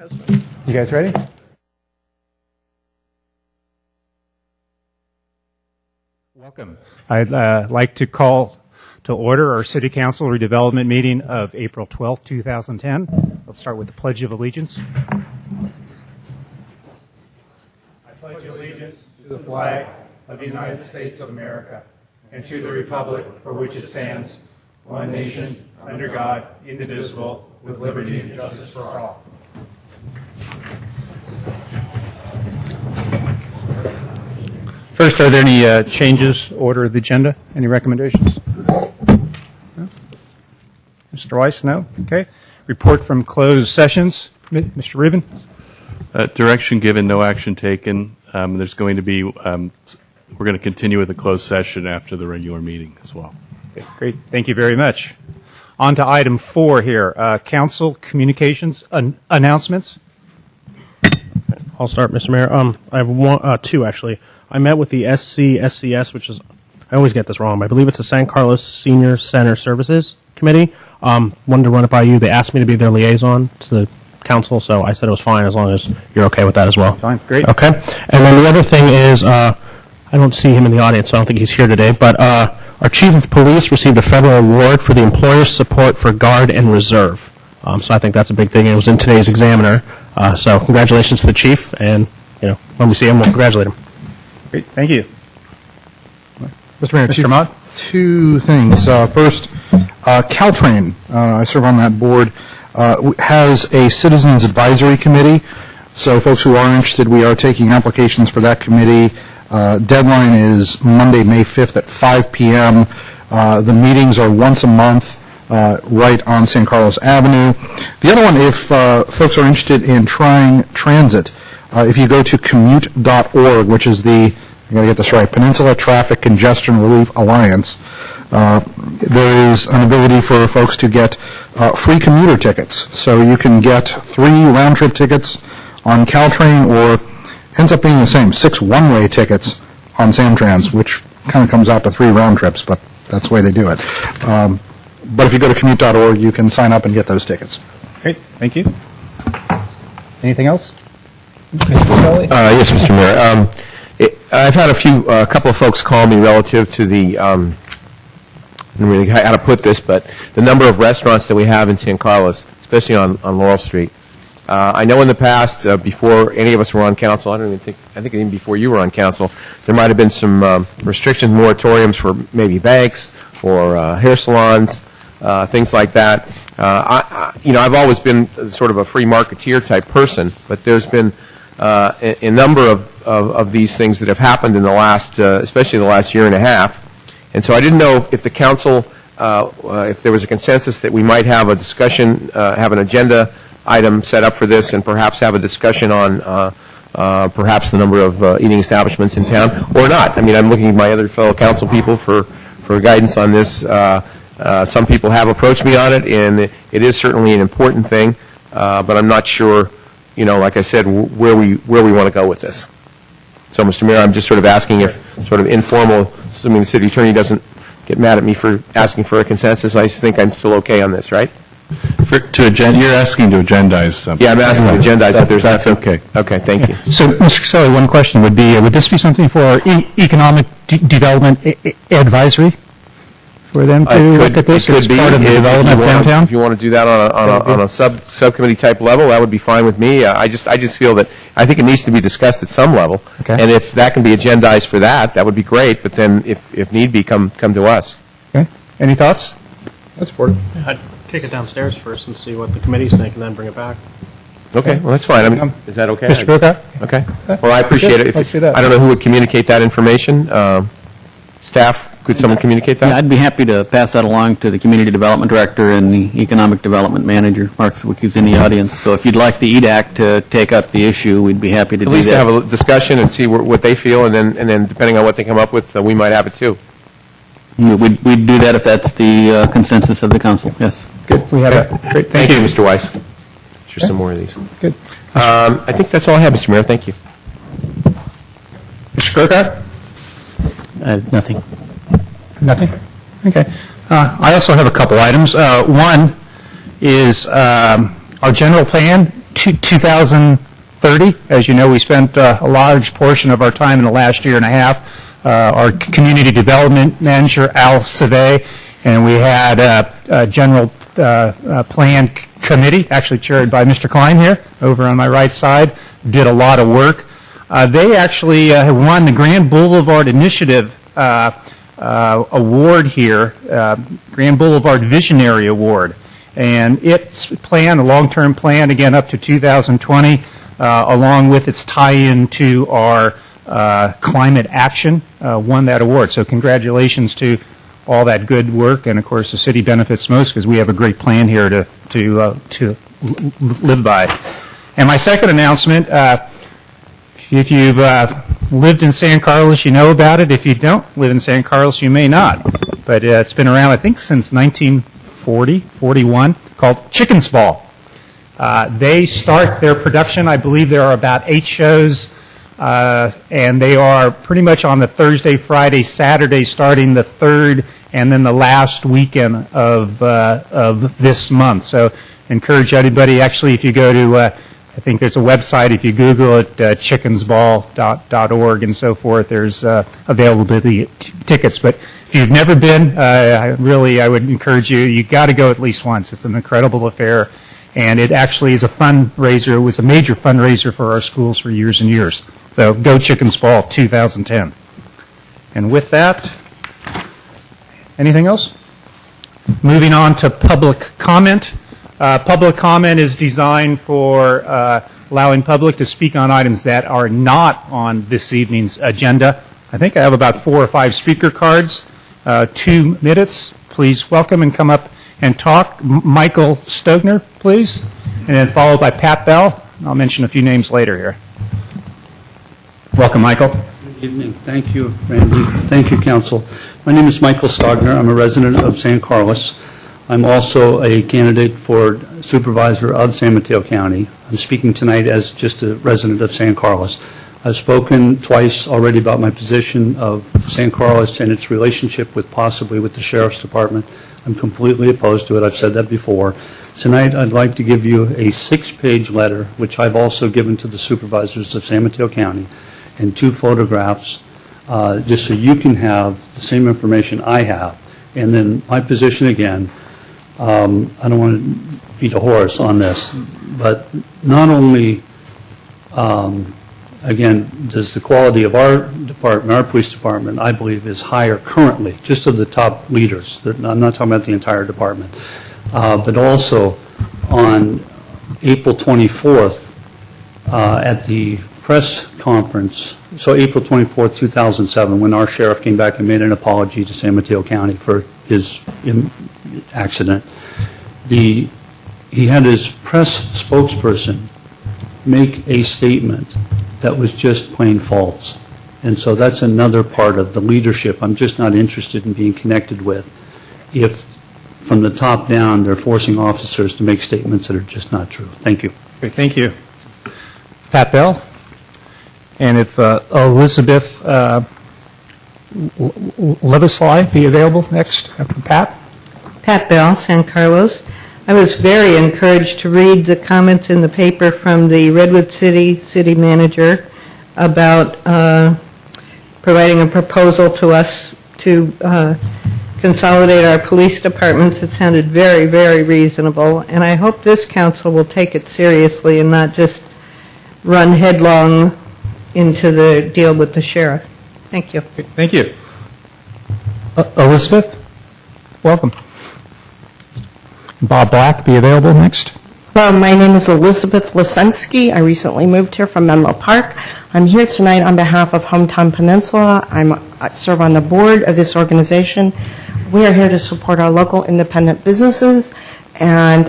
husbands. You guys ready? Welcome. I'd like to call to order our City Council redevelopment meeting of April 12th, 2010. Let's start with the Pledge of Allegiance. I pledge allegiance to the flag of the United States of America and to the republic for which it stands, one nation, under God, indivisible, with liberty and justice for all. First, are there any changes, order of the agenda? Any recommendations? No? Mr. Weiss, no? Okay. Report from closed sessions. Mr. Rubin? Direction given, no action taken. There's going to be, we're going to continue with the closed session after the regular meeting as well. Okay, great. Thank you very much. On to item 4 here. Council communications announcements. I'll start, Mr. Mayor. I have two, actually. I met with the SCS, which is, I always get this wrong, but I believe it's the San Carlos Senior Center Services Committee. Wanted to run it by you. They asked me to be their liaison to the council, so I said it was fine as long as you're okay with that as well. Fine, great. Okay. And then the other thing is, I don't see him in the audience, so I don't think he's here today, but our Chief of Police received a federal award for the employer support for Guard and Reserve. So I think that's a big thing. It was in today's Examiner. So congratulations to the Chief, and when we see him, we'll congratulate him. Great, thank you. Mr. Mayor, Mr. Mott? Two things. First, Caltrain, I serve on that board, has a Citizens Advisory Committee. So folks who are interested, we are taking applications for that committee. Deadline is Monday, May 5th at 5 p.m. The meetings are once a month right on San Carlos Avenue. The other one, if folks are interested in trying transit, if you go to commute.org, which is the, I got to get this right, Peninsula Traffic Congestion Relief Alliance, there is an ability for folks to get free commuter tickets. So you can get 3 round-trip tickets on Caltrain, or ends up being the same, 6 one-way tickets on Samtrans, which kind of comes out to 3 round trips, but that's the way they do it. But if you go to commute.org, you can sign up and get those tickets. Great, thank you. Anything else? Mr. Kelly? Yes, Mr. Mayor. I've had a couple of folks call me relative to the, I don't really know how to put this, but the number of restaurants that we have in San Carlos, especially on Laurel Street. I know in the past, before any of us were on council, I think even before you were on council, there might have been some restrictions, moratoriums for maybe banks or hair salons, things like that. I've always been sort of a free marketeer type person, but there's been a number of these things that have happened in the last, especially the last year and a half. And so I didn't know if the council, if there was a consensus that we might have a discussion, have an agenda item set up for this, and perhaps have a discussion on perhaps the number of eating establishments in town, or not. I mean, I'm looking at my other fellow council people for guidance on this. Some people have approached me on it, and it is certainly an important thing, but I'm not sure, like I said, where we want to go with this. So, Mr. Mayor, I'm just sort of asking if sort of informal, assuming the city attorney doesn't get mad at me for asking for a consensus, I think I'm still okay on this, right? You're asking to agendize something. Yeah, I'm asking to agendize it. That's okay. Okay, thank you. So, Mr. Caselli, one question would be, would this be something for our economic development advisory? For them to look at this as part of the development of downtown? If you want to do that on a subcommittee type level, that would be fine with me. I just feel that I think it needs to be discussed at some level. Okay. And if that can be agendized for that would be great. But then, if need be, come to us. Okay. Any thoughts? That's important. I'd take it downstairs first and see what the committees think, and then bring it back. Okay, well, that's fine. I mean, is that okay? Mr. Brokaw? Okay. Well, I appreciate it. Let's do that. I don't know who would communicate that information. Staff, could someone communicate that? Yeah, I'd be happy to pass that along to the Community Development Director and the Economic Development Manager, Mark Zwick, who's in the audience. So if you'd like the EDAC to take up the issue, we'd be happy to do that. At least to have a discussion and see what they feel, and then depending on what they come up with, we might have it too. We'd do that if that's the consensus of the council, yes. Good. We have that. Great. Thank you, Mr. Weiss. Here's some more of these. Good. I think that's all I have, Mr. Mayor. Thank you. Mr. Brokaw? Nothing. Nothing? Okay. I also have a couple items. One is our general plan 2030. As you know, we spent a large portion of our time in the last year and a half. Our community development manager, Al Savay, and we had a general plan committee, actually chaired by Mr. Klein here, over on my right side, did a lot of work. They actually have won the Grand Boulevard Initiative award here, Grand Boulevard Visionary Award. And its plan, a long-term plan, again up to 2020, along with its tie-in to our climate action, won that award. So congratulations to all that good work, and of course the city benefits most because we have a great plan here to live by. And my second announcement, if you've lived in San Carlos, you know about it. If you don't live in San Carlos, you may not. But it's been around, I think, since 1941, called Chicken's Ball. They start their production, I believe there are about 8 shows, and they are pretty much on the Thursday, Friday, Saturday, starting the 3rd and then the last weekend of this month. So encourage everybody, actually, if you go to, I think there's a website, if you Google it, chickensball.org and so forth, there's availability tickets. But if you've never been, I would encourage you, you got to go at least once. It's an incredible affair. And it actually is a fundraiser. It was a major fundraiser for our schools for years and years. So go Chicken's Ball 2010. And with that, anything else? Moving on to public comment. Public comment is designed for allowing public to speak on items that are not on this evening's agenda. I think I have about 4 or 5 speaker cards. 2 minutes. Please welcome and come up and talk. Michael Stogner, please, and then followed by Pat Bell. I'll mention a few names later here. Welcome, Michael. Good evening. Thank you, Randy. Thank you, Council. My name is Michael Stogner. I'm a resident of San Carlos. I'm also a candidate for supervisor of San Mateo County. I'm speaking tonight as just a resident of San Carlos. I've spoken twice already about my position of San Carlos and its relationship with possibly with the Sheriff's Department. I'm completely opposed to it. I've said that before. Tonight, I'd like to give you a 6-page letter, which I've also given to the supervisors of San Mateo County, and 2 photographs, just so you can have the same information I have. And then my position again, I don't want to beat a horse on this, but not only, again, does the quality of our department, our police department, I believe, is higher currently, just of the top leaders. I'm not talking about the entire department. But also on April 24th at the press conference, so April 24th, 2007, when our sheriff came back and made an apology to San Mateo County for his accident, he had his press spokesperson make a statement that was just plain false. And so that's another part of the leadership I'm just not interested in being connected with if from the top down they're forcing officers to make statements that are just not true. Thank you. Great, thank you. Pat Bell. And if Elizabeth Levisley be available next after Pat. Pat Bell, San Carlos. I was very encouraged to read the comments in the paper from the Redwood City manager about providing a proposal to us to consolidate our police departments. It sounded very, very reasonable, and I hope this council will take it seriously and not just run headlong into the deal with the sheriff. Thank you. Thank you. Elizabeth, welcome. Bob Black, be available next. Hello, my name is Elizabeth Lesensky. I recently moved here from Menlo Park. I'm here tonight on behalf of Hometown Peninsula. I serve on the board of this organization. We are here to support our local independent businesses, and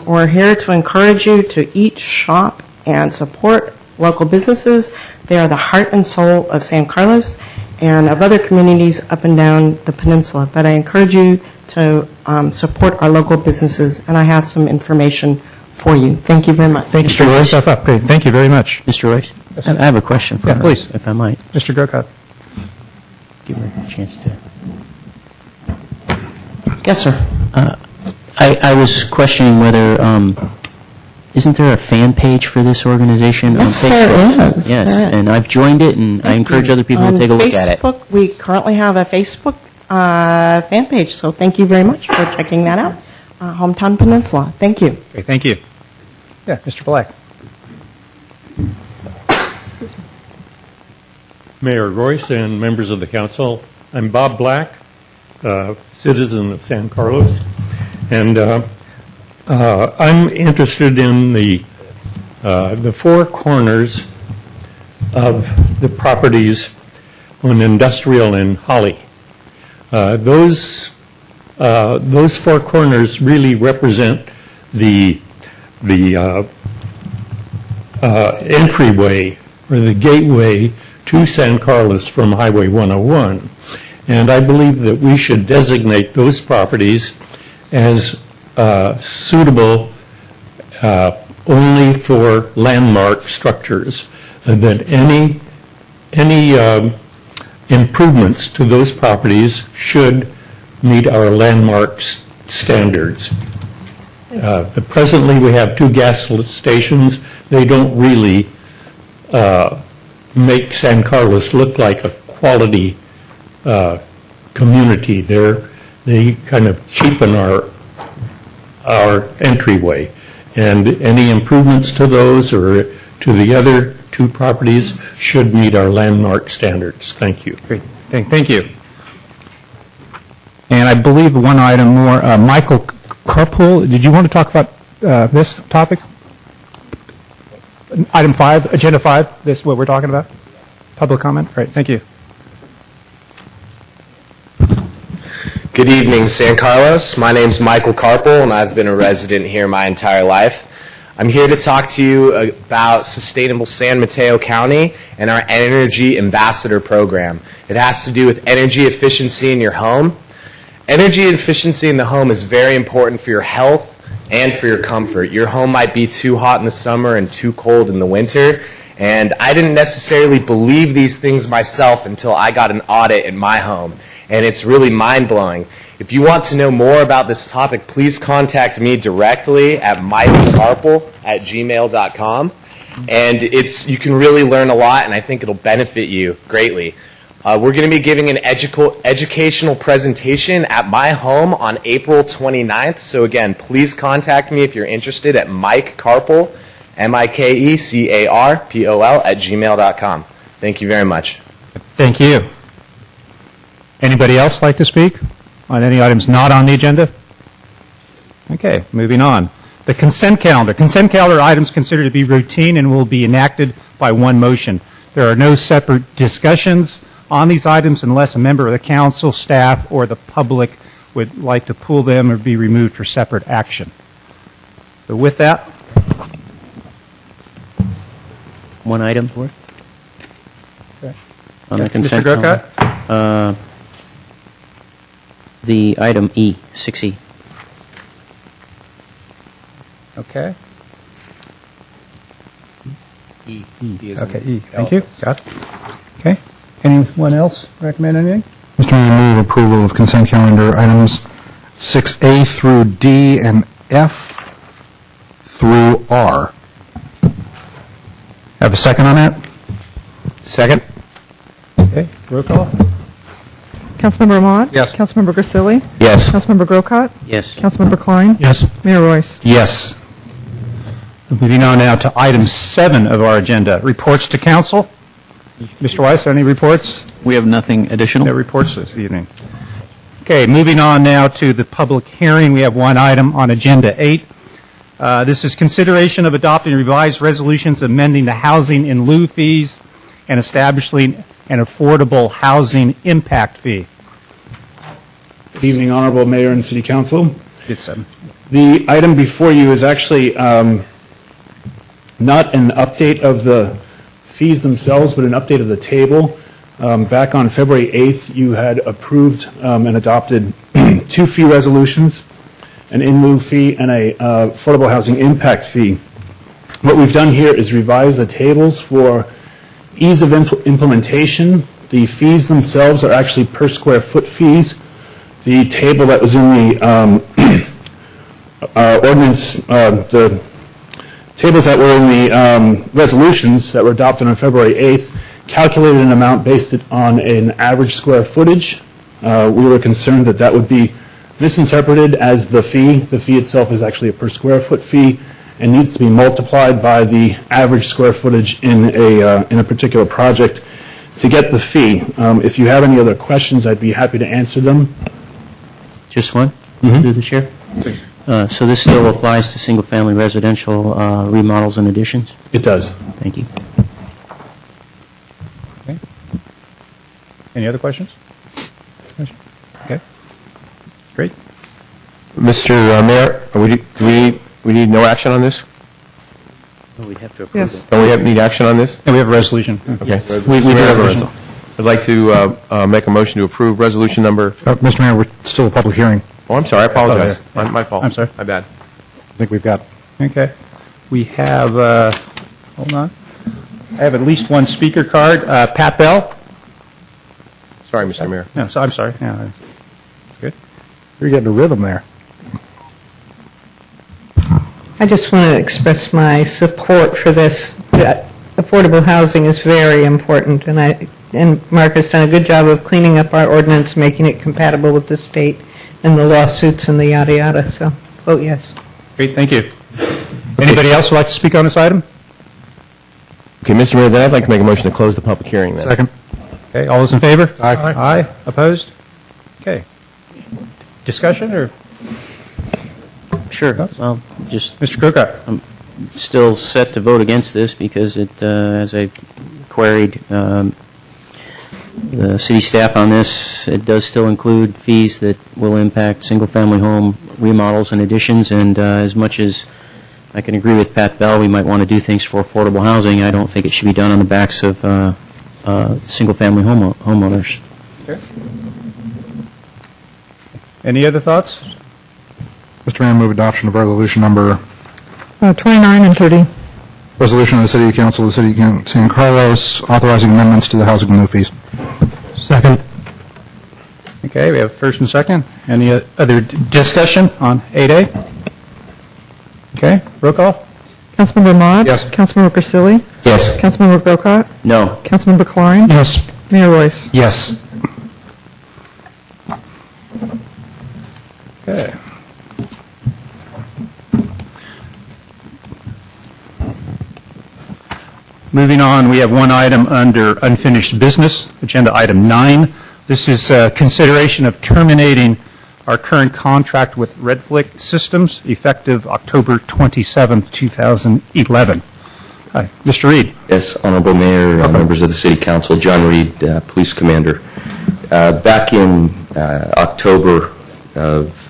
we're here to encourage you to eat, shop, and support local businesses. They are the heart and soul of San Carlos and of other communities up and down the peninsula. But I encourage you to support our local businesses, and I have some information for you. Thank you very much. Thank you, Mr. Royce. Up. Great. Thank you very much. Mr. Royce, I have a question for Yeah, her, please. if I might. Mr. Grocott. Give her a chance to. Yes, sir. I was questioning whether Isn't there a fan page for this organization Yes, on Facebook? there is. Yes, There is. and I've joined it, and I encourage other people to take a look at it. On Facebook, we currently have a Facebook fan page, so thank you very much for checking that out. Hometown Peninsula. Thank you. Okay, thank you. Yeah, Mr. Black. Mayor Royce and members of the council, I'm Bob Black, citizen of San Carlos, and I'm interested in the four corners of the properties on Industrial and Holly. Those four corners really represent the entryway or the gateway to San Carlos from Highway 101. And I believe that we should designate those properties as suitable only for landmark structures, and that any improvements to those properties should meet our landmark standards. Presently, we have two gas stations. They don't really make San Carlos look like a quality community. They kind of cheapen our entryway. And any improvements to those or to the other two properties should meet our landmark standards. Thank you. Great. Thank you. And I believe one item more, Michael Carpool, did you want to talk about this topic? Item 5, Agenda 5, this is what we're talking about? Public comment? All right, thank you. Good evening, San Carlos. My name's Michael Carpool, and I've been a resident here my entire life. I'm here to talk to you about Sustainable San Mateo County and our Energy Ambassador Program. It has to do with energy efficiency in your home. Energy efficiency in the home is very important for your health and for your comfort. Your home might be too hot in the summer and too cold in the winter, and I didn't necessarily believe these things myself until I got an audit in my home, and it's really mind-blowing. If you want to know more about this topic, please contact me directly at michaelcarpool@gmail.com, and you can really learn a lot, and I think it'll benefit you greatly. We're going to be giving an educational presentation at my home on April 29th. So again, please contact me if you're interested at Mike Carpool, MikeCarpol @gmail.com. Thank you very much. Thank you. Anybody else like to speak on any items not on the agenda? Okay, moving on. The consent calendar. Consent calendar items considered to be routine and will be enacted by one motion. There are no separate discussions on these items unless a member of the council, staff, or the public would like to pull them or be removed for separate action. So with that, One item for okay. on the consent Mr. Grocott? calendar. The item E, 6E. Okay. Okay, E. Thank you. Got it. Okay. Anyone else recommend anything? Mr. Mayor, move approval of consent calendar items 6A through D and F through R. Have a second on that? Second. Okay, roll call. Councilmember Ahmad? Yes. Councilmember Grisilli? Yes. Councilmember Grocott? Yes. Councilmember Klein? Yes. Mayor Royce? Yes. Moving on now to item 7 of our agenda, reports to council. Mr. Weiss, any reports? We have nothing additional. No reports this evening. Okay, moving on now to the public hearing. We have one item on Agenda 8. This is consideration of adopting revised resolutions amending the housing in lieu fees and establishing an affordable housing impact fee. Good evening, Honorable Mayor and City Council. It's The item before you is actually not an update of the fees themselves, but an update of the table. Back on February 8th, you had approved and adopted 2 fee resolutions, an in lieu fee and a affordable housing impact fee. What we've done here is revise the tables for ease of implementation. The fees themselves are actually per square foot fees. The table that was in the ordinance, the tables that were in the resolutions that were adopted on February 8th calculated an amount based it on an average square footage. We were concerned that that would be misinterpreted as the fee. The fee itself is actually a per square foot fee and needs to be multiplied by the average square footage in a particular project to get the fee. If you have any other questions, I'd be happy to answer them. Just one, through the chair. So this still applies to single-family residential remodels and additions? It does. Thank you. Okay. Any other questions? Okay. Great. Mr. Mayor, we need no action on this? We have to approve Yes. it. Don't we need action on this? And we have a resolution. Okay. We do have a resolution. I'd like to make a motion to approve resolution number. Mr. Mayor, we're still a public hearing. Oh, I'm sorry. I apologize. Oh, yeah. My fault. I'm sorry. My bad. I think we've got. Okay. We have, hold on. I have at least one speaker card. Pat Bell? Sorry, Mr. Mayor. No, so I'm sorry. Yeah, good. You're getting a rhythm there. I just want to express my support for this. That affordable housing is very important, and Mark has done a good job of cleaning up our ordinance, making it compatible with the state and the lawsuits and the yada yada. So, vote yes. Great, thank you. Anybody else would like to speak on this item? Okay, Mr. Mayor, then I'd like to make a motion to close the public hearing then. Second. Okay, all those in favor? Aye. Aye. Opposed? Okay. Discussion or? Sure. Well, just Mr. Krokop? still set to vote against this because it, as I queried the city staff on this, it does still include fees that will impact single-family home remodels and additions, and as much as I can agree with Pat Bell, we might want to do things for affordable housing, I don't think it should be done on the backs of single-family homeowners. Okay. Any other thoughts? Mr. Mayor, move adoption of resolution number. 29 and 30. Resolution of the City Council of the City of San Carlos authorizing amendments to the housing and lieu fees. Second. Okay, we have first and second. Any other discussion on 8A? Okay, roll call. Councilmember Mott? Yes. Councilmember Grisilli? Yes. Councilmember Grocott? No. Councilmember Klein? Yes. Mayor Royce? Yes. Okay. Moving on, we have one item under unfinished business, agenda item 9. This is consideration of terminating our current contract with Redflick Systems effective October 27, 2011. Hi, Mr. Reed. Yes, Honorable Mayor, members of the City Council, John Reed, Police Commander. Back in October of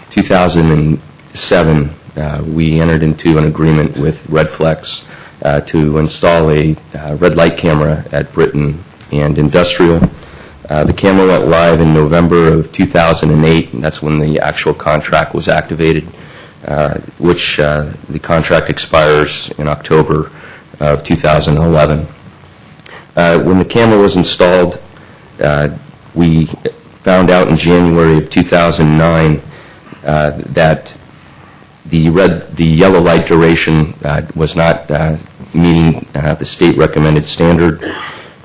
2007, we entered into an agreement with Redflex to install a red light camera at Britain and Industrial. The camera went live in November of 2008, and that's when the actual contract was activated, which the contract expires in October of 2011. When the camera was installed, we found out in January of 2009 that the yellow light duration was not meeting the state recommended standard.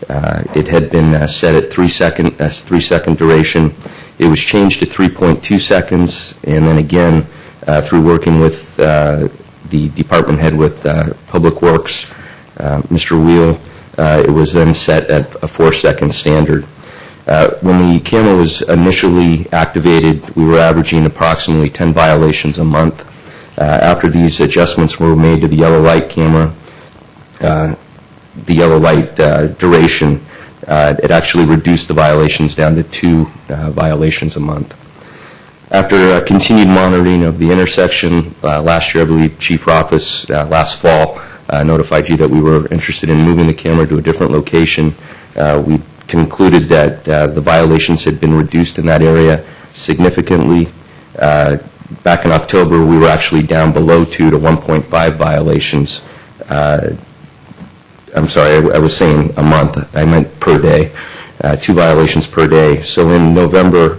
It had been set at 3 second duration. It was changed to 3.2 seconds, and then again through working with the department head with Public Works, Mr. Wheel, it was then set at a 4 second standard. When the camera was initially activated, we were averaging approximately 10 violations a month. After these adjustments were made to the yellow light camera, the yellow light duration, it actually reduced the violations down to 2 violations a month. After continued monitoring of the intersection, last year I believe Chief Rothfuss last fall notified you that we were interested in moving the camera to a different location. We concluded that the violations had been reduced in that area significantly. Back in October, we were actually down below 2 to 1.5 violations. I'm sorry, I was saying a month. I meant per day, 2 violations per day. So in November,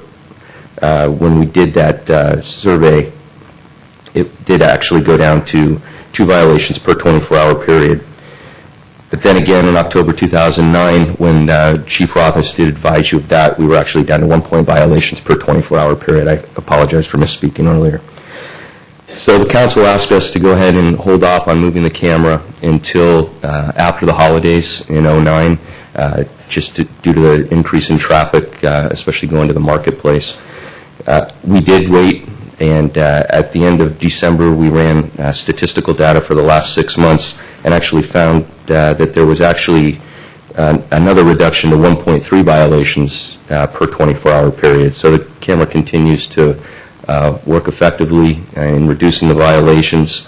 when we did that survey, it did actually go down to 2 violations per 24-hour period. But then again, in October 2009, when Chief Rothfuss did advise you of that, we were actually down to 1 point violations per 24-hour period. I apologize for misspeaking earlier. So the council asked us to go ahead and hold off on moving the camera until after the holidays in 2009, just due to the increase in traffic, especially going to the marketplace. We did wait, and at the end of December, we ran statistical data for the last 6 months and actually found that there was actually another reduction to 1.3 violations per 24-hour period. So the camera continues to work effectively in reducing the violations.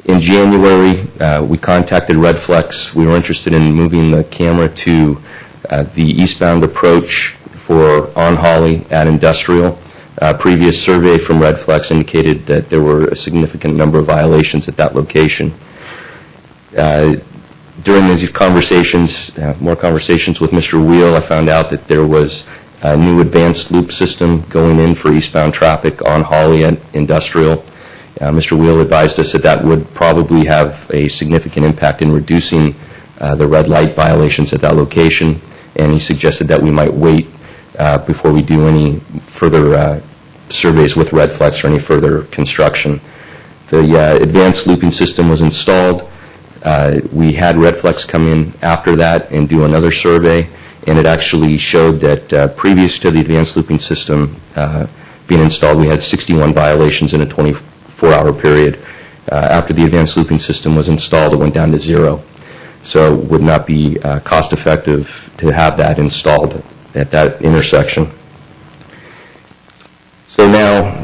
In January, we contacted Redflex. We were interested in moving the camera to the eastbound approach for on Holly at Industrial. Previous survey from Redflex indicated that there were a significant number of violations at that location. During these conversations, more conversations with Mr. Wheel, I found out that there was a new advanced loop system going in for eastbound traffic on Holly at Industrial. Mr. Wheel advised us that that would probably have a significant impact in reducing the red light violations at that location, and he suggested that we might wait before we do any further surveys with Redflex or any further construction. The advanced looping system was installed. We had Redflex come in after that and do another survey, and it actually showed that previous to the advanced looping system being installed, we had 61 violations in a 24-hour period. After the advanced looping system was installed, it went down to 0. So it would not be cost-effective to have that installed at that intersection. So now,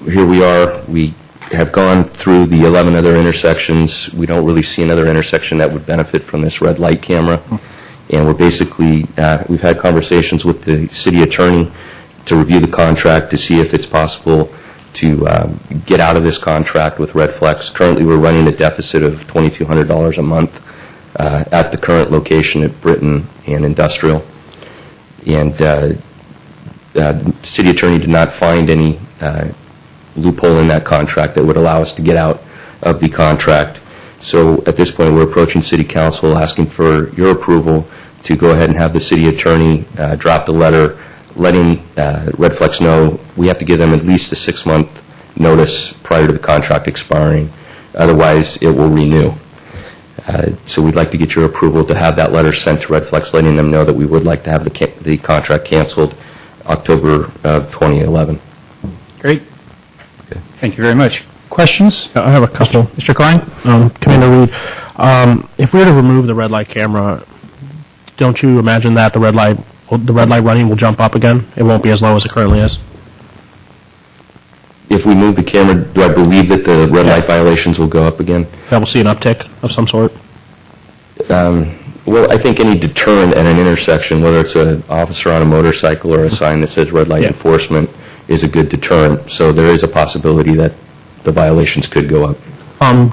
here we are. We have gone through the 11 other intersections. We don't really see another intersection that would benefit from this red light camera. And we're basically, we've had conversations with the city attorney to review the contract to see if it's possible to get out of this contract with Redflex. Currently, we're running a deficit of $2,200 a month at the current location at Britton and Industrial. And the city attorney did not find any loophole in that contract that would allow us to get out of the contract. So at this point, we're approaching City Council asking for your approval to go ahead and have the city attorney draft a letter letting Redflex know we have to give them at least a 6-month notice prior to the contract expiring. Otherwise, it will renew. So we'd like to get your approval to have that letter sent to Redflex, letting them know that we would like to have the contract canceled October of 2011. Great. Okay. Thank you very much. Questions? I have a couple. Mr. Klein? Commander Reed, if we were to remove the red light camera, don't you imagine that the red light running will jump up again? It won't be as low as it currently is. If we move the camera, do I believe that the red light violations will go up again? That will see an uptick of some sort? Well, I think any deterrent at an intersection, whether it's an officer on a motorcycle or a sign that says red light enforcement, is a good deterrent. So there is a possibility that the violations could go up.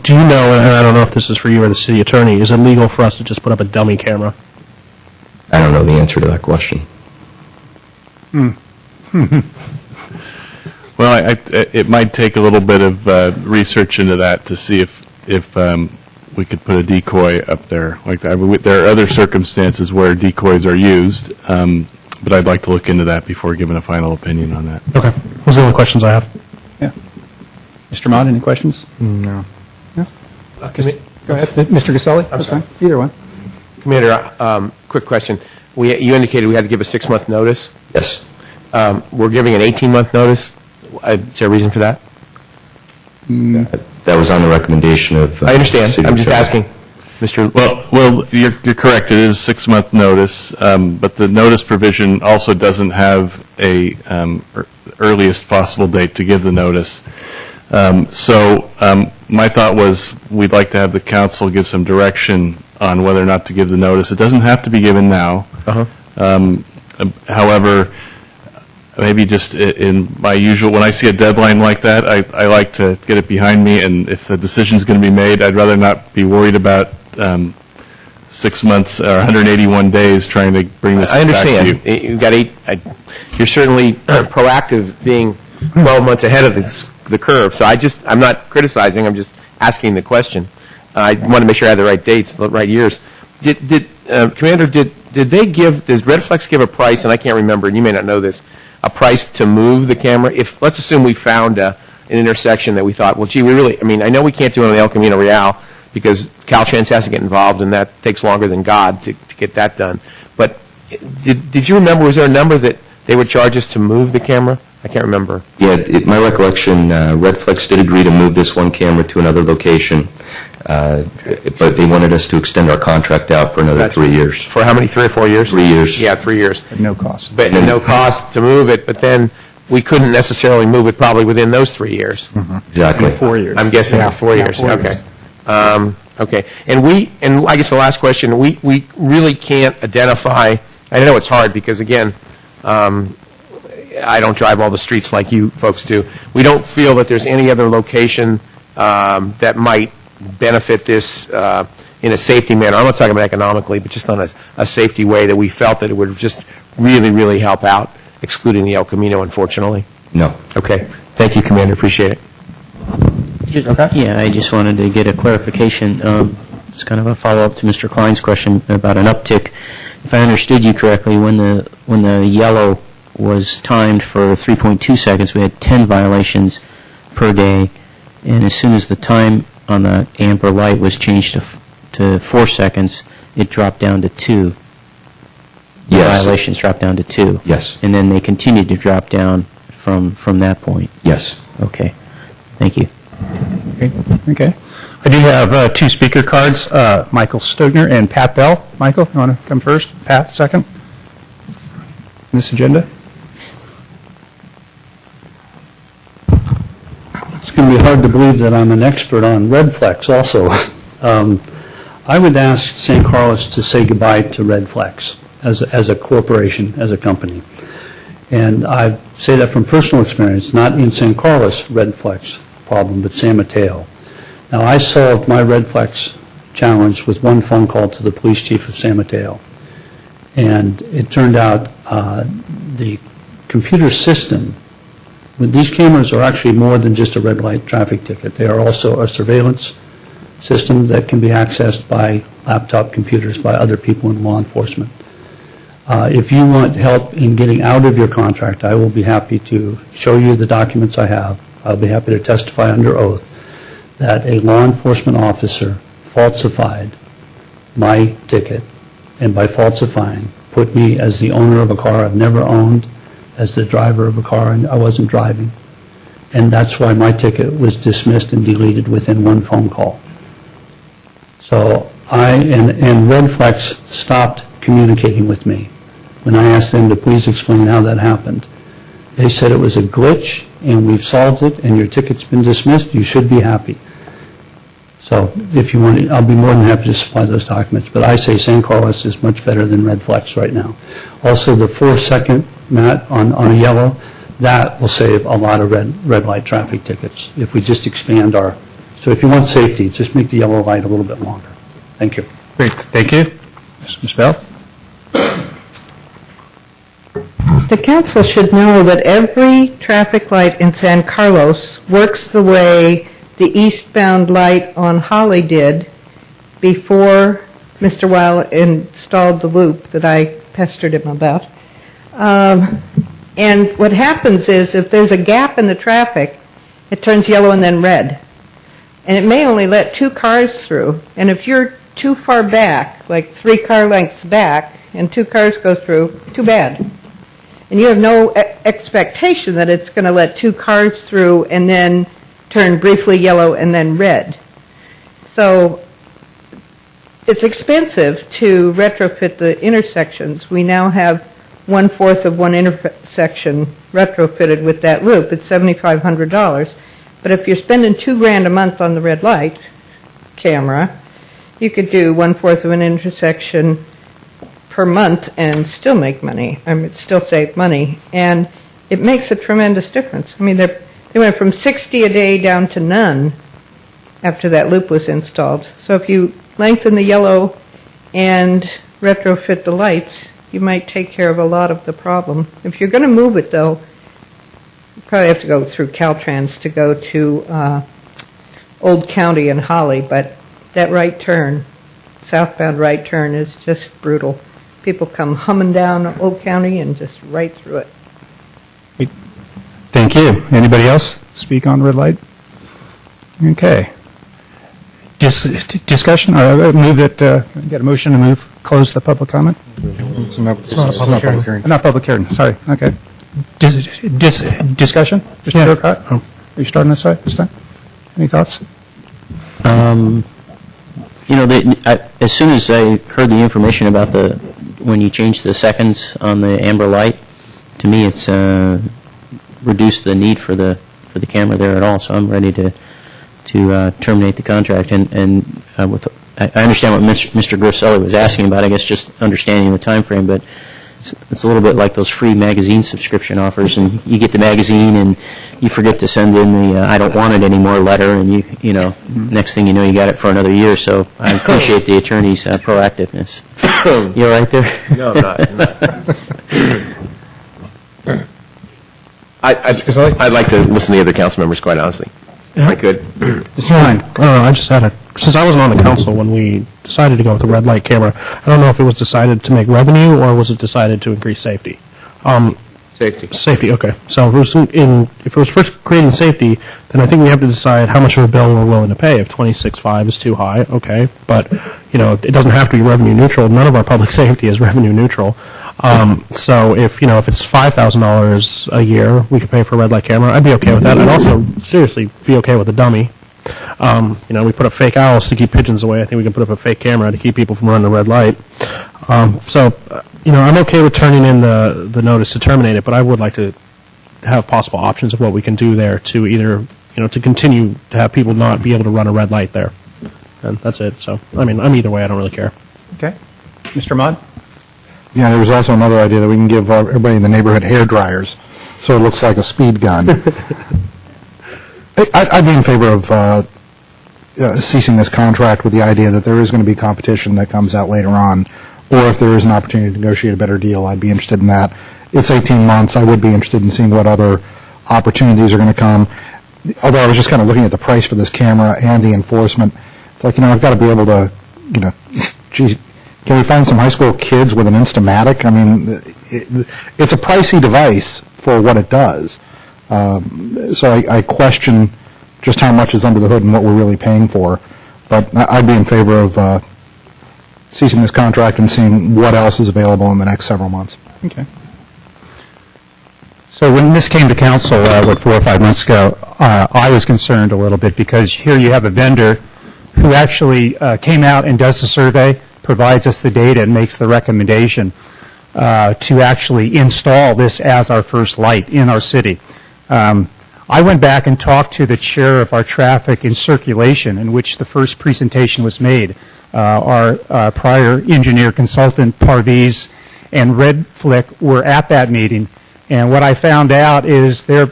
Do you know, and I don't know if this is for you or the city attorney, is it legal for us to just put up a dummy camera? I don't know the answer to that question. Well, it might take a little bit of research into that to see if we could put a decoy up there like that. I mean, there are other circumstances where decoys are used, but I'd like to look into that before giving a final opinion on that. Okay. Those are the only questions I have. Yeah. Mr. Mott, any questions? No. No? Go ahead. Mr. Gaselli? I'm sorry. Either one. Commander, quick question. You indicated we had to give a 6-month notice. Yes. We're giving an 18-month notice. Is there a reason for that? That was on the recommendation of I understand. city I'm just attorney. asking, Mr. Well, you're correct. It is 6-month notice, but the notice provision also doesn't have a earliest possible date to give the notice. So my thought was we'd like to have the council give some direction on whether or not to give the notice. It doesn't have to be given now. However, maybe just in my usual, when I see a deadline like that, I like to get it behind me, and if the decision is going to be made, I'd rather not be worried about 6 months or 181 days trying to bring this I back to you. understand. You've got you're certainly proactive, being 12 months ahead of the curve. So I'm not criticizing. I'm just asking the question. I want to make sure I had the right dates, the right years. Commander, does Redflex give a price, and I can't remember, and you may not know this, a price to move the camera? If, let's assume we found an intersection that we thought, well, gee, I know we can't do it on the El Camino Real because Caltrans has to get involved, and that takes longer than God to get that done. But did you remember, was there a number that they would charge us to move the camera? I can't remember. Yeah, my recollection, Redflex did agree to move this one camera to another location, but they wanted us to extend our contract out for another 3 years. For how many, 3 or 4 years? 3 years. Yeah, 3 years. At no cost. But no cost to move it, but then we couldn't necessarily move it probably within those 3 years. Exactly. 4 years. I'm guessing 4 years. Okay. Okay. And I guess the last question, we really can't identify, I know it's hard because, again, I don't drive all the streets like you folks do. We don't feel that there's any other location that might benefit this in a safety manner. I'm not talking about economically, but just on a safety way that we felt that it would just really, really help out, excluding the El Camino, unfortunately. No. Okay. Thank you, Commander. Appreciate it. Yeah, I just wanted to get a clarification. It's kind of a follow-up to Mr. Klein's question about an uptick. If I understood you correctly, when the yellow was timed for 3.2 seconds, we had 10 violations per day, and as soon as the time on the amber light was changed to 4 seconds, it dropped down to 2. The Yes. violations dropped down to 2. Yes. And then they continued to drop down from that point. Yes. Okay. Thank you. Okay. I do have 2 speaker cards, Michael Stogner and Pat Bell. Michael, you want to come first? Pat, second? This agenda? It's going to be hard to believe that I'm an expert on Redflex also. I would ask San Carlos to say goodbye to Redflex as a corporation, as a company. And I say that from personal experience, not in San Carlos Redflex problem, but San Mateo. Now, I solved my Redflex challenge with one phone call to the police chief of San Mateo. And it turned out the computer system, these cameras are actually more than just a red light traffic ticket. They are also a surveillance system that can be accessed by laptop computers by other people in law enforcement. If you want help in getting out of your contract, I will be happy to show you the documents I have. I'll be happy to testify under oath that a law enforcement officer falsified my ticket, and by falsifying, put me as the owner of a car I've never owned, as the driver of a car and I wasn't driving. And that's why my ticket was dismissed and deleted within one phone call. So and Redflex stopped communicating with me when I asked them to please explain how that happened. They said it was a glitch and we've solved it and your ticket's been dismissed. You should be happy. So if you want, I'll be more than happy to supply those documents. But I say San Carlos is much better than Redflex right now. Also, the 4-second mat on a yellow, that will save a lot of red light traffic tickets if we just expand our. So if you want safety, just make the yellow light a little bit longer. Thank you. Great. Thank you. Ms. Bell? The council should know that every traffic light in San Carlos works the way the eastbound light on Holly did before Mr. Weil installed the loop that I pestered him about. And what happens is if there's a gap in the traffic, it turns yellow and then red. And it may only let 2 cars through. And if you're too far back, like 3 car lengths back, and 2 cars go through, too bad. And you have no expectation that it's going to let 2 cars through and then turn briefly yellow and then red. So it's expensive to retrofit the intersections. We now have 1/4 of one intersection retrofitted with that loop. It's $7,500. But if you're spending $2,000 a month on the red light camera, you could do 1/4 of an intersection per month and still make money. I mean, still save money. And it makes a tremendous difference. I mean, they went from 60 a day down to none after that loop was installed. So if you lengthen the yellow and retrofit the lights, you might take care of a lot of the problem. If you're going to move it, though, you probably have to go through Caltrans to go to Old County and Holly, but that right turn, southbound right turn, is just brutal. People come humming down Old County and just right through it. Thank you. Anybody else speak on red light? Okay. Discussion? Move that, get a motion to close the public comment? It's not a public hearing. Not public hearing, sorry, okay. Discussion? Mr. Turcott? Are you starting this time? Any thoughts? As soon as I heard the information about when you changed the seconds on the amber light, to me it's reduced the need for the camera there at all. So I'm ready to terminate the contract. I understand what Mr. Grosselli was asking about. I guess just understanding the time frame, but it's a little bit like those free magazine subscription offers, and you get the magazine and you forget to send in the I don't want it anymore letter, and next thing you know, you got it for another year. So I appreciate the attorney's proactiveness. You all right there? No, I'm not. I'd like to listen to the other council members, quite honestly. If I could. Mr. Ryan. I just had since I wasn't on the council when we decided to go with the red light camera, I don't know if it was decided to make revenue or was it decided to increase safety? Safety. Safety, okay. So if it was first creating safety, then I think we have to decide how much of a bill we're willing to pay. If $26.5 is too high, okay. But, it doesn't have to be revenue neutral. None of our public safety is revenue neutral. So if it's $5,000 a year we could pay for a red light camera, I'd be okay with that. I'd also seriously be okay with a dummy. We put up fake owls to keep pigeons away. I think we can put up a fake camera to keep people from running the red light. I'm okay with turning in the notice to terminate it, but I would like to have possible options of what we can do there to either, to continue to have people not be able to run a red light there. And that's it. So, I'm either way. I don't really care. Okay. Mr. Mudd? Yeah, there was also another idea that we can give everybody in the neighborhood hair dryers, so it looks like a speed gun. I'd be in favor of ceasing this contract with the idea that there is going to be competition that comes out later on, or if there is an opportunity to negotiate a better deal, I'd be interested in that. It's 18 months. I would be interested in seeing what other opportunities are going to come. Although I was just kind of looking at the price for this camera and the enforcement. It's like, I've got to be able to, geez, can we find some high school kids with an Instamatic? I mean, it's a pricey device for what it does. So I question just how much is under the hood and what we're really paying for. But I'd be in favor of ceasing this contract and seeing what else is available in the next several months. Okay. So when this came to council 4 or 5 months ago, I was concerned a little bit because here you have a vendor who actually came out and does the survey, provides us the data, and makes the recommendation to actually install this as our first light in our city. I went back and talked to the chair of our traffic and circulation, in which the first presentation was made. Our prior engineer consultant, Parviz, and Red Flick were at that meeting. And what I found out is their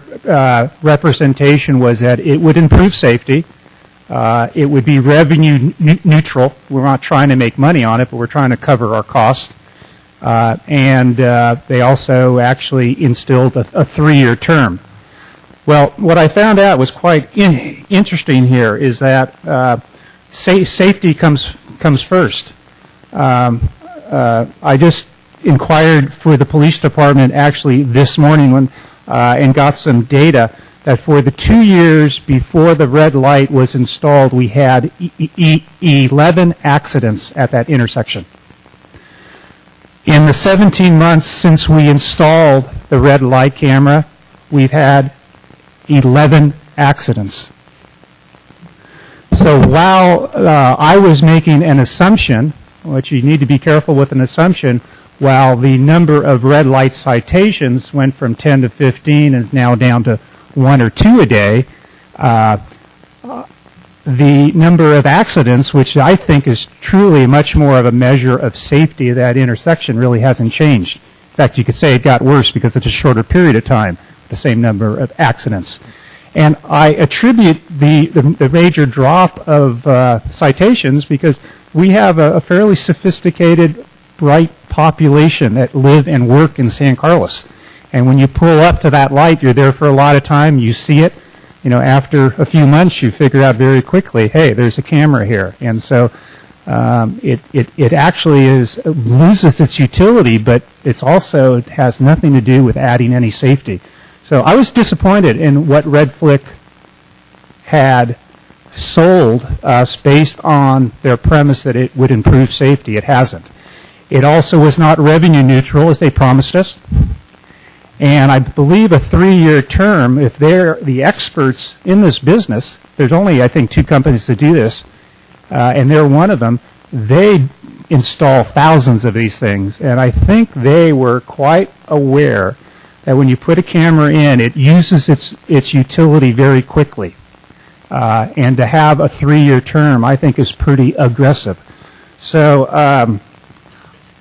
representation was that it would improve safety. It would be revenue neutral. We're not trying to make money on it, but we're trying to cover our costs. And they also actually instilled a 3-year term. Well, what I found out was quite interesting here is that safety comes first. I just inquired for the police department actually this morning and got some data that for the 2 years before the red light was installed, we had 11 accidents at that intersection. In the 17 months since we installed the red light camera, we've had 11 accidents. So while I was making an assumption, which you need to be careful with an assumption, while the number of red light citations went from 10 to 15 and is now down to 1 or 2 a day, the number of accidents, which I think is truly much more of a measure of safety of that intersection, really hasn't changed. In fact, you could say it got worse because it's a shorter period of time, the same number of accidents. And I attribute the major drop of citations because we have a fairly sophisticated, bright population that live and work in San Carlos. And when you pull up to that light, you're there for a lot of time, you see it. after a few months, you figure out very quickly, hey, there's a camera here. And so it actually loses its utility, but it has nothing to do with adding any safety. So I was disappointed in what Redflex had sold us based on their premise that it would improve safety. It hasn't. It also was not revenue neutral, as they promised us. And I believe a 3-year term, if they're the experts in this business, there's only, I think, 2 companies that do this, and they're one of them, they install thousands of these things. And I think they were quite aware that when you put a camera in, it uses its utility very quickly. And to have a 3-year term, I think, is pretty aggressive. So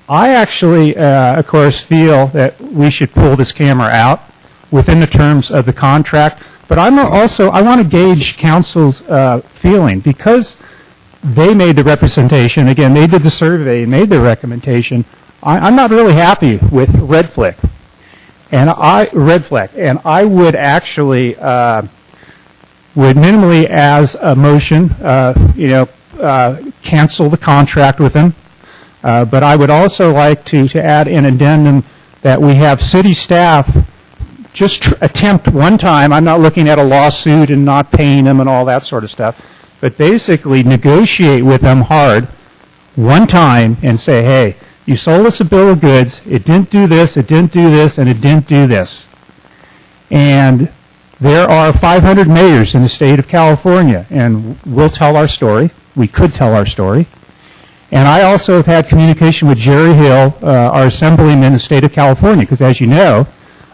I actually, of course, feel that we should pull this camera out within the terms of the contract. But I want to gauge council's feeling, because they made the representation. Again, they did the survey and made the recommendation. I'm not really happy with Redflex, and I would actually would minimally, as a motion, cancel the contract with them. But I would also like to add an addendum that we have city staff just attempt one time. I'm not looking at a lawsuit and not paying them and all that sort of stuff, but basically negotiate with them hard one time and say, hey, you sold us a bill of goods, it didn't do this, it didn't do this, and it didn't do this. And there are 500 mayors in the state of California, and we'll tell our story. We could tell our story. And I also have had communication with Jerry Hill, our assemblyman in the state of California, because as you know,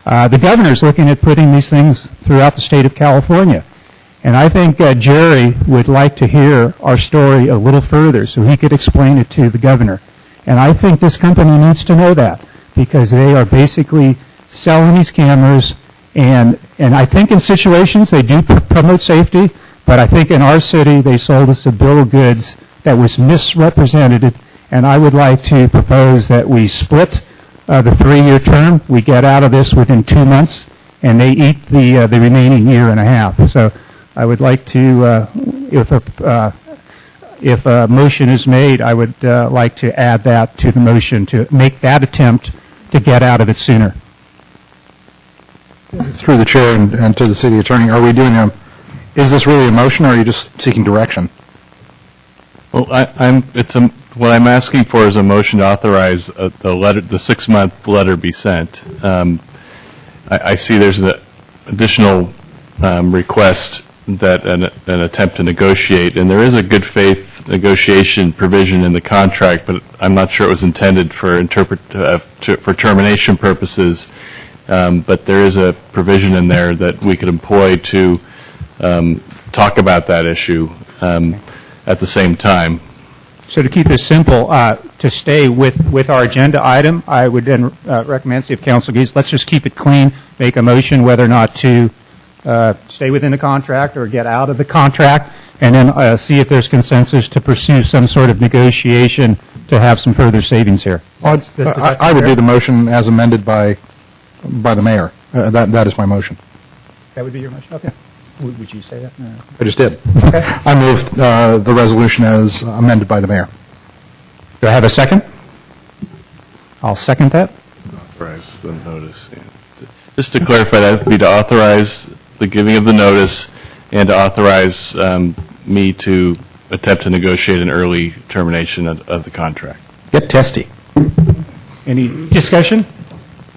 the governor's looking at putting these things throughout the state of California. And I think Jerry would like to hear our story a little further so he could explain it to the governor. And I think this company needs to know that, because they are basically selling these cameras, and I think in situations they do promote safety, but I think in our city they sold us a bill of goods that was misrepresented, and I would like to propose that we split the 3-year term. We get out of this within 2 months, and they eat the remaining year and a half. So I would like to, if a motion is made, I would like to add that to the motion to make that attempt to get out of it sooner. Through the chair and to the city attorney, are we doing is this really a motion, or are you just seeking direction? Well, what I'm asking for is a motion to authorize the 6-month letter be sent. I see there's an additional request that an attempt to negotiate, and there is a good faith negotiation provision in the contract, but I'm not sure it was intended for termination purposes. But there is a provision in there that we could employ to talk about that issue at the same time. So to keep this simple, to stay with our agenda item, I would then recommend, see if council agrees, let's just keep it clean, make a motion whether or not to stay within the contract or get out of the contract, and then see if there's consensus to pursue some sort of negotiation to have some further savings here. Well, I would do the motion as amended by the mayor. That is my motion. That would be your motion? Okay. Would you say that? No. I just did. Okay. I moved the resolution as amended by the mayor. Do I have a second? I'll second that. Authorize the notice. Yeah. Just to clarify, that would be to authorize the giving of the notice and to authorize me to attempt to negotiate an early termination of the contract. Get testy. Any discussion?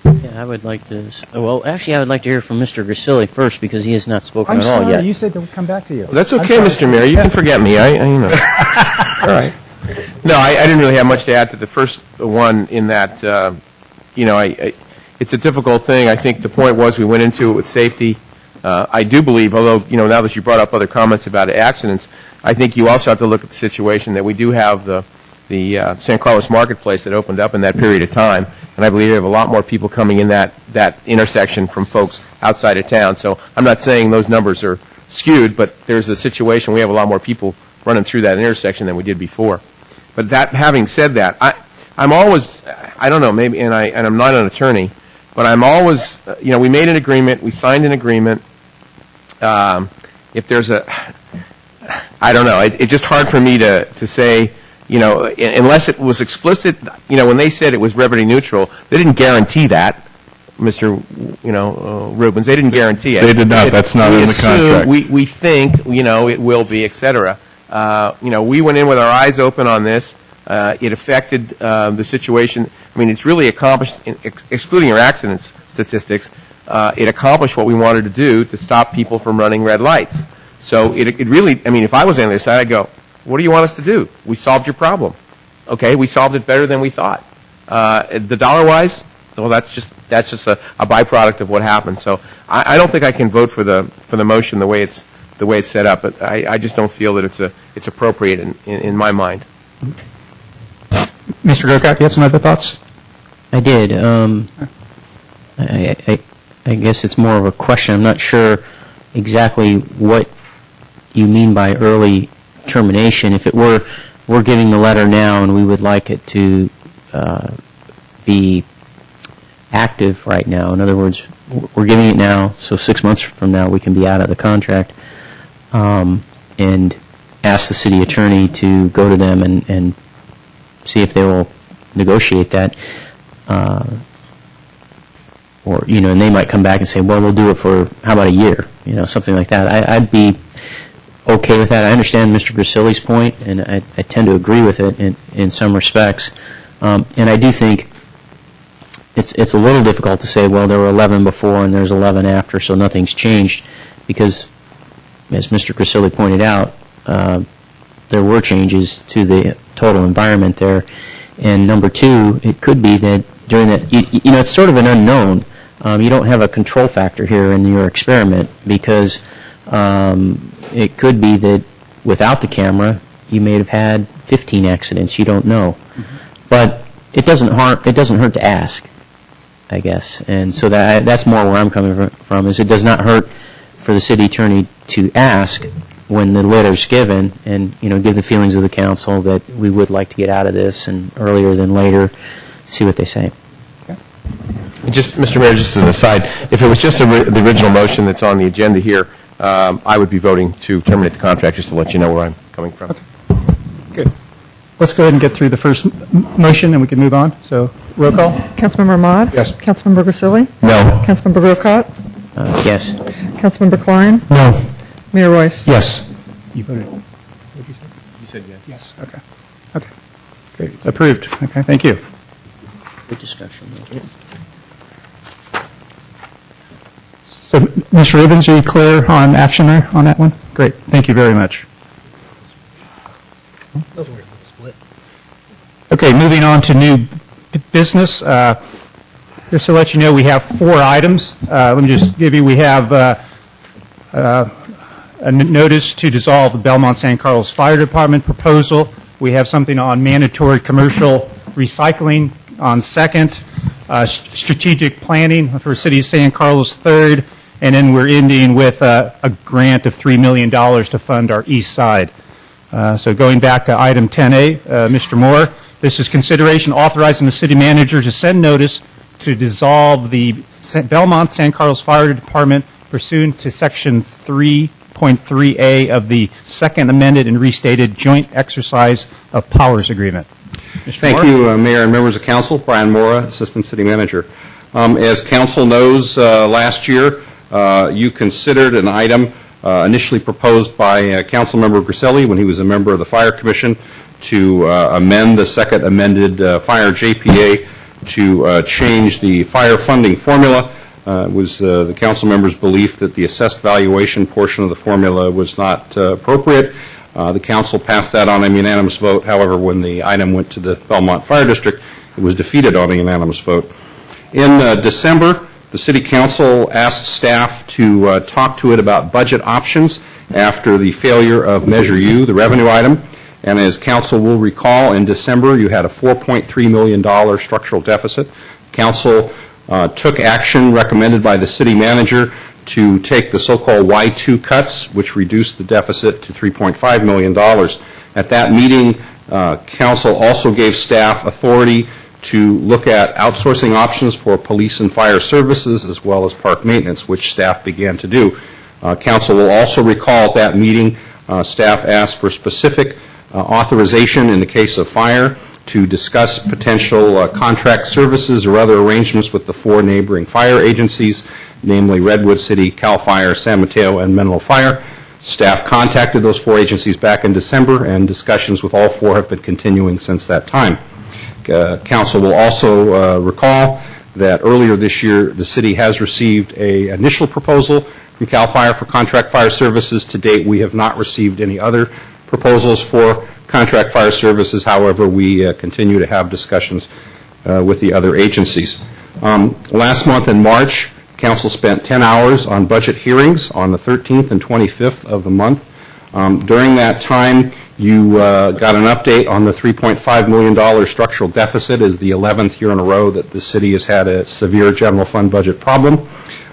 Yeah, I would like to. Well, actually, I would like to hear from Mr. Gracilli first, because he has not spoken I'm at all sorry, yet. you said to come back to you. Well, that's okay, Mr. Mayor. You can forget me. I All right. No, I didn't really have much to add to the first one in that, it's a difficult thing. I think the point was we went into it with safety. I do believe, although, now that you brought up other comments about accidents, I think you also have to look at the situation that we do have the San Carlos Marketplace that opened up in that period of time, and I believe we have a lot more people coming in that intersection from folks outside of town. So I'm not saying those numbers are skewed, but there's a situation we have a lot more people running through that intersection than we did before. But that, having said that, I'm always, I don't know, maybe, and I'm not an attorney, but I'm always, we made an agreement, we signed an agreement. if there's I don't know. It's just hard for me to say, unless it was explicit, when they said it was revenue neutral, they didn't guarantee that, Mr. Rubens. They didn't guarantee it. They did not. That's not in the contract. We think, it will be, et cetera. We went in with our eyes open on this. It affected the situation. I mean, it's really accomplished, excluding your accidents statistics, it accomplished what we wanted to do to stop people from running red lights. So it really, if I was on the other side, I'd go, what do you want us to do? We solved your problem. Okay, we solved it better than we thought. The dollar-wise, well, that's just a byproduct of what happened. So I don't think I can vote for the motion the way it's set up. But I just don't feel that it's appropriate in my mind. Mr. Grocott, you had some other thoughts? I did. I guess it's more of a question. I'm not sure exactly what you mean by early termination. If it were, we're getting the letter now and we would like it to be active right now. In other words, we're giving it now, so 6 months from now we can be out of the contract, and ask the city attorney to go to them and see if they will negotiate that. Or, and they might come back and say, well, we'll do it for, how about a year? Something like that. I'd be okay with that. I understand Mr. Grisilli's point, and I tend to agree with it in some respects. And I do think it's a little difficult to say, well, there were 11 before and there's 11 after, so nothing's changed, because, as Mr. Grisilli pointed out, there were changes to the total environment there. And number two, it could be that during that, it's sort of an unknown. You don't have a control factor here in your experiment, because it could be that without the camera, you may have had 15 accidents. You don't know. Mm-hmm. But it doesn't hurt to ask, I guess. And so that's more where I'm coming from, is it does not hurt for the city attorney to ask when the letter's given, and give the feelings of the council that we would like to get out of this, and earlier than later, see what they say. Just, Mr. Mayor, just as an aside, if it was just the original motion that's on the agenda here, I would be voting to terminate the contract, just to let you know where I'm coming from. Okay. Good. Let's go ahead and get through the first motion, and we can move on. So, roll call. Councilmember Ahmad? Yes. Councilmember Grisilli? No. Councilmember Grocott? Yes. Councilmember Klein? No. Mayor Royce? Yes. You voted. What did you say? You said yes. Yes. Okay. Okay. Great. Approved. Okay. Thank you. Good discussion. So, Mr. Rubens, are you clear on action there on that one? Great. Thank you very much. Okay, moving on to new business. Just to let you know, we have 4 items. Let me just give you, we have a notice to dissolve the Belmont San Carlos Fire Department proposal. We have something on mandatory commercial recycling on second, strategic planning for City of San Carlos third, and then we're ending with a grant of $3 million to fund our east side. So going back to item 10A, Mr. Moore, this is consideration authorizing the city manager to send notice to dissolve the Belmont San Carlos Fire Department pursuant to Section 3.3A of the Second Amended and Restated Joint Exercise of Powers Agreement. Mr. Thank Moore? you, Mayor and members of council. Brian Mora, Assistant City Manager. As council knows, last year you considered an item initially proposed by Councilmember Grisilli when he was a member of the Fire Commission to amend the Second Amended Fire JPA to change the fire funding formula. It was the council member's belief that the assessed valuation portion of the formula was not appropriate. The council passed that on a unanimous vote. However, when the item went to the Belmont Fire District, it was defeated on a unanimous vote. In December, the City Council asked staff to talk to it about budget options after the failure of Measure U, the revenue item. And as council will recall, in December you had a $4.3 million structural deficit. Council took action recommended by the city manager to take the so-called Y2 cuts, which reduced the deficit to $3.5 million. At that meeting, council also gave staff authority to look at outsourcing options for police and fire services as well as park maintenance, which staff began to do. Council will also recall at that meeting, staff asked for specific authorization in the case of fire to discuss potential contract services or other arrangements with the 4 neighboring fire agencies, namely Redwood City, CAL FIRE, San Mateo, and Menlo Fire. Staff contacted those 4 agencies back in December, and discussions with all 4 have been continuing since that time. Council will also recall that earlier this year, the city has received an initial proposal from CAL FIRE for contract fire services. To date, we have not received any other proposals for contract fire services. However, we continue to have discussions with the other agencies. Last month in March, Council spent 10 hours on budget hearings on the 13th and 25th of the month. During that time, you got an update on the $3.5 million structural deficit as the 11th year in a row that the city has had a severe general fund budget problem.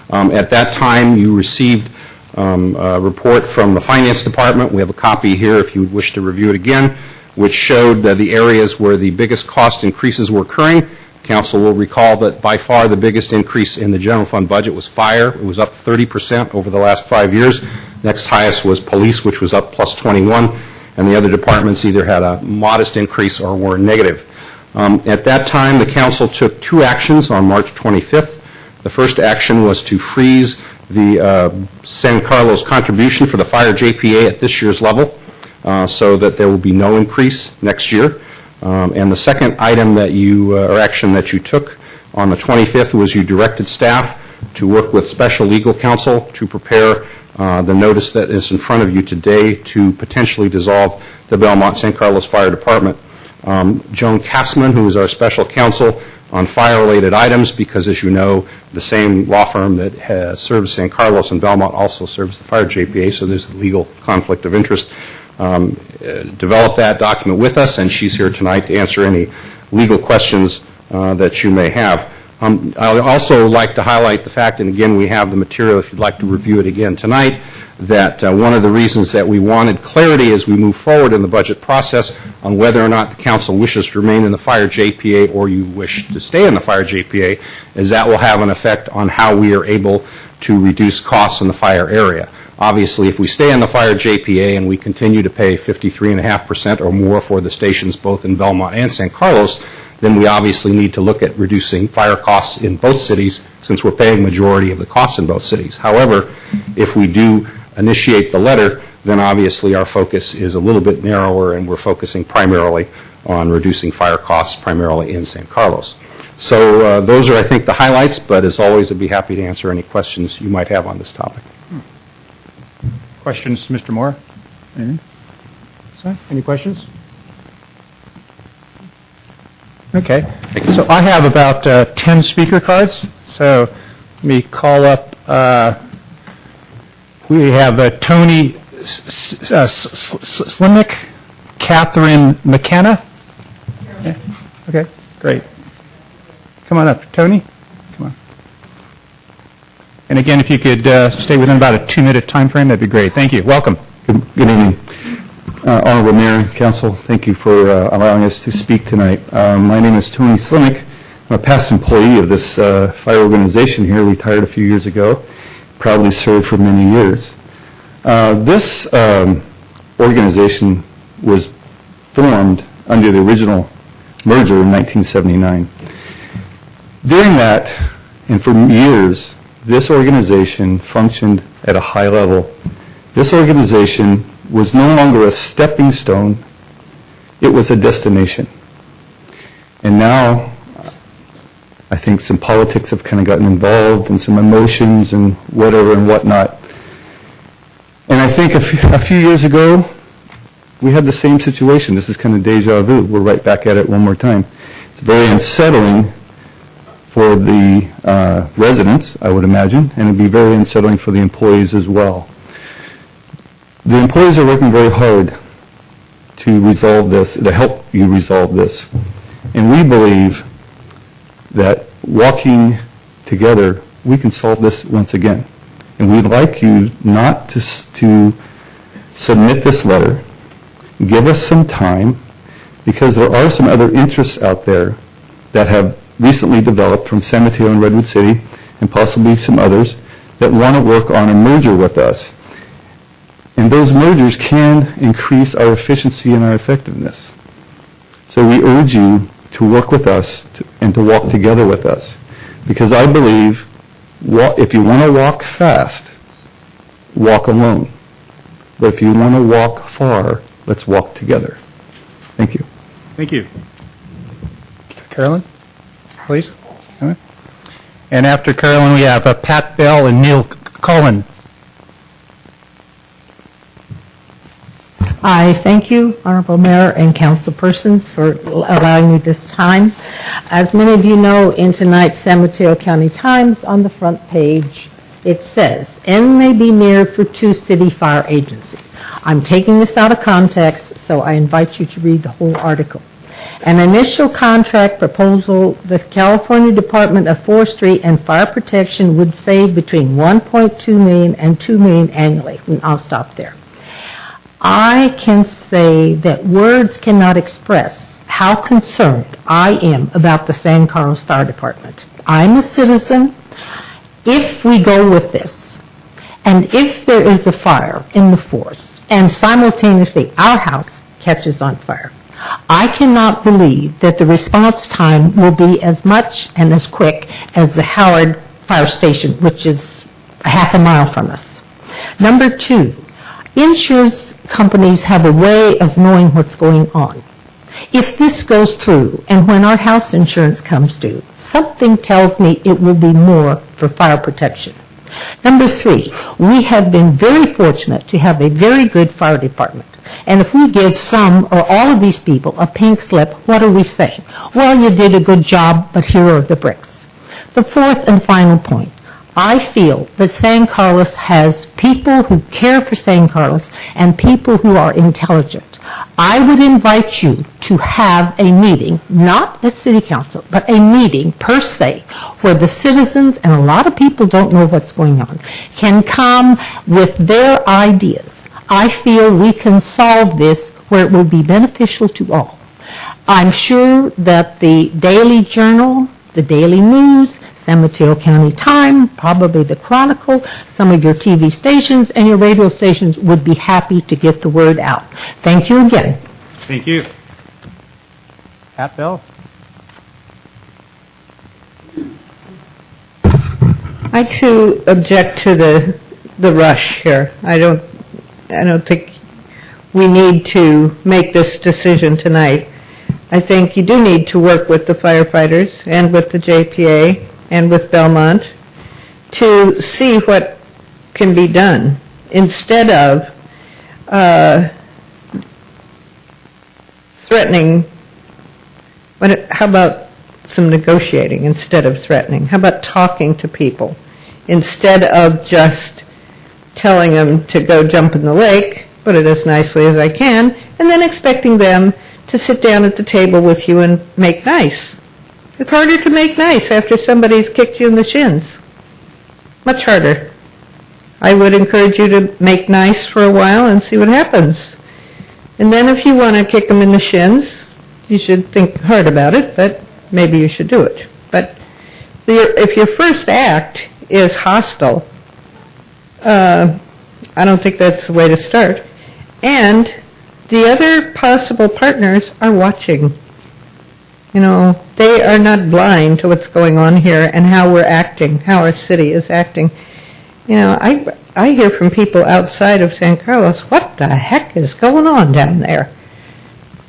At that time, you received a report from the Finance Department. We have a copy here if you would wish to review it again, which showed the areas where the biggest cost increases were occurring. Council will recall that by far the biggest increase in the general fund budget was fire. It was up 30% over the last 5 years. Next highest was police, which was up plus 21, and the other departments either had a modest increase or were negative. At that time, the council took 2 actions on March 25th. The first action was to freeze the San Carlos contribution for the fire JPA at this year's level so that there will be no increase next year. And the second item that or action that you took on the 25th was you directed staff to work with special legal counsel to prepare the notice that is in front of you today to potentially dissolve the Belmont San Carlos Fire Department. Joan Kassman, who is our special counsel on fire-related items, because as you know, the same law firm that serves San Carlos and Belmont also serves the fire JPA, so there's a legal conflict of interest. Developed that document with us, and she's here tonight to answer any legal questions that you may have. I would also like to highlight the fact, and again, we have the material if you'd like to review it again tonight, that one of the reasons that we wanted clarity as we move forward in the budget process on whether or not the council wishes to remain in the fire JPA or you wish to stay in the fire JPA is that will have an effect on how we are able to reduce costs in the fire area. Obviously, if we stay in the fire JPA and we continue to pay 53.5% or more for the stations both in Belmont and San Carlos, then we obviously need to look at reducing fire costs in both cities since we're paying majority of the costs in both cities. However, if we do initiate the letter, then obviously our focus is a little bit narrower and we're focusing primarily on reducing fire costs primarily in San Carlos. So those are, I think, the highlights, but as always, I'd be happy to answer any questions you might have on this topic. Questions, Mr. Moore? Anything? Sir, any questions? Okay. So I have about 10 speaker cards. So let me call up, we have Tony Slimick, Catherine McKenna. Yeah. Okay, great. Come on up, Tony. Come on. And again, if you could stay within about a 2-minute time frame, that'd be great. Thank you. Welcome. Good evening. Honorable Mayor and Council, thank you for allowing us to speak tonight. My name is Tony Slimick. I'm a past employee of this fire organization here, retired a few years ago, proudly served for many years. This organization was formed under the original merger in 1979. During that, and for years, this organization functioned at a high level. This organization was no longer a stepping stone, it was a destination. And now, I think some politics have kind of gotten involved and some emotions and whatever and whatnot. And I think a few years ago, we had the same situation. This is kind of deja vu. We're right back at it one more time. It's very unsettling for the residents, I would imagine, and it'd be very unsettling for the employees as well. The employees are working very hard to resolve this, to help you resolve this. And we believe that walking together, we can solve this once again. And we'd like you not to submit this letter. Give us some time, because there are some other interests out there that have recently developed from San Mateo and Redwood City, and possibly some others, that want to work on a merger with us. And those mergers can increase our efficiency and our effectiveness. So we urge you to work with us and to walk together with us. Because I believe if you want to walk fast, walk alone. But if you want to walk far, let's walk together. Thank you. Thank you. Carolyn, please. And after Carolyn, we have Pat Bell and Neil Cullen. I thank you, Honorable Mayor and council persons, for allowing me this time. As many of you know, in tonight's San Mateo County Times, on the front page, it says, "End may be near for 2 city fire agencies." I'm taking this out of context, so I invite you to read the whole article. An initial contract proposal, the California Department of Forestry and Fire Protection would save between $1.2 million and $2 million annually. And I'll stop there. I can say that words cannot express how concerned I am about the San Carlos Fire Department. I'm a citizen. If we go with this, and if there is a fire in the forest, and simultaneously our house catches on fire, I cannot believe that the response time will be as much and as quick as the Howard Fire Station, which is a half a mile from us. Number 2, insurance companies have a way of knowing what's going on. If this goes through, and when our house insurance comes due, something tells me it will be more for fire protection. Number 3, we have been very fortunate to have a very good fire department. And if we give some or all of these people a pink slip, what are we saying? Well, you did a good job, but here are the bricks. The 4th and final point. I feel that San Carlos has people who care for San Carlos and people who are intelligent. I would invite you to have a meeting, not at City Council, but a meeting per se, where the citizens, and a lot of people don't know what's going on, can come with their ideas. I feel we can solve this where it will be beneficial to all. I'm sure that the Daily Journal, the Daily News, San Mateo County Times, probably the Chronicle, some of your TV stations and your radio stations would be happy to get the word out. Thank you again. Thank you. Pat Bell. I too object to the rush here. I don't think we need to make this decision tonight. I think you do need to work with the firefighters and with the JPA and with Belmont to see what can be done instead of threatening. How about some negotiating instead of threatening? How about talking to people instead of just telling them to go jump in the lake, put it as nicely as I can, and then expecting them to sit down at the table with you and make nice. It's harder to make nice after somebody's kicked you in the shins. Much harder. I would encourage you to make nice for a while and see what happens. And then if you want to kick them in the shins, you should think hard about it, but maybe you should do it. But if your first act is hostile, I don't think that's the way to start. And the other possible partners are watching. You know, they are not blind to what's going on here and how we're acting, how our city is acting. You know, I hear from people outside of San Carlos, what the heck is going on down there?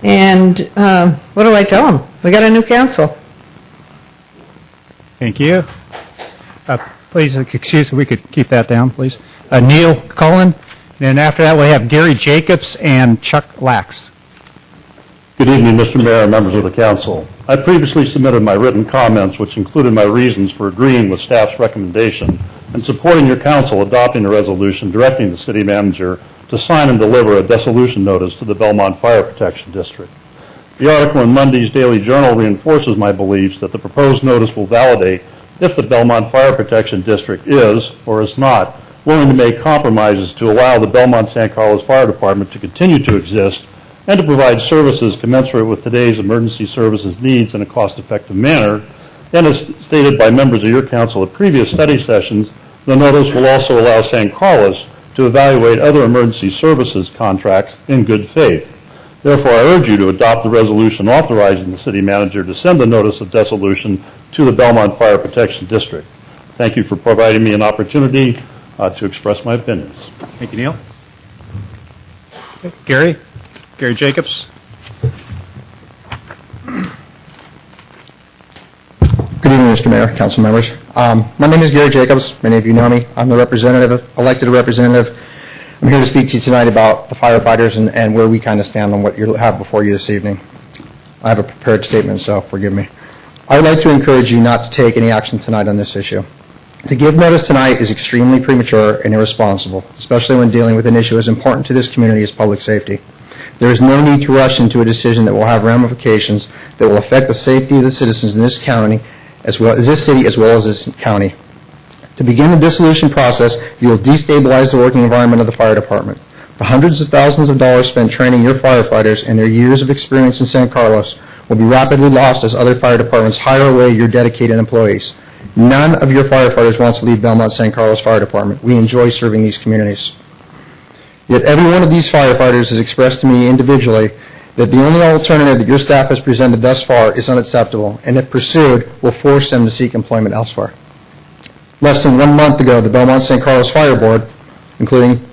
And what do I tell them? We got a new council. Thank you. Please excuse me, we could keep that down, please. Neil Cullen. And after that, we have Gary Jacobs and Chuck Lax. Good evening, Mr. Mayor and members of the council. I previously submitted my written comments, which included my reasons for agreeing with staff's recommendation and supporting your council adopting a resolution directing the city manager to sign and deliver a dissolution notice to the Belmont Fire Protection District. The article in Monday's Daily Journal reinforces my beliefs that the proposed notice will validate if the Belmont Fire Protection District is, or is not, willing to make compromises to allow the Belmont San Carlos Fire Department to continue to exist and to provide services commensurate with today's emergency services needs in a cost-effective manner, and as stated by members of your council at previous study sessions, The notice will also allow San Carlos to evaluate other emergency services contracts in good faith. Therefore, I urge you to adopt the resolution authorizing the city manager to send the notice of dissolution to the Belmont Fire Protection District. Thank you for providing me an opportunity to express my opinions. Thank you, Neil. Gary Jacobs. Good evening, Mr. Mayor, council members. My name is Gary Jacobs. Many of you know me. I'm the elected representative. I'm here to speak to you tonight about the firefighters and where we kind of stand on what you have before you this evening. I have a prepared statement, so forgive me. I would like to encourage you not to take any action tonight on this issue. To give notice tonight is extremely premature and irresponsible, especially when dealing with an issue as important to this community as public safety. There is no need to rush into a decision that will have ramifications that will affect the safety of the citizens in this county, as well as this city, as well as this county. To begin the dissolution process, you will destabilize the working environment of the fire department. The hundreds of thousands of dollars spent training your firefighters and their years of experience in San Carlos will be rapidly lost as other fire departments hire away your dedicated employees. None of your firefighters wants to leave Belmont San Carlos Fire Department. We enjoy serving these communities. Yet every one of these firefighters has expressed to me individually that the only alternative that your staff has presented thus far is unacceptable, and if pursued, will force them to seek employment elsewhere. Less than 1 month ago, the Belmont San Carlos Fire Board, including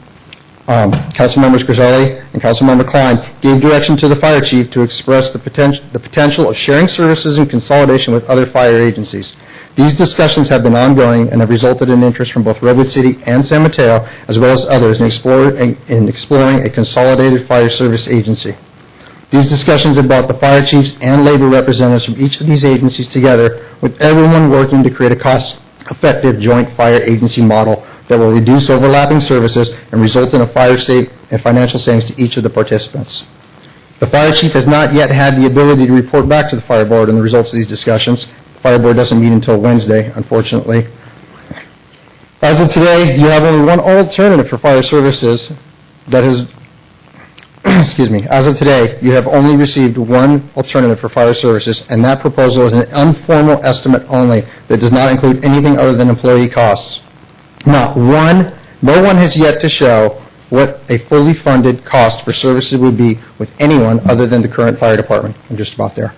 Councilmembers Griselli and Councilmember Klein, gave direction to the fire chief to express the potential of sharing services and consolidation with other fire agencies. These discussions have been ongoing and have resulted in interest from both Redwood City and San Mateo, as well as others, in exploring a consolidated fire service agency. These discussions have brought the fire chiefs and labor representatives from each of these agencies together, with everyone working to create a cost-effective joint fire agency model that will reduce overlapping services and result in a financial savings to each of the participants. The fire chief has not yet had the ability to report back to the fire board on the results of these discussions. The fire board doesn't meet until Wednesday, unfortunately. As of today, you have only one alternative for fire services that has As of today, you have only received one alternative for fire services, and that proposal is an informal estimate only that does not include anything other than employee costs. No one has yet to show what a fully funded cost for services would be with anyone other than the current fire department. I'm just about there.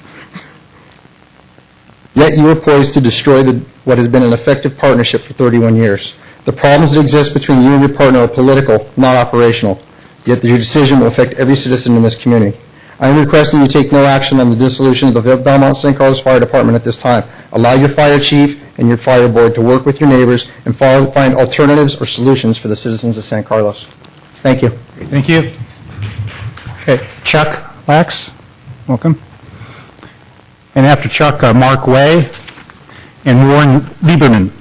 Yet you are poised to destroy what has been an effective partnership for 31 years. The problems that exist between you and your partner are political, not operational. Yet your decision will affect every citizen in this community. I am requesting you take no action on the dissolution of the Belmont St. Carlos Fire Department at this time. Allow your fire chief and your fire board to work with your neighbors and find alternatives or solutions for the citizens of San Carlos. Thank you. Thank you. Okay, Chuck Lax, welcome. And after Chuck, Mark Way and Warren Lieberman.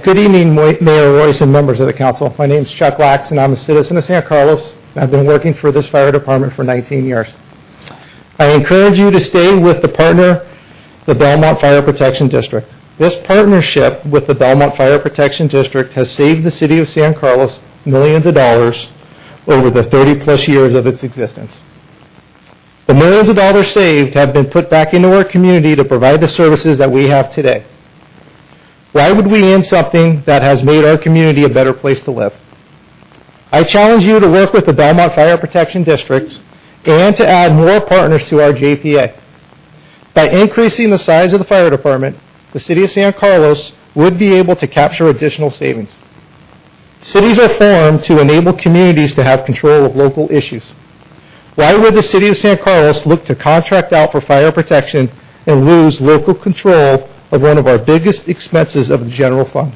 Good evening, Mayor Royce and members of the council. My name is Chuck Lax, and I'm a citizen of San Carlos. I've been working for this fire department for 19 years. I encourage you to stay with the partner, the Belmont Fire Protection District. This partnership with the Belmont Fire Protection District has saved the city of San Carlos millions of dollars over the 30-plus years of its existence. The millions of dollars saved have been put back into our community to provide the services that we have today. Why would we end something that has made our community a better place to live? I challenge you to work with the Belmont Fire Protection District and to add more partners to our JPA. By increasing the size of the fire department, the city of San Carlos would be able to capture additional savings. Cities are formed to enable communities to have control of local issues. Why would the city of San Carlos look to contract out for fire protection and lose local control of one of our biggest expenses of the general fund?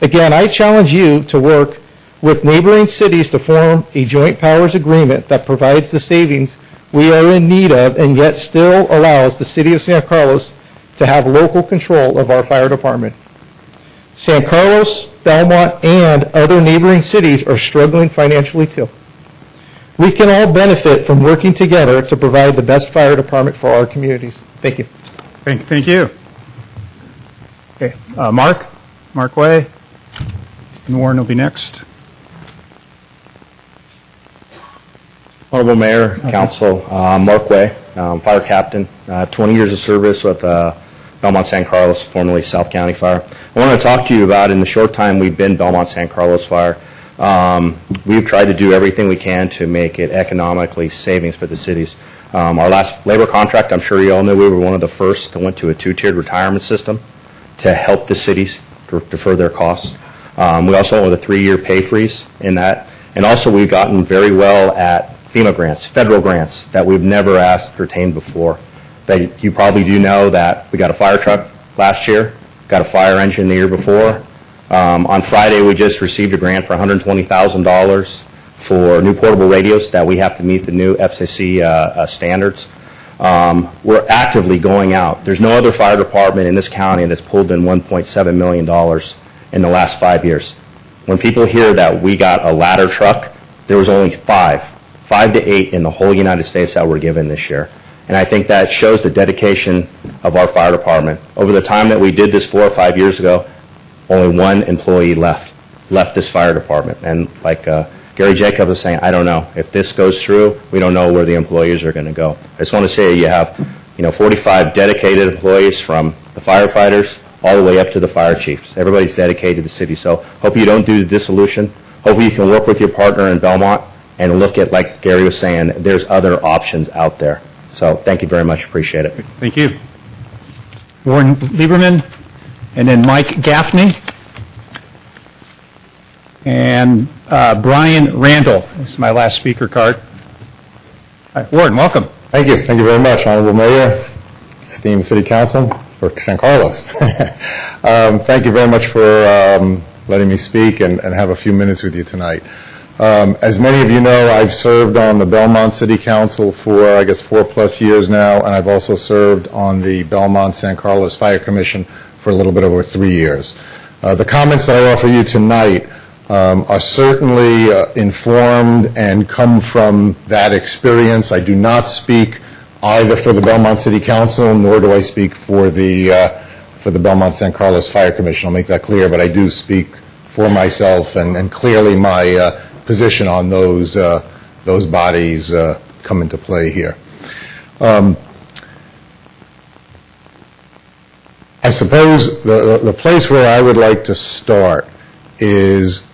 Again, I challenge you to work with neighboring cities to form a joint powers agreement that provides the savings we are in need of and yet still allows the city of San Carlos to have local control of our fire department. San Carlos, Belmont, and other neighboring cities are struggling financially too. We can all benefit from working together to provide the best fire department for our communities. Thank you. Thank you. Okay, Mark Way, and Warren will be next. Honorable Mayor, Council, Mark Way, fire captain. I have 20 years of service with Belmont San Carlos, formerly South County Fire. I want to talk to you about, in the short time we've been Belmont San Carlos Fire, we've tried to do everything we can to make it economically savings for the cities. Our last labor contract, I'm sure you all know, we were one of the first that went to a two-tiered retirement system to help the cities to defer their costs. We also went with a 3-year pay freeze in that. And also we've gotten very well at FEMA grants, federal grants, that we've never ascertained before. That you probably do know that we got a fire truck last year, got a fire engine the year before. On Friday, we just received a grant for $120,000 for new portable radios that we have to meet the new FCC standards. We're actively going out. There's no other fire department in this county that's pulled in $1.7 million in the last 5 years. When people hear that we got a ladder truck, there was only 5 to 8 in the whole United States that were given this year. And I think that shows the dedication of our fire department. Over the time that we did this 4 or 5 years ago, only 1 employee left this fire department. And like Gary Jacobs was saying, I don't know. If this goes through, we don't know where the employees are going to go. I just want to say you have 45 dedicated employees from the firefighters all the way up to the fire chiefs. Everybody's dedicated to the city. So hope you don't do the dissolution. Hopefully you can work with your partner in Belmont and look at, like Gary was saying, there's other options out there. So thank you very much. Appreciate it. Thank you. Warren Lieberman, and then Mike Gaffney, and Brian Randall. This is my last speaker card. Hi, Warren, welcome. Thank you. Thank you very much, Honorable Mayor, esteemed City Council for San Carlos. Thank you very much for letting me speak and have a few minutes with you tonight. As many of you know, I've served on the Belmont City Council for, I guess, 4+ years now, and I've also served on the Belmont San Carlos Fire Commission for a little bit over 3 years. The comments that I offer you tonight are certainly informed and come from that experience. I do not speak either for the Belmont City Council, nor do I speak for the Belmont San Carlos Fire Commission. I'll make that clear, but I do speak for myself, and clearly my position on those bodies come into play here. I suppose the place where I would like to start is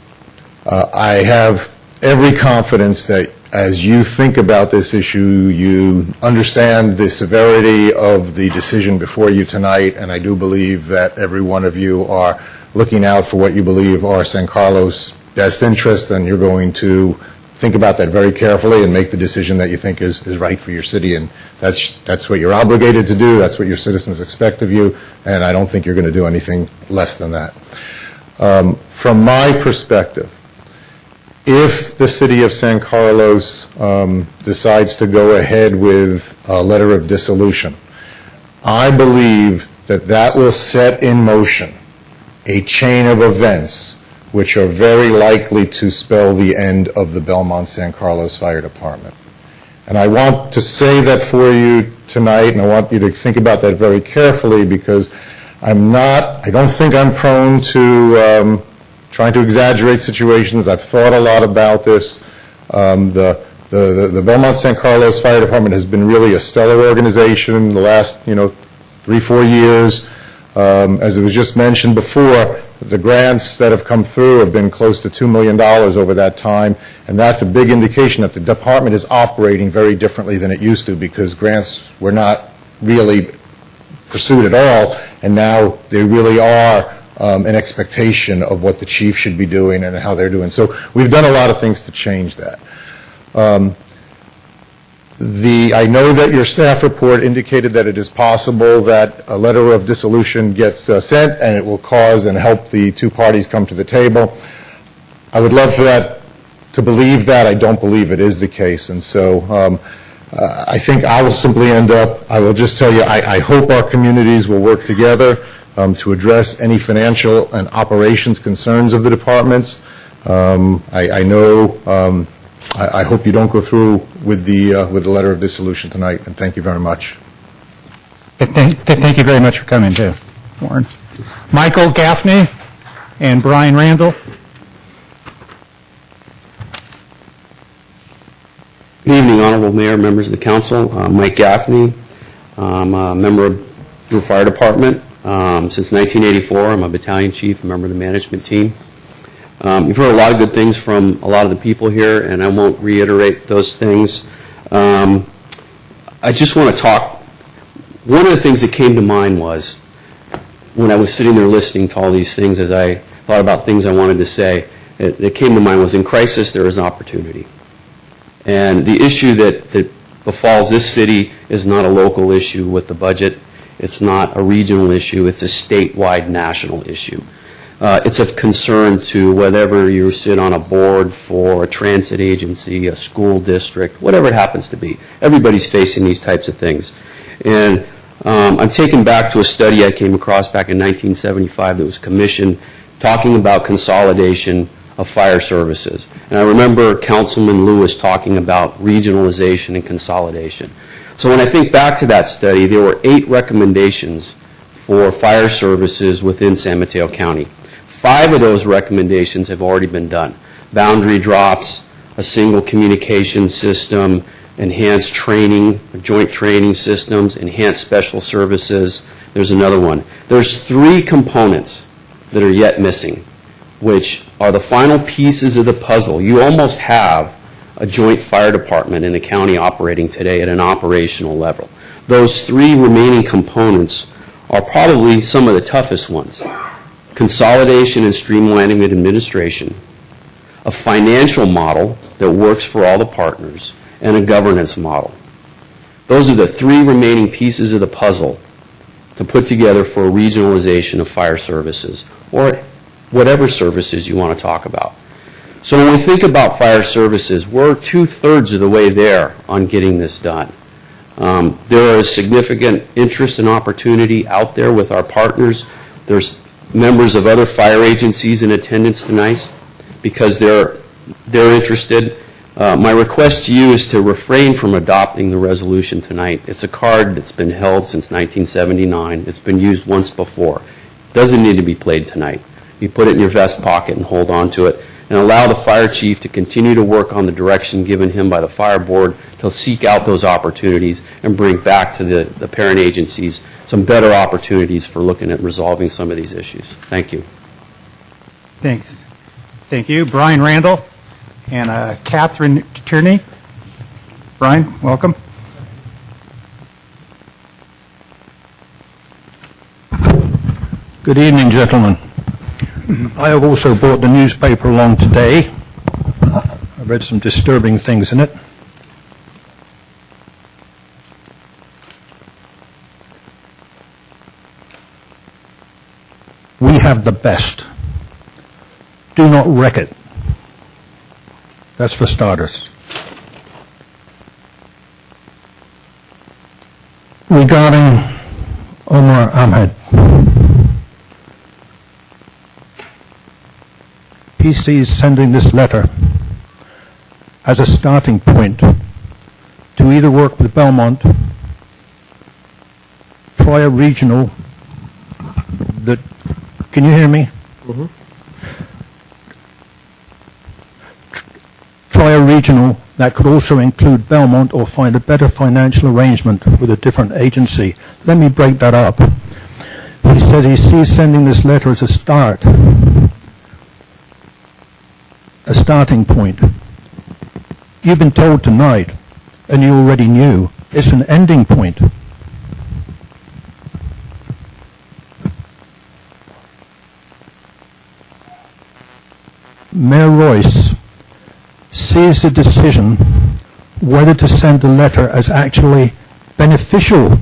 I have every confidence that as you think about this issue, you understand the severity of the decision before you tonight, and I do believe that every one of you are looking out for what you believe are San Carlos' best interest, and you're going to think about that very carefully and make the decision that you think is right for your city. And that's what you're obligated to do. That's what your citizens expect of you, and I don't think you're going to do anything less than that. From my perspective, if the city of San Carlos decides to go ahead with a letter of dissolution, I believe that that will set in motion a chain of events which are very likely to spell the end of the Belmont San Carlos Fire Department. And I want to say that for you tonight, and I want you to think about that very carefully, because I don't think I'm prone to trying to exaggerate situations. I've thought a lot about this. The Belmont San Carlos Fire Department has been really a stellar organization in the last 3-4 years. As it was just mentioned before, the grants that have come through have been close to $2 million over that time, and that's a big indication that the department is operating very differently than it used to, because grants were not really pursued at all, and now they really are an expectation of what the chief should be doing and how they're doing. So we've done a lot of things to change that. I know that your staff report indicated that it is possible that a letter of dissolution gets sent, and it will cause and help the two parties come to the table. I would love for that to believe that. I don't believe it is the case, and so I think I will simply I will just tell you, I hope our communities will work together to address any financial and operations concerns of the departments. I know. I hope you don't go through with the letter of dissolution tonight, and thank you very much. Thank you very much for coming, too, Warren. Michael Gaffney and Brian Randall. Good evening, Honorable Mayor, members of the Council. Mike Gaffney. I'm a member of River Fire Department. Since 1984, I'm a battalion chief, a member of the management team. You've heard a lot of good things from a lot of the people here, and I won't reiterate those things. I just want to talk. One of the things that came to mind was when I was sitting there listening to all these things, as I thought about things I wanted to say, that came to mind was in crisis there is opportunity. And the issue that befalls this city is not a local issue with the budget. It's not a regional issue. It's a statewide, national issue. It's of concern to whatever you sit on a board for, a transit agency, a school district, whatever it happens to be. Everybody's facing these types of things. And I'm taken back to a study I came across back in 1975 that was commissioned talking about consolidation of fire services. And I remember Councilman Lewis talking about regionalization and consolidation. So when I think back to that study, there were 8 recommendations for fire services within San Mateo County. 5 of those recommendations have already been done. Boundary drops, a single communication system, enhanced training, joint training systems, enhanced special services. There's another one. There's 3 components that are yet missing, which are the final pieces of the puzzle. You almost have a joint fire department in the county operating today at an operational level. Those 3 remaining components are probably some of the toughest ones. Consolidation and streamlining of administration, a financial model that works for all the partners, and a governance model. Those are the 3 remaining pieces of the puzzle to put together for a regionalization of fire services, or whatever services you want to talk about. So when we think about fire services, we're 2/3 of the way there on getting this done. There is significant interest and opportunity out there with our partners. There's members of other fire agencies in attendance tonight because they're interested. My request to you is to refrain from adopting the resolution tonight. It's a card that's been held since 1979. It's been used once before. It doesn't need to be played tonight. You put it in your vest pocket and hold on to it, and allow the fire chief to continue to work on the direction given him by the fire board to seek out those opportunities and bring back to the parent agencies some better opportunities for looking at resolving some of these issues. Thank you. Thank you. Brian Randall and Catherine Tierney. Brian, welcome. Good evening, gentlemen. I have also brought the newspaper along today. I read some disturbing things in it. We have the best. Do not wreck it. That's for starters. Regarding Omar Ahmed, he sees sending this letter as a starting point to either work with Belmont, try a regional that, can you hear me? Mm-hmm. Try a regional that could also include Belmont, or find a better financial arrangement with a different agency. Let me break that up. He said he sees sending this letter as a starting point. You've been told tonight, and you already knew, it's an ending point. Mayor Royce sees the decision whether to send the letter as actually beneficial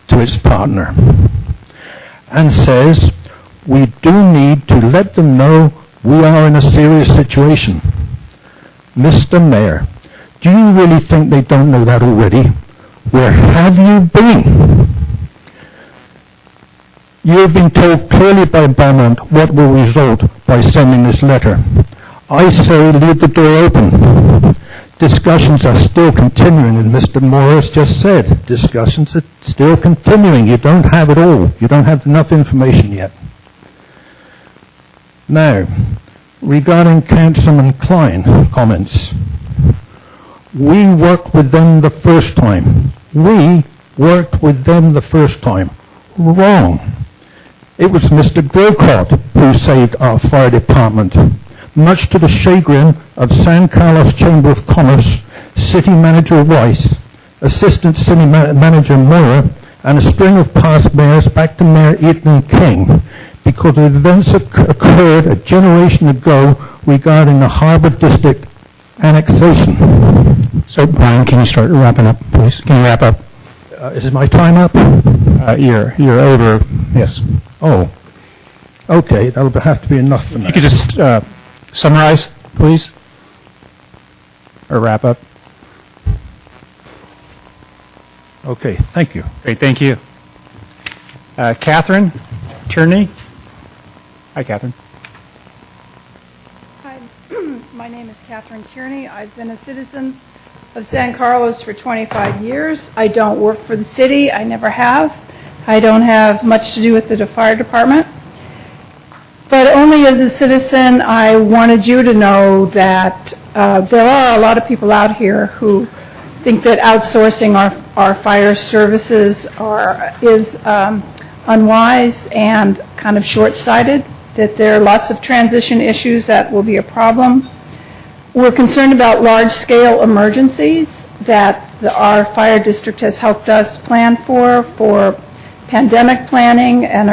to its partner, and says we do need to let them know we are in a serious situation. Mr. Mayor, do you really think they don't know that already? Where have you been? You have been told clearly by Belmont what will result by sending this letter. I say leave the door open. Discussions are still continuing, and Mr. Morris just said discussions are still continuing. You don't have it all. You don't have enough information yet. Now, regarding Councilman Klein comments, we worked with them the first time. wrong. It was Mr. Grocott who saved our fire department, much to the chagrin of San Carlos Chamber of Commerce, City Manager Weiss, Assistant City Manager Moira, and a string of past mayors back to Mayor Ethan King, because the events occurred a generation ago regarding the Harbor District annexation. So, Brian, can you start wrapping up, please? Can you wrap up? Is my time up? You're over, yes. Oh, okay, that'll have to be enough for now. You could just summarize, please, or wrap up. Okay, thank you. Great, thank you. Catherine Tierney. Hi, Catherine. Hi, my name is Catherine Tierney. I've been a citizen of San Carlos for 25 years. I don't work for the city. I never have. I don't have much to do with the fire department. But only as a citizen, I wanted you to know that there are a lot of people out here who think that outsourcing our fire services is unwise and kind of short-sighted, that there are lots of transition issues that will be a problem. We're concerned about large-scale emergencies that our fire district has helped us plan for pandemic planning and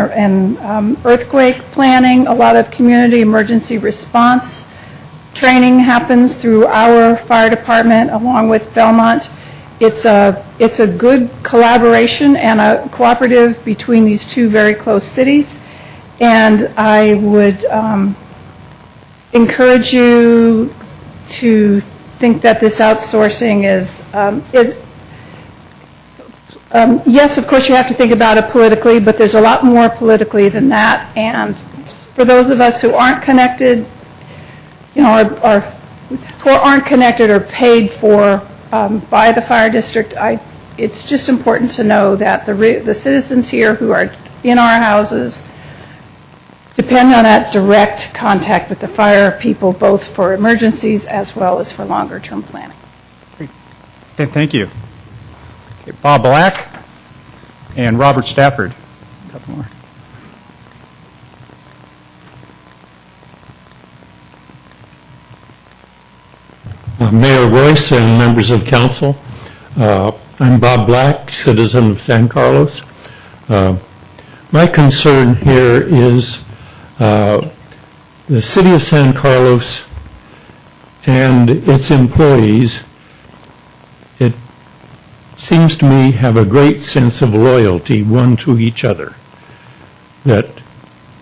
earthquake planning. A lot of community emergency response training happens through our fire department along with Belmont. It's a good collaboration and a cooperative between these two very close cities. And I would encourage you to think that this outsourcing is yes, of course, you have to think about it politically, but there's a lot more politically than that. And for those of us who aren't connected, who aren't connected or paid for by the fire district, it's just important to know that the citizens here who are in our houses depend on that direct contact with the fire people, both for emergencies as well as for longer-term planning. Okay, thank you. Okay, Bob Black and Robert Stafford. A couple more. Mayor Royce and members of council, I'm Bob Black, citizen of San Carlos. My concern here is the city of San Carlos and its employees, it seems to me, have a great sense of loyalty one to each other. That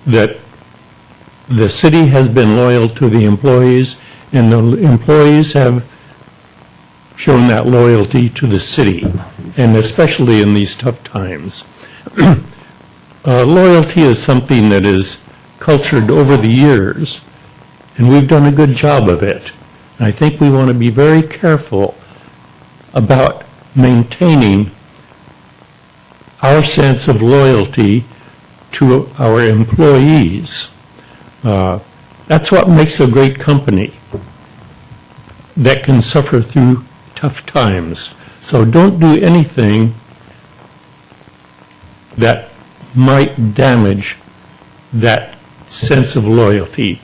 the city has been loyal to the employees, and the employees have shown that loyalty to the city, and especially in these tough times. Loyalty is something that is cultured over the years, and we've done a good job of it. And I think we want to be very careful about maintaining our sense of loyalty to our employees. That's what makes a great company that can suffer through tough times. So don't do anything that might damage that sense of loyalty.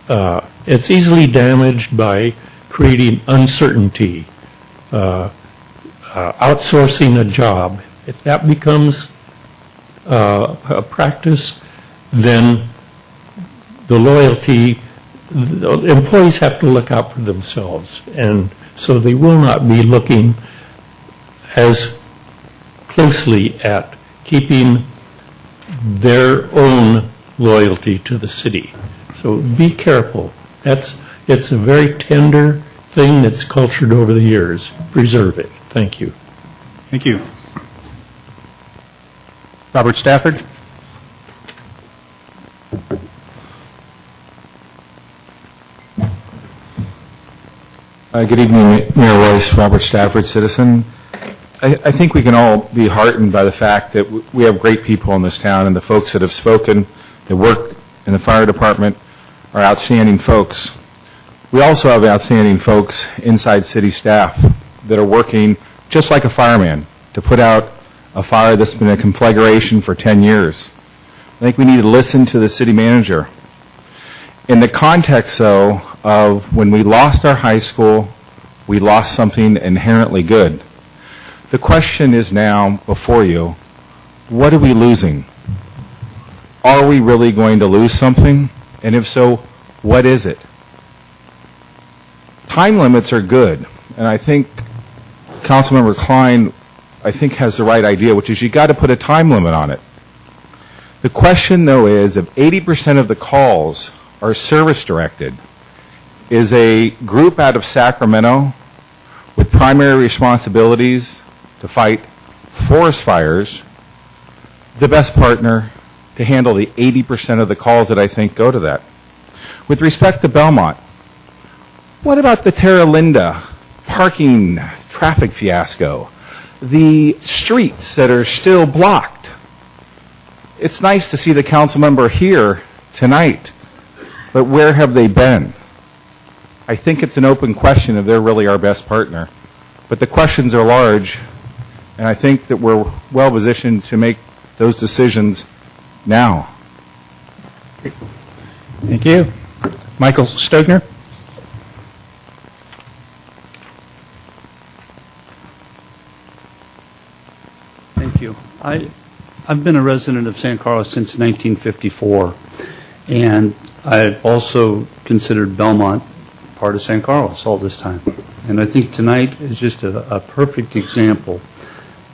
It's easily damaged by creating uncertainty, outsourcing a job. If that becomes a practice, then the loyalty, the employees have to look out for themselves, and so they will not be looking as closely at keeping their own loyalty to the city. So be careful. It's a very tender thing that's cultured over the years. Preserve it. Thank you. Thank you. Robert Stafford. Good evening, Mayor Weiss, Robert Stafford, citizen. I think we can all be heartened by the fact that we have great people in this town, and the folks that have spoken, that work in the fire department, are outstanding folks. We also have outstanding folks inside city staff that are working just like a fireman to put out a fire that's been a conflagration for 10 years. I think we need to listen to the city manager. In the context, though, of when we lost our high school, we lost something inherently good. The question is now before you, what are we losing? Are we really going to lose something? And if so, what is it? Time limits are good, and I think Councilmember Klein, has the right idea, which is you got to put a time limit on it. The question, though, is if 80% of the calls are service-directed, is a group out of Sacramento with primary responsibilities to fight forest fires the best partner to handle the 80% of the calls that I think go to that? With respect to Belmont, what about the Terra Linda parking traffic fiasco? The streets that are still blocked? It's nice to see the council member here tonight, but where have they been? I think it's an open question if they're really our best partner. But the questions are large, and I think that we're well positioned to make those decisions now. Thank you. Michael Stogner. Thank you. I've been a resident of San Carlos since 1954, and I've also considered Belmont part of San Carlos all this time. And I think tonight is just a perfect example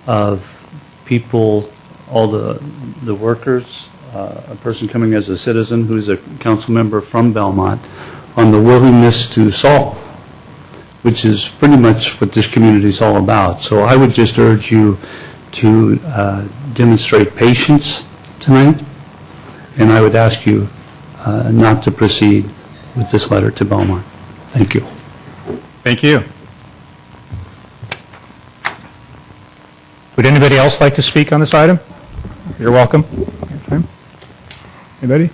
of people, all the workers, a person coming as a citizen who's a council member from Belmont, on the willingness to solve, which is pretty much what this community is all about. So I would just urge you to demonstrate patience tonight, and I would ask you not to proceed with this letter to Belmont. Thank you. Thank you. Would anybody else like to speak on this item? You're welcome. Okay. Anybody?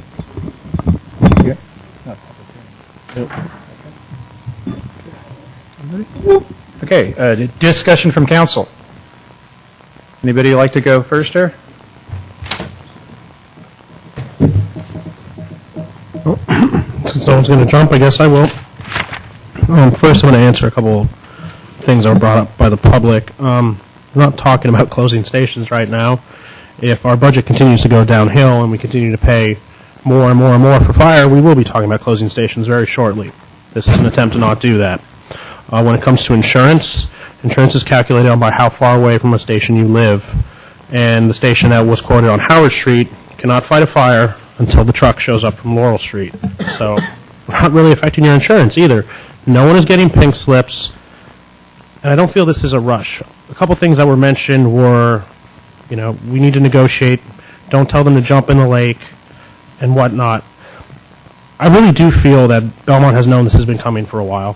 Okay. Discussion from council. Anybody like to go first here? Since no one's going to jump, I guess I will. First, I'm going to answer a couple things that were brought up by the public. We're not talking about closing stations right now. If our budget continues to go downhill and we continue to pay more and more and more for fire, we will be talking about closing stations very shortly. This is an attempt to not do that. When it comes to insurance, insurance is calculated on by how far away from a station you live. And the station that was quoted on Howard Street cannot fight a fire until the truck shows up from Laurel Street. So we're not really affecting your insurance either. No one is getting pink slips, and I don't feel this is a rush. A couple things that were mentioned were, we need to negotiate, don't tell them to jump in the lake, and whatnot. I really do feel that Belmont has known this has been coming for a while.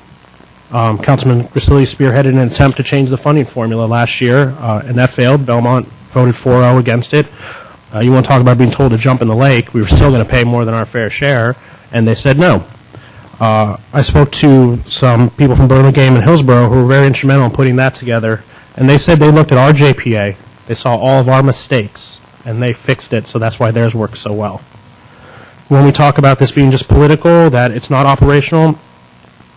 Councilman Grisilli spearheaded an attempt to change the funding formula last year, and that failed. Belmont voted 4-0 against it. You want to talk about being told to jump in the lake, we were still going to pay more than our fair share, and they said no. I spoke to some people from Burlingame and Hillsborough who were very instrumental in putting that together, and they said they looked at our JPA, they saw all of our mistakes, and they fixed it, so that's why theirs works so well. When we talk about this being just political, that it's not operational,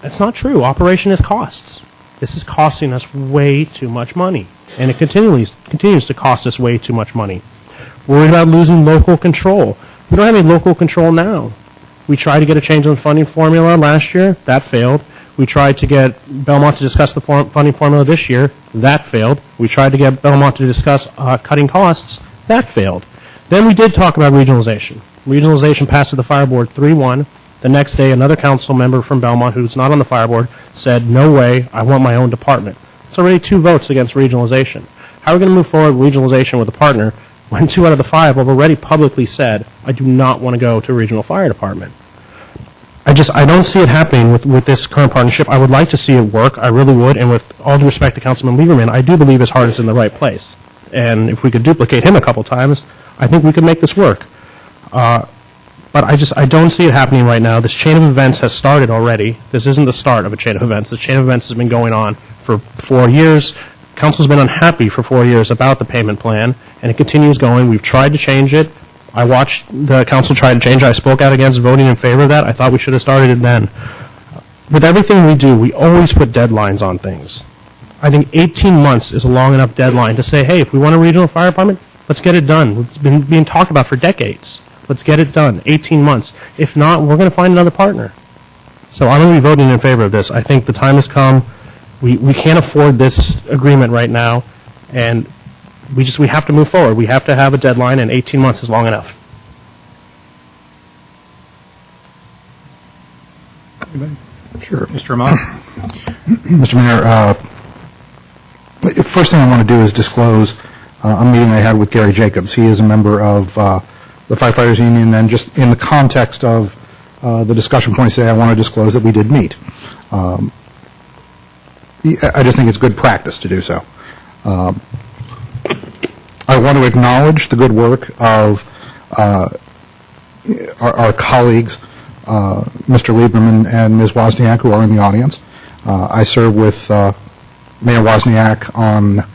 it's not true. Operation is costs. This is costing us way too much money, and it continues to cost us way too much money. Worried about losing local control. We don't have any local control now. We tried to get a change in the funding formula last year. That failed. We tried to get Belmont to discuss the funding formula this year. That failed. We tried to get Belmont to discuss cutting costs. That failed. Then we did talk about regionalization. Regionalization passed to the fire board 3-1. The next day, another council member from Belmont, who's not on the fire board, said, no way, I want my own department. It's already 2 votes against regionalization. How are we going to move forward with regionalization with a partner when 2 out of the 5 have already publicly said, I do not want to go to a regional fire department? I don't see it happening with this current partnership. I would like to see it work. I really would. And with all due respect to Councilman Lieberman, I do believe his heart is in the right place. And if we could duplicate him a couple times, I think we could make this work. But I don't see it happening right now. This chain of events has started already. This isn't the start of a chain of events. The chain of events has been going on for 4 years. Council's been unhappy for 4 years about the payment plan, and it continues going. We've tried to change it. I watched the council try to change it. I spoke out against voting in favor of that. I thought we should have started it then. With everything we do, we always put deadlines on things. I think 18 months is a long enough deadline to say, hey, if we want a regional fire department, let's get it done. It's been being talked about for decades. Let's get it done. 18 months. If not, we're going to find another partner. So I'm going to be voting in favor of this. I think the time has come. We can't afford this agreement right now, and we have to move forward. We have to have a deadline, and 18 months is long enough. Sure. Mr. Amano? Mr. Mayor, first thing I want to do is disclose a meeting I had with Gary Jacobs. He is a member of the Firefighters Union, and just in the context of the discussion points today, I want to disclose that we did meet. I just think it's good practice to do so. I want to acknowledge the good work of our colleagues, Mr. Lieberman and Ms. Wozniak, who are in the audience. I serve with Mayor Wozniak on, I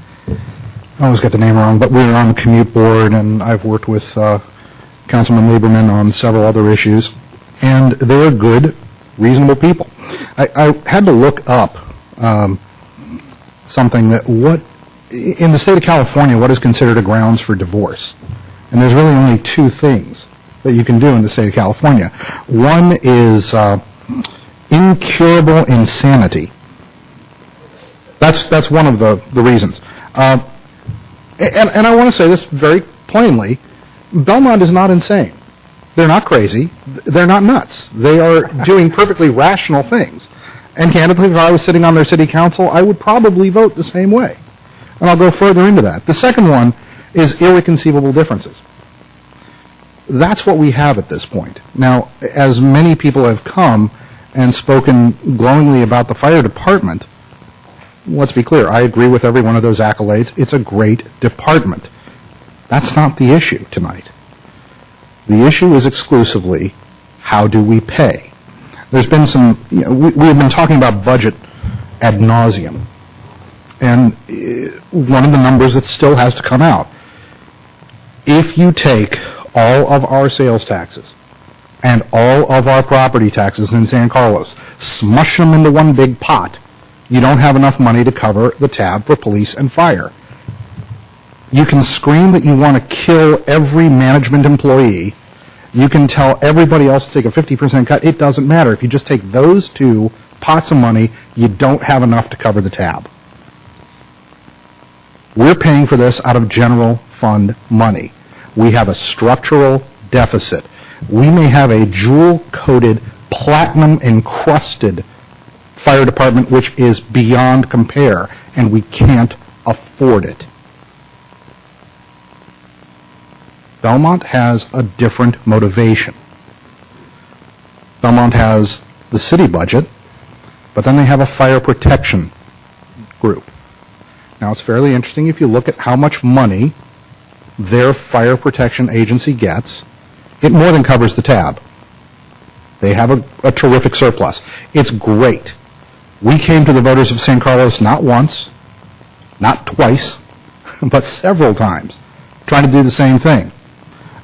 always get the name wrong, but we were on the commute board, and I've worked with Councilman Lieberman on several other issues, and they're good, reasonable people. I had to look up something that in the state of California, what is considered a grounds for divorce? And there's really only two things that you can do in the state of California. One is incurable insanity. That's one of the reasons. And I want to say this very plainly. Belmont is not insane. They're not crazy. They're not nuts. They are doing perfectly rational things. And candidly, if I was sitting on their city council, I would probably vote the same way. And I'll go further into that. The second one is irreconcilable differences. That's what we have at this point. Now, as many people have come and spoken glowingly about the fire department, let's be clear, I agree with every one of those accolades. It's a great department. That's not the issue tonight. The issue is exclusively, how do we pay? There's been some, we have been talking about budget ad nauseum. And one of the numbers that still has to come out, if you take all of our sales taxes and all of our property taxes in San Carlos, smush them into one big pot, you don't have enough money to cover the tab for police and fire. You can scream that you want to kill every management employee. You can tell everybody else to take a 50% cut. It doesn't matter. If you just take those two pots of money, you don't have enough to cover the tab. We're paying for this out of general fund money. We have a structural deficit. We may have a jewel-coated, platinum-encrusted fire department which is beyond compare, and we can't afford it. Belmont has a different motivation. Belmont has the city budget, but then they have a fire protection group. Now, it's fairly interesting if you look at how much money their fire protection agency gets. It more than covers the tab. They have a terrific surplus. It's great. We came to the voters of San Carlos not once, not twice, but several times, trying to do the same thing.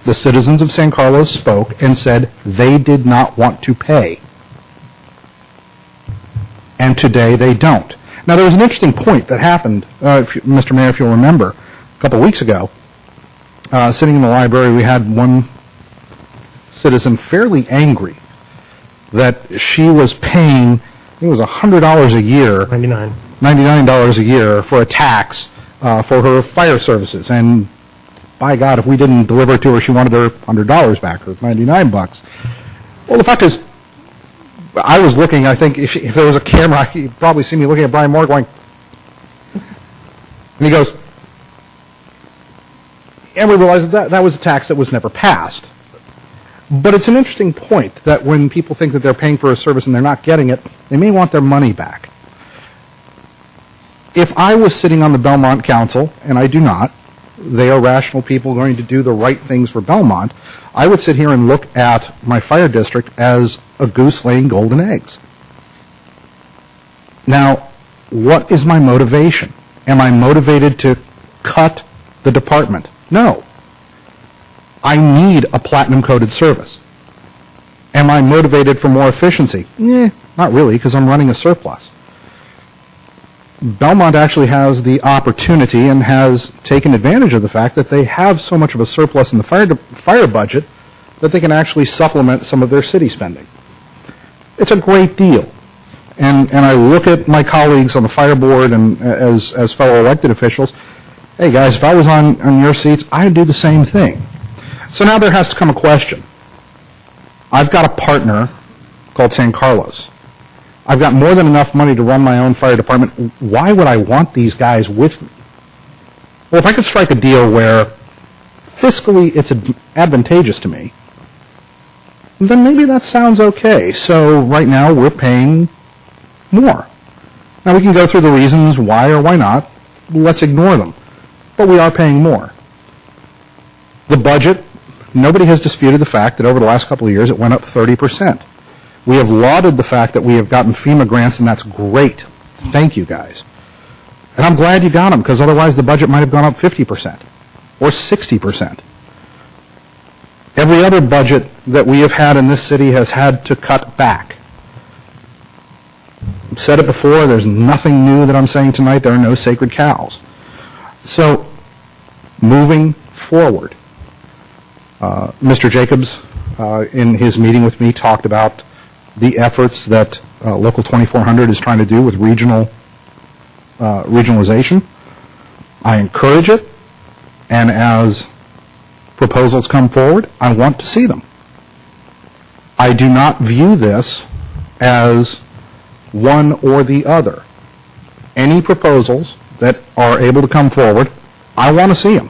The citizens of San Carlos spoke and said they did not want to pay. And today they don't. Now, there was an interesting point that happened, Mr. Mayor, if you'll remember, a couple weeks ago. Sitting in the library, we had one citizen fairly angry that she was paying, I think it was $100 a year, $99 a year for a tax for her fire services. And by God, if we didn't deliver it to her, she wanted her $100 back, or $99. Well, the fact is, I was looking, I think, if there was a camera, you'd probably see me looking at Brian Moore going, and he goes, and we realized that was a tax that was never passed. But it's an interesting point that when people think that they're paying for a service and they're not getting it, they may want their money back. If I was sitting on the Belmont Council, and I do not, they are rational people going to do the right things for Belmont, I would sit here and look at my fire district as a goose laying golden eggs. Now, what is my motivation? Am I motivated to cut the department? No. I need a platinum-coated service. Am I motivated for more efficiency? Not really, because I'm running a surplus. Belmont actually has the opportunity and has taken advantage of the fact that they have so much of a surplus in the fire budget that they can actually supplement some of their city spending. It's a great deal. And I look at my colleagues on the fire board and as fellow elected officials, hey guys, if I was on your seats, I'd do the same thing. So now there has to come a question. I've got a partner called San Carlos. I've got more than enough money to run my own fire department. Why would I want these guys with me? Well, if I could strike a deal where fiscally it's advantageous to me, then maybe that sounds okay. So right now we're paying more. Now we can go through the reasons why or why not. Let's ignore them. But we are paying more. The budget, nobody has disputed the fact that over the last couple of years it went up 30%. We have lauded the fact that we have gotten FEMA grants, and that's great. Thank you, guys. And I'm glad you got them, because otherwise the budget might have gone up 50% or 60%. Every other budget that we have had in this city has had to cut back. I've said it before, there's nothing new that I'm saying tonight. There are no sacred cows. So, moving forward, Mr. Jacobs, in his meeting with me, talked about the efforts that Local 2400 is trying to do with regionalization. I encourage it, and as proposals come forward, I want to see them. I do not view this as one or the other. Any proposals that are able to come forward, I want to see them.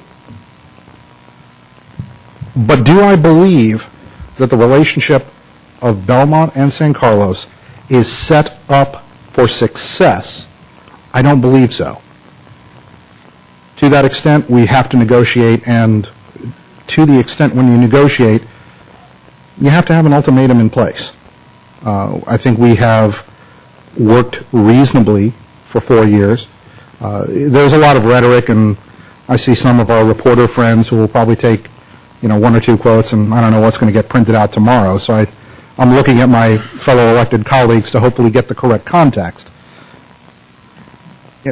But do I believe that the relationship of Belmont and San Carlos is set up for success? I don't believe so. To that extent, we have to negotiate, and to the extent when you negotiate, you have to have an ultimatum in place. I think we have worked reasonably for 4 years. There's a lot of rhetoric, and I see some of our reporter friends who will probably take, one or two quotes, and I don't know what's going to get printed out tomorrow. So I'm looking at my fellow elected colleagues to hopefully get the correct context.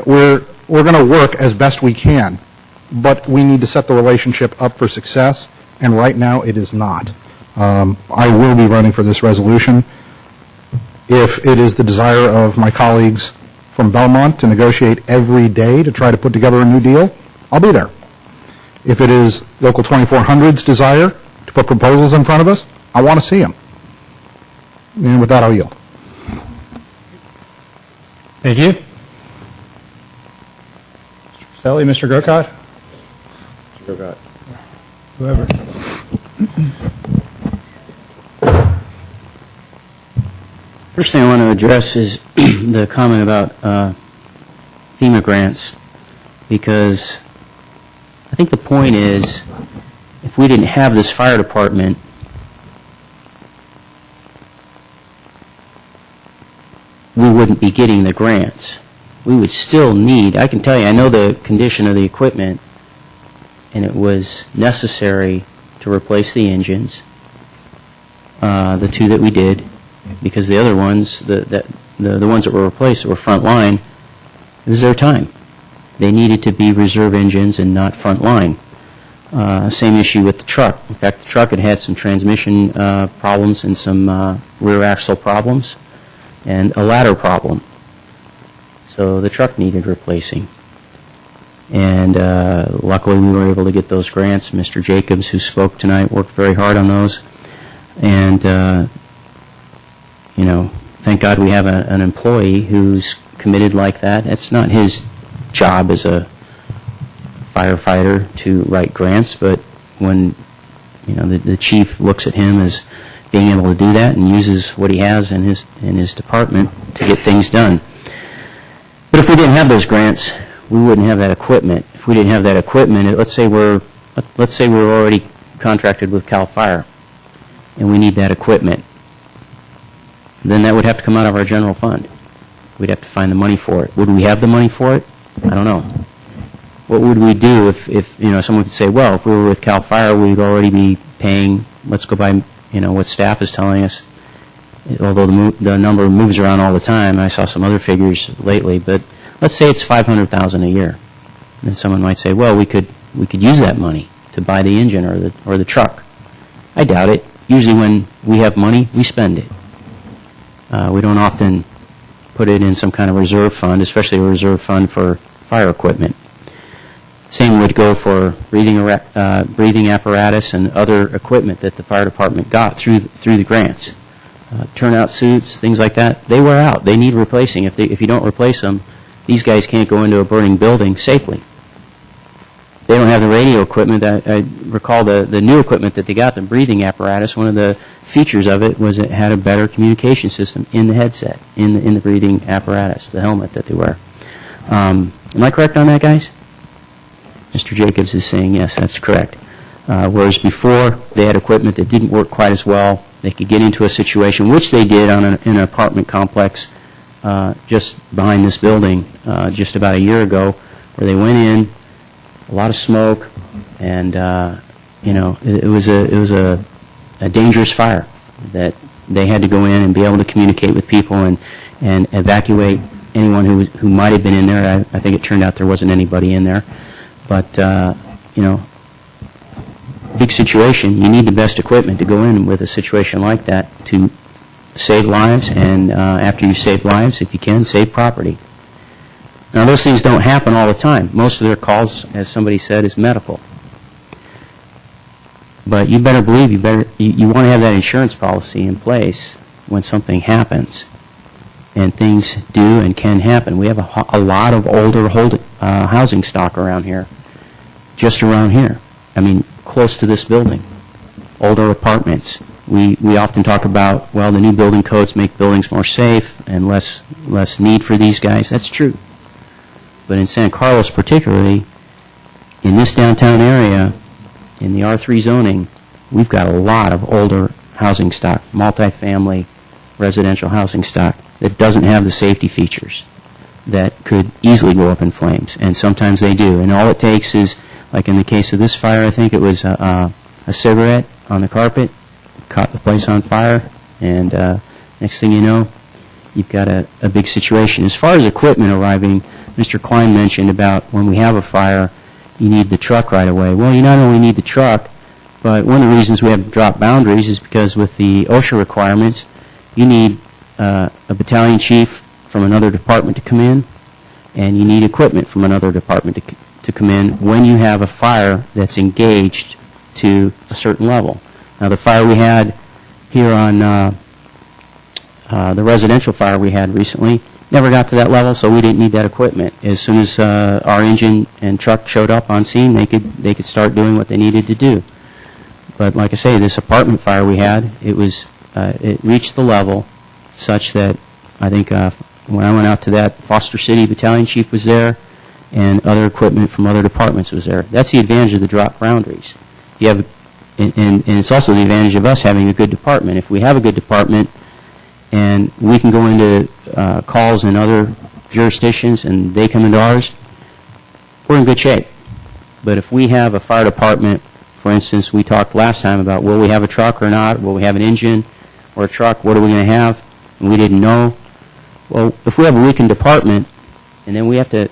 We're going to work as best we can, but we need to set the relationship up for success, and right now it is not. I will be running for this resolution. If it is the desire of my colleagues from Belmont to negotiate every day to try to put together a new deal, I'll be there. If it is Local 2400's desire to put proposals in front of us, I want to see them. And with that, I'll yield. Thank you. Mr. Caselli, Mr. Grocott? Mr. Grocott. Whoever. First thing I want to address is the comment about FEMA grants, because I think the point is, if we didn't have this fire department, we wouldn't be getting the grants. We would still need, I can tell you, I know the condition of the equipment, and it was necessary to replace the engines, the two that we did, because the other ones, the ones that were replaced that were front line, it was their time. They needed to be reserve engines and not front line. Same issue with the truck. In fact, the truck had had some transmission problems and some rear axle problems and a ladder problem. So the truck needed replacing. And luckily we were able to get those grants. Mr. Jacobs, who spoke tonight, worked very hard on those. And, thank God we have an employee who's committed like that. It's not his job as a firefighter to write grants, but when the chief looks at him as being able to do that and uses what he has in his department to get things done. But if we didn't have those grants, we wouldn't have that equipment. If we didn't have that equipment, let's say we're already contracted with CAL FIRE and we need that equipment, then that would have to come out of our general fund. We'd have to find the money for it. Would we have the money for it? I don't know. what would we do if someone could say, well, if we were with CAL FIRE, we'd already be paying, let's go by, what staff is telling us, although the number moves around all the time. I saw some other figures lately, but let's say it's $500,000 a year. And someone might say, well, we could use that money to buy the engine or the truck. I doubt it. Usually when we have money, we spend it. We don't often put it in some kind of reserve fund, especially a reserve fund for fire equipment. Same would go for breathing apparatus and other equipment that the fire department got through the grants. Turnout suits, things like that, they wear out. They need replacing. If you don't replace them, these guys can't go into a burning building safely. They don't have the radio equipment. I recall the new equipment that they got, the breathing apparatus. One of the features of it was it had a better communication system in the headset, in the breathing apparatus, the helmet that they wear. Am I correct on that, guys? Mr. Jacobs is saying yes, that's correct. Whereas before, they had equipment that didn't work quite as well. They could get into a situation, which they did in an apartment complex just behind this building just about a year ago, where they went in, a lot of smoke, and it was a dangerous fire that they had to go in and be able to communicate with people and evacuate anyone who might have been in there. I think it turned out there wasn't anybody in there. But, big situation. You need the best equipment to go in with a situation like that to save lives, and after you've saved lives, if you can, save property. Now, those things don't happen all the time. Most of their calls, as somebody said, is medical. But you better believe you want to have that insurance policy in place when something happens. And things do and can happen. We have a lot of older housing stock around here, just around here. I mean, close to this building. Older apartments. We often talk about, well, the new building codes make buildings more safe and less need for these guys. That's true. But in San Carlos particularly, in this downtown area, in the R3 zoning, we've got a lot of older housing stock, multifamily residential housing stock that doesn't have the safety features that could easily go up in flames, and sometimes they do. And all it takes is, like in the case of this fire, I think it was a cigarette on the carpet, caught the place on fire, and next thing you know, you've got a big situation. As far as equipment arriving, Mr. Klein mentioned about when we have a fire, you need the truck right away. Well, you not only need the truck, but one of the reasons we have drop boundaries is because with the OSHA requirements, you need a battalion chief from another department to come in, and you need equipment from another department to come in when you have a fire that's engaged to a certain level. Now, the fire we had here on the residential fire we had recently never got to that level, so we didn't need that equipment. As soon as our engine and truck showed up on scene, they could start doing what they needed to do. But like I say, this apartment fire we had, it reached the level such that I think when I went out to that, Foster City Battalion Chief was there, and other equipment from other departments was there. That's the advantage of the drop boundaries. You have, and it's also the advantage of us having a good department. If we have a good department and we can go into calls in other jurisdictions and they come into ours, we're in good shape. But if we have a fire department, for instance, we talked last time about will we have a truck or not, will we have an engine or a truck, what are we going to have, and we didn't know. Well, if we have a weakened department and then we have to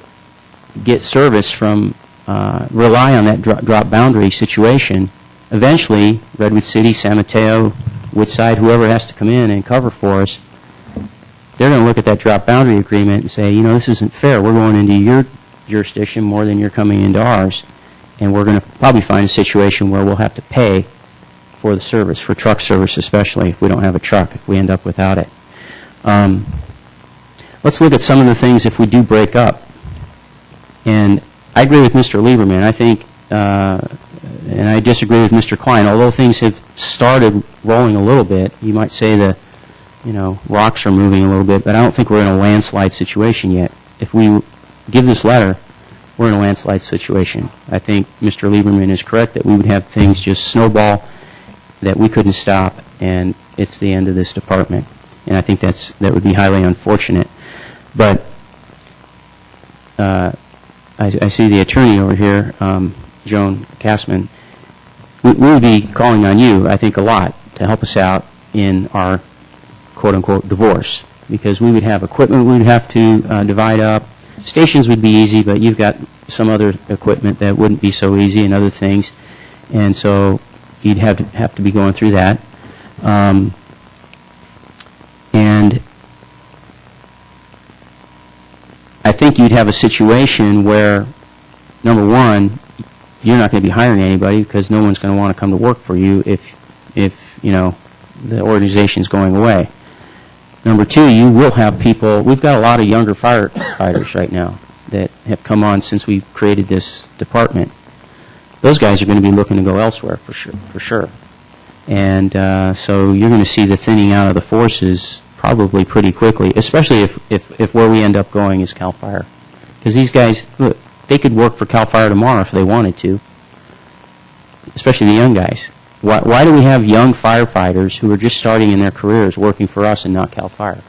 get service from, rely on that drop boundary situation, eventually Redwood City, San Mateo, Woodside, whoever has to come in and cover for us, they're going to look at that drop boundary agreement and say, this isn't fair. We're going into your jurisdiction more than you're coming into ours. And we're going to probably find a situation where we'll have to pay for the service, for truck service especially, if we don't have a truck, if we end up without it. Let's look at some of the things if we do break up. And I agree with Mr. Lieberman. I think, and I disagree with Mr. Klein, although things have started rolling a little bit, you might say the rocks are moving a little bit, but I don't think we're in a landslide situation yet. If we give this letter, we're in a landslide situation. I think Mr. Lieberman is correct that we would have things just snowball that we couldn't stop, and it's the end of this department. And I think that would be highly unfortunate. But I I see the attorney over here, Joan Kassman. We would be calling on you, I think, a lot to help us out in our quote-unquote divorce, because we would have equipment we would have to divide up. Stations would be easy, but you've got some other equipment that wouldn't be so easy and other things, and so you'd have to be going through that. And I think you'd have a situation where, number one, you're not going to be hiring anybody because no one's going to want to come to work for you if the organization's going away. Number two, you will have people. We've got a lot of younger firefighters right now that have come on since we created this department. Those guys are going to be looking to go elsewhere for sure. And so you're going to see the thinning out of the forces probably pretty quickly, especially if where we end up going is CAL FIRE. Because these guys, look, they could work for CAL FIRE tomorrow if they wanted to, especially the young guys. Why do we have young firefighters who are just starting in their careers working for us and not CAL FIRE?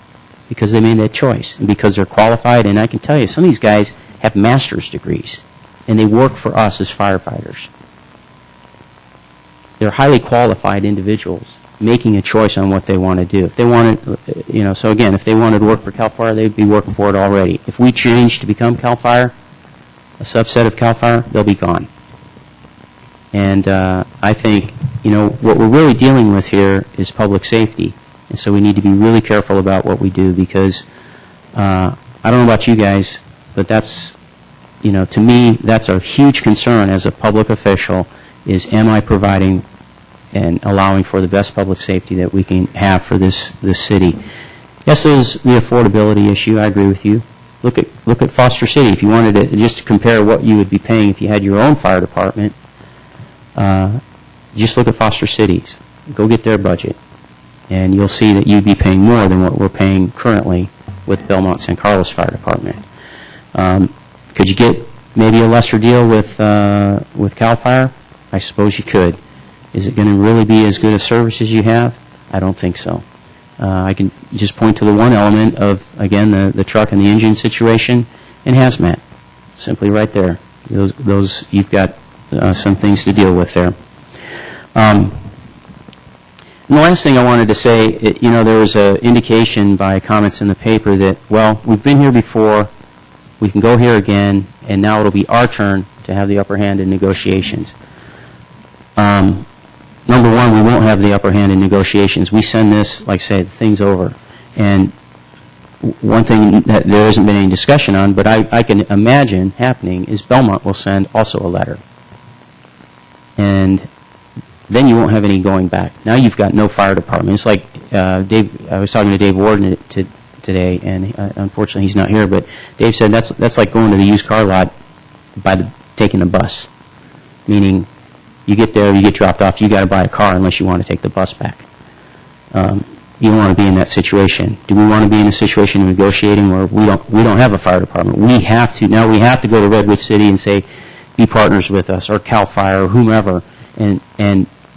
Because they made that choice, and because they're qualified. And I can tell you, some of these guys have master's degrees, and they work for us as firefighters. They're highly qualified individuals making a choice on what they want to do. If they wanted, so again, if they wanted to work for CAL FIRE, they'd be working for it already. If we change to become CAL FIRE, a subset of CAL FIRE, they'll be gone. And I think, what we're really dealing with here is public safety. And so we need to be really careful about what we do, because I don't know about you guys, but that's, to me, that's a huge concern as a public official, is am I providing and allowing for the best public safety that we can have for this city. Yes, there's the affordability issue. I agree with you. Look at Foster City. If you wanted to just compare what you would be paying if you had your own fire department, just look at Foster Cities. Go get their budget, and you'll see that you'd be paying more than what we're paying currently with Belmont San Carlos Fire Department. Could you get maybe a lesser deal with CAL FIRE? I suppose you could. Is it going to really be as good a service as you have? I don't think so. I can just point to the one element of, again, the truck and the engine situation and hazmat. Simply right there. Those you've got some things to deal with there. And the last thing I wanted to say, there was an indication by comments in the paper that, well, we've been here before, we can go here again, and now it'll be our turn to have the upper hand in negotiations. Number one, we won't have the upper hand in negotiations. We send this, like I say, the thing's over. And one thing that there hasn't been any discussion on, but I can imagine happening, is Belmont will send also a letter. And then you won't have any going back. Now you've got no fire department. It's like Dave. I was talking to Dave Warden today, and unfortunately he's not here. But Dave said that's like going to the used car lot taking a bus, meaning you get there, you get dropped off, you got to buy a car unless you want to take the bus back. You don't want to be in that situation. Do we want to be in a situation of negotiating where we don't have a fire department? We have to go to Redwood City and say, be partners with us, or CAL FIRE, or whomever, and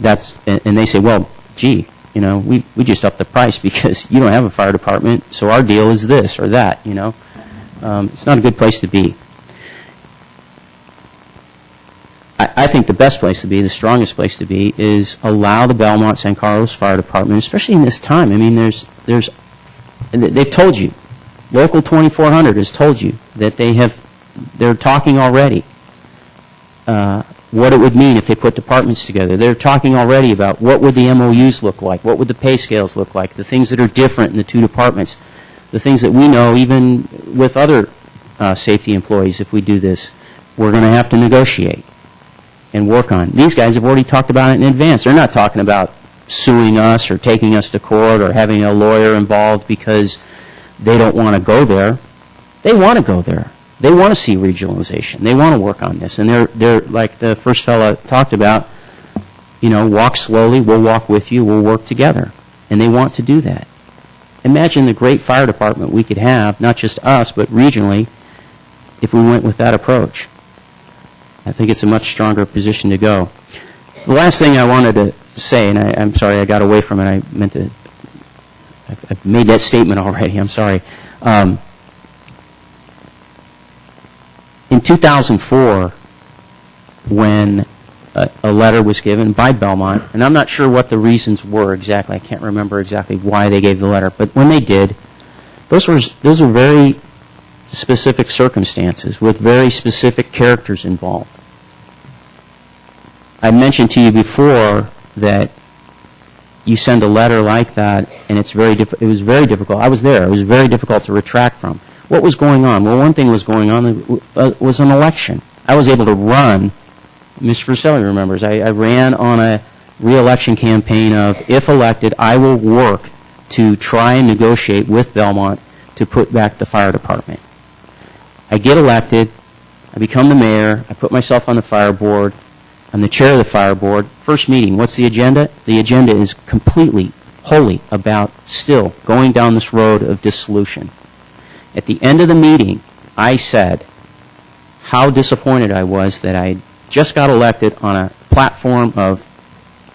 they say, well, gee, we just upped the price because you don't have a fire department, so our deal is this or that. It's not a good place to be. I think the best place to be, the strongest place to be, is allow the Belmont San Carlos Fire Department, especially in this time. I mean, they've told you, Local 2400 has told you that they're talking already what it would mean if they put departments together. They're talking already about what would the MOUs look like, what would the pay scales look like, the things that are different in the two departments, the things that we know even with other safety employees. If we do this, we're going to have to negotiate and work on. These guys have already talked about it in advance. They're not talking about suing us or taking us to court or having a lawyer involved because they don't want to go there. They want to go there. They want to see regionalization. They want to work on this. And they're like the first fella talked about, walk slowly, we'll walk with you, we'll work together. And they want to do that. Imagine the great fire department we could have, not just us, but regionally, if we went with that approach. I think it's a much stronger position to go. The last thing I wanted to say, and I'm sorry I got away from it, I've made that statement already, I'm sorry. in 2004, when a letter was given by Belmont, and I'm not sure what the reasons were exactly. I can't remember exactly why they gave the letter, but when they did, those were very specific circumstances with very specific characters involved. I mentioned to you before that you send a letter like that, and it was very difficult. I was there. It was very difficult to retract from. What was going on? Well, one thing was going on was an election. I was able to run. Mr. Verselli remembers. I ran on a re-election campaign of, if elected, I will work to try and negotiate with Belmont to put back the fire department. I get elected. I become the mayor. I put myself on the fire board. I'm the chair of the fire board. First meeting, what's the agenda? The agenda is completely, wholly about still going down this road of dissolution. At the end of the meeting, I said how disappointed I was that I just got elected on a platform of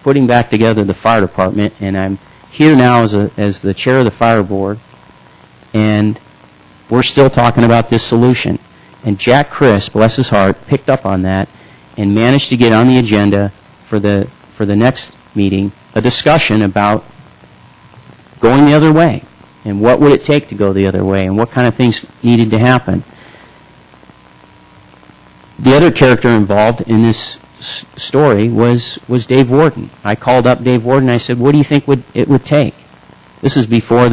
putting back together the fire department, and I'm here now as the chair of the fire board, and we're still talking about dissolution. And Jack Criss, bless his heart, picked up on that and managed to get on the agenda for the next meeting a discussion about going the other way and what would it take to go the other way and what kind of things needed to happen. The other character involved in this story was Dave Warden. I called up Dave Warden and I said, what do you think it would take? This is before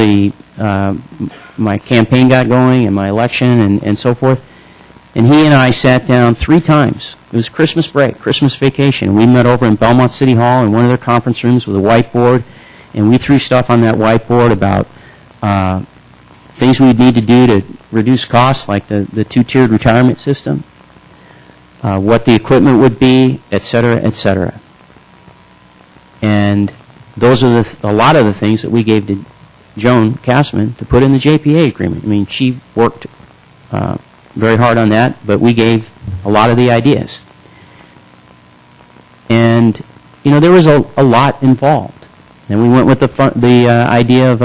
my campaign got going and my election and so forth. And he and I sat down 3 times. It was Christmas break, Christmas vacation. We met over in Belmont City Hall in one of their conference rooms with a whiteboard, and we threw stuff on that whiteboard about things we'd need to do to reduce costs, like the 2-tiered retirement system, what the equipment would be, et cetera, et cetera. And those are a lot of the things that we gave to Joan Castman to put in the JPA agreement. I mean, she worked very hard on that, but we gave a lot of the ideas. And, there was a lot involved. And we went with the idea of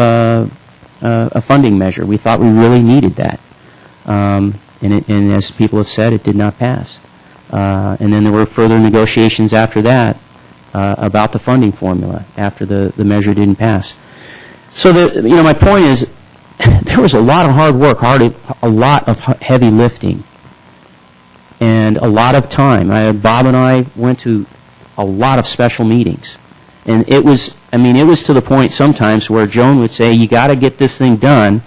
a funding measure. We thought we really needed that. And as people have said, it did not pass. And then there were further negotiations after that about the funding formula after the measure didn't pass. So my point is, there was a lot of hard work, a lot of heavy lifting, and a lot of time. Bob and I went to a lot of special meetings, and it was to the point sometimes where Joan would say, "You got to get this thing done,"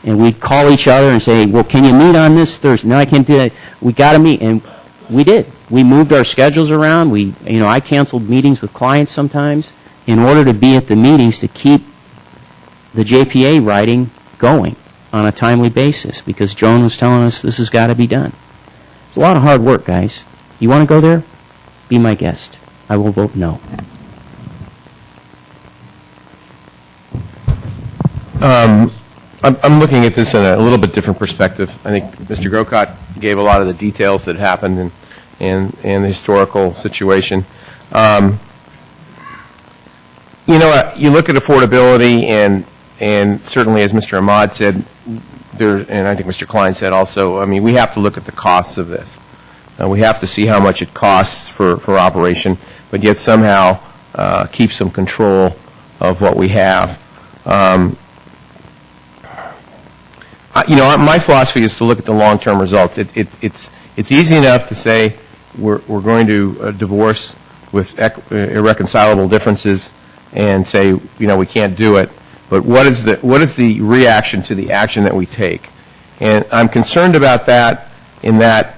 and we'd call each other and say, "Well, can you meet on this Thursday?" "No, I can't do that." We got to meet, and we did. We moved our schedules around. I canceled meetings with clients sometimes in order to be at the meetings to keep the JPA writing going on a timely basis, because Joan was telling us this has got to be done. It's a lot of hard work, guys. You want to go there? Be my guest. I will vote no. I'm looking at this in a little bit different perspective. I think Mr. Grocott gave a lot of the details that happened and the historical situation. You look at affordability and certainly, as Mr. Ahmad said, and I think Mr. Klein said also, we have to look at the costs of this. We have to see how much it costs for operation, but yet somehow keep some control of what we have. My philosophy is to look at the long-term results. It's easy enough to say we're going to divorce with irreconcilable differences and say, we can't do it. But what is the reaction to the action that we take? And I'm concerned about that in that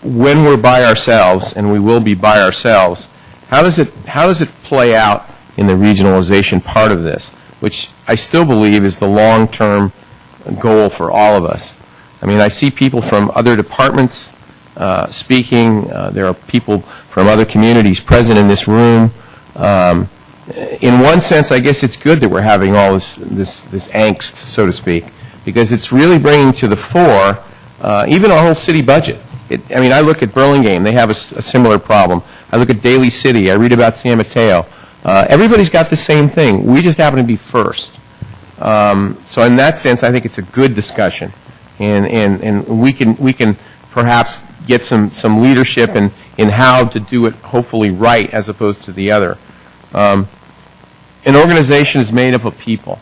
when we're by ourselves, and we will be by ourselves, how does it play out in the regionalization part of this, which I still believe is the long-term goal for all of us. I see people from other departments speaking. There are people from other communities present in this room. In one sense, I guess it's good that we're having all this angst, so to speak, because it's really bringing to the fore even our whole city budget. I look at Burlingame. They have a similar problem. I look at Daly City. I read about San Mateo. Everybody's got the same thing. We just happen to be first. So in that sense, I think it's a good discussion, and we can perhaps get some leadership in how to do it hopefully right as opposed to the other. An organization is made up of people.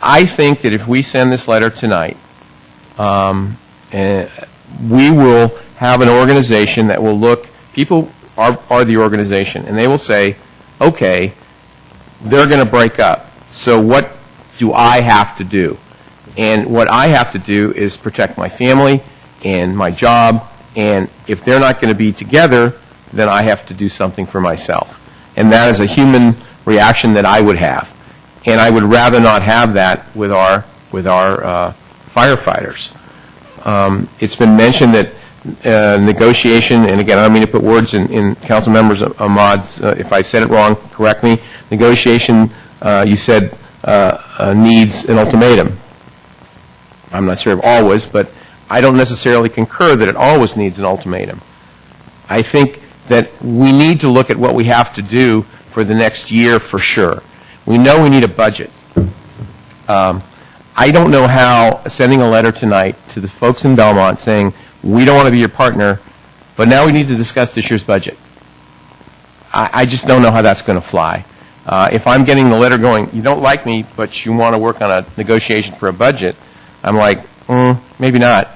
I think that if we send this letter tonight, we will have an organization that will look, people are the organization, and they will say, okay, they're going to break up, so what do I have to do? And what I have to do is protect my family and my job, and if they're not going to be together, then I have to do something for myself. And that is a human reaction that I would have. And I would rather not have that with our firefighters. It's been mentioned that negotiation, and again, I don't mean to put words in council members Ahmad's, if I said it wrong, correct me. Negotiation, you said, needs an ultimatum. I'm not sure if always, but I don't necessarily concur that it always needs an ultimatum. I think that we need to look at what we have to do for the next year for sure. We know we need a budget. I don't know how sending a letter tonight to the folks in Belmont saying, we don't want to be your partner, but now we need to discuss this year's budget. I just don't know how that's going to fly. If I'm getting the letter going, you don't like me, but you want to work on a negotiation for a budget, I'm like, maybe not.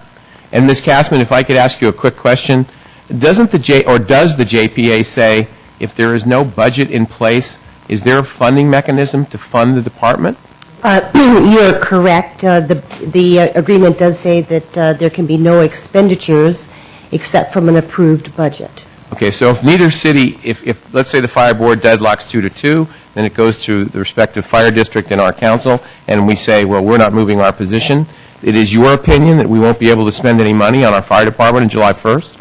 And Ms. Kassman, if I could ask you a quick question, does the JPA say if there is no budget in place, is there a funding mechanism to fund the department? You're correct. The agreement does say that there can be no expenditures except from an approved budget. Okay, so if neither city, if let's say the fire board deadlocks 2-2, then it goes to the respective fire district and our council, and we say, well, we're not moving our position. It is your opinion that we won't be able to spend any money on our fire department on July 1st?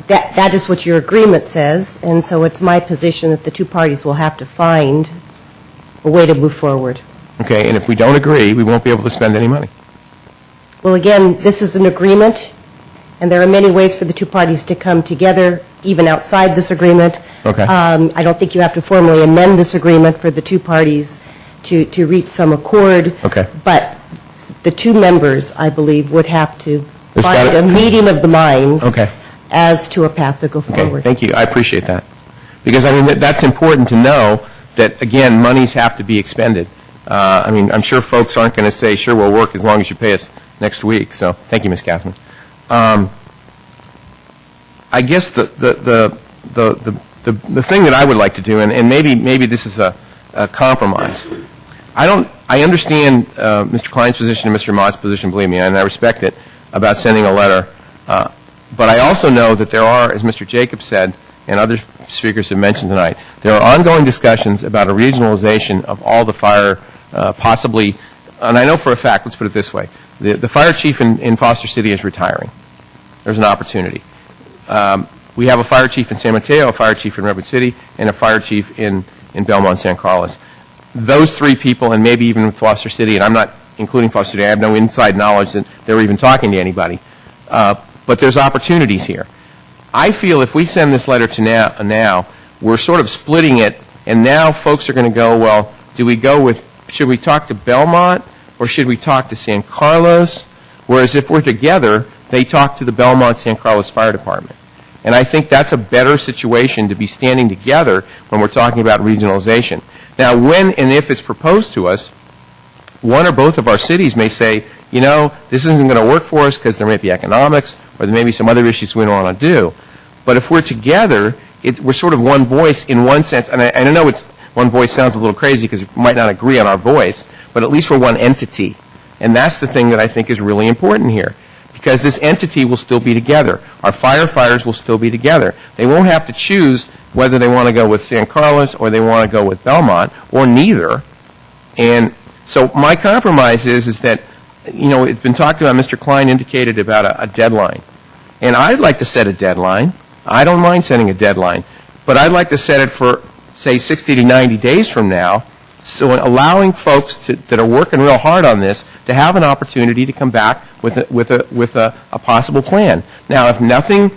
That is what your agreement says, and so it's my position that the two parties will have to find a way to move forward. Okay, and if we don't agree, we won't be able to spend any money. Well, again, this is an agreement, and there are many ways for the two parties to come together, even outside this agreement. Okay. I don't think you have to formally amend this agreement for the two parties to reach some accord. Okay. But the two members, I believe, would have to find a meeting of the minds as to a path to go forward. Okay, thank you. I appreciate that. Because, I mean, that's important to know that, again, monies have to be expended. I mean, I'm sure folks aren't going to say, sure, we'll work as long as you pay us next week. So thank you, Ms. Kassman. I guess the thing that I would like to do, and maybe this is a compromise. I understand Mr. Klein's position and Mr. Mott's position, believe me, and I respect it, about sending a letter. But I also know that there are, as Mr. Jacobs said, and other speakers have mentioned tonight, there are ongoing discussions about a regionalization of all the fire, possibly, and I know for a fact, let's put it this way, the fire chief in Foster City is retiring. There's an opportunity. We have a fire chief in San Mateo, a fire chief in Redwood City, and a fire chief in Belmont, San Carlos. Those three people, and maybe even with Foster City, and I'm not including Foster City, I have no inside knowledge that they were even talking to anybody, but there's opportunities here. I feel if we send this letter to now, we're sort of splitting it, and now folks are going to go, well, should we talk to Belmont, or should we talk to San Carlos? Whereas if we're together, they talk to the Belmont San Carlos Fire Department. And I think that's a better situation to be standing together when we're talking about regionalization. Now, when and if it's proposed to us, one or both of our cities may say, you know, this isn't going to work for us because there may be economics or there may be some other issues we don't want to do. But if we're together, we're sort of one voice in one sense. And I know one voice sounds a little crazy because we might not agree on our voice, but at least we're one entity. And that's the thing that I think is really important here. Because this entity will still be together. Our firefighters will still be together. They won't have to choose whether they want to go with San Carlos or they want to go with Belmont, or neither. And so my compromise is that, you know, it's been talked about, Mr. Klein indicated about a deadline. And I'd like to set a deadline. I don't mind setting a deadline. But I'd like to set it for, say, 60 to 90 days from now, so allowing folks that are working real hard on this to have an opportunity to come back with a possible plan. Now, if nothing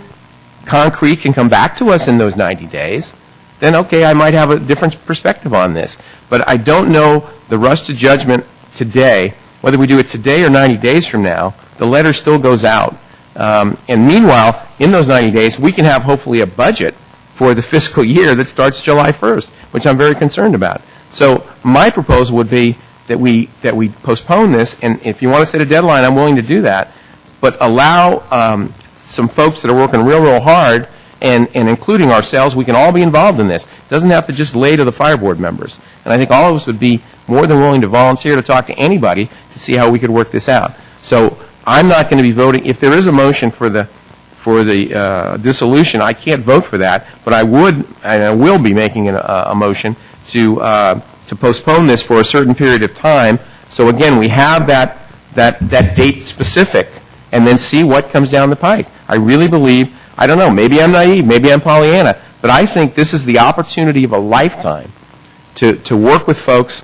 concrete can come back to us in those 90 days, then okay, I might have a different perspective on this. But I don't know the rush to judgment today, whether we do it today or 90 days from now, the letter still goes out. And meanwhile, in those 90 days, we can have hopefully a budget for the fiscal year that starts July 1st, which I'm very concerned about. So my proposal would be that we postpone this, and if you want to set a deadline, I'm willing to do that, but allow some folks that are working real hard, and including ourselves, we can all be involved in this. It doesn't have to just lay to the fire board members. And I think all of us would be more than willing to volunteer to talk to anybody to see how we could work this out. So I'm not going to be voting. If there is a motion for the dissolution, I can't vote for that, but I would and I will be making a motion to postpone this for a certain period of time. So again, we have that date specific, and then see what comes down the pike. I really believe, I don't know, maybe I'm naive, maybe I'm Pollyanna, but I think this is the opportunity of a lifetime to work with folks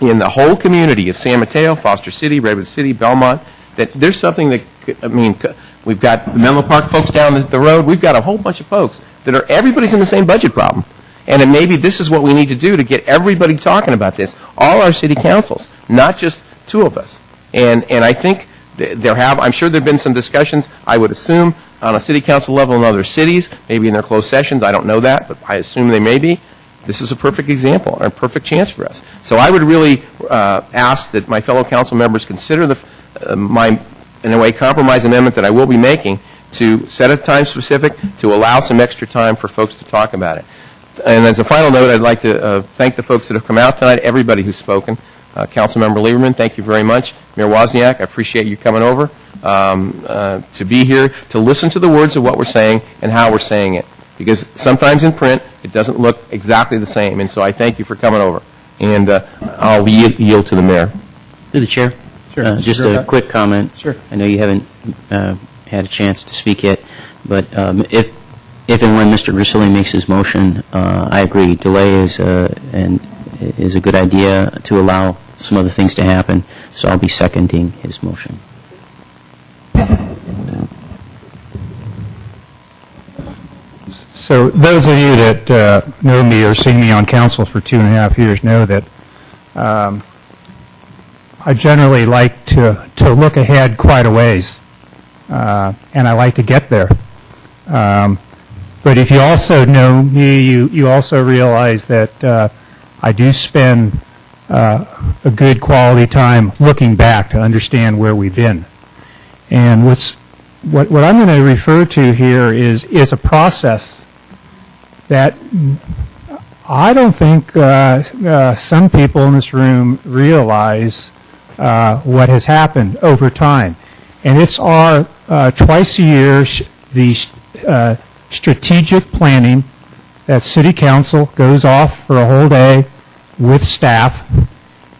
in the whole community of San Mateo, Foster City, Redwood City, Belmont, that there's something that, we've got the Menlo Park folks down the road, we've got a whole bunch of folks that are, everybody's in the same budget problem. And then maybe this is what we need to do to get everybody talking about this, all our city councils, not just two of us. And I think I'm sure there have been some discussions, I would assume, on a city council level in other cities, maybe in their closed sessions, I don't know that, but I assume they may be. This is a perfect example, or a perfect chance for us. So I would really ask that my fellow council members consider my, in a way, compromise amendment that I will be making to set a time specific to allow some extra time for folks to talk about it. And as a final note, I'd like to thank the folks that have come out tonight, everybody who's spoken. Councilmember Lieberman, thank you very much. Mayor Wozniak, I appreciate you coming over to be here, to listen to the words of what we're saying and how we're saying it. Because sometimes in print, it doesn't look exactly the same. And so I thank you for coming over. And I'll yield to the mayor. Through the chair. Sure. Just a quick comment. Sure. I know you haven't had a chance to speak yet, but if and when Mr. Grisilli makes his motion, I agree. Delay is a good idea to allow some other things to happen. So I'll be seconding his motion. So those of you that know me or seen me on council for 2.5 years know that I generally like to look ahead quite a ways, and I like to get there. But if you also know me, you also realize that I do spend a good quality time looking back to understand where we've been. And what I'm going to refer to here is a process that I don't think some people in this room realize what has happened over time. And it's our twice a year the strategic planning that City Council goes off for a whole day with staff,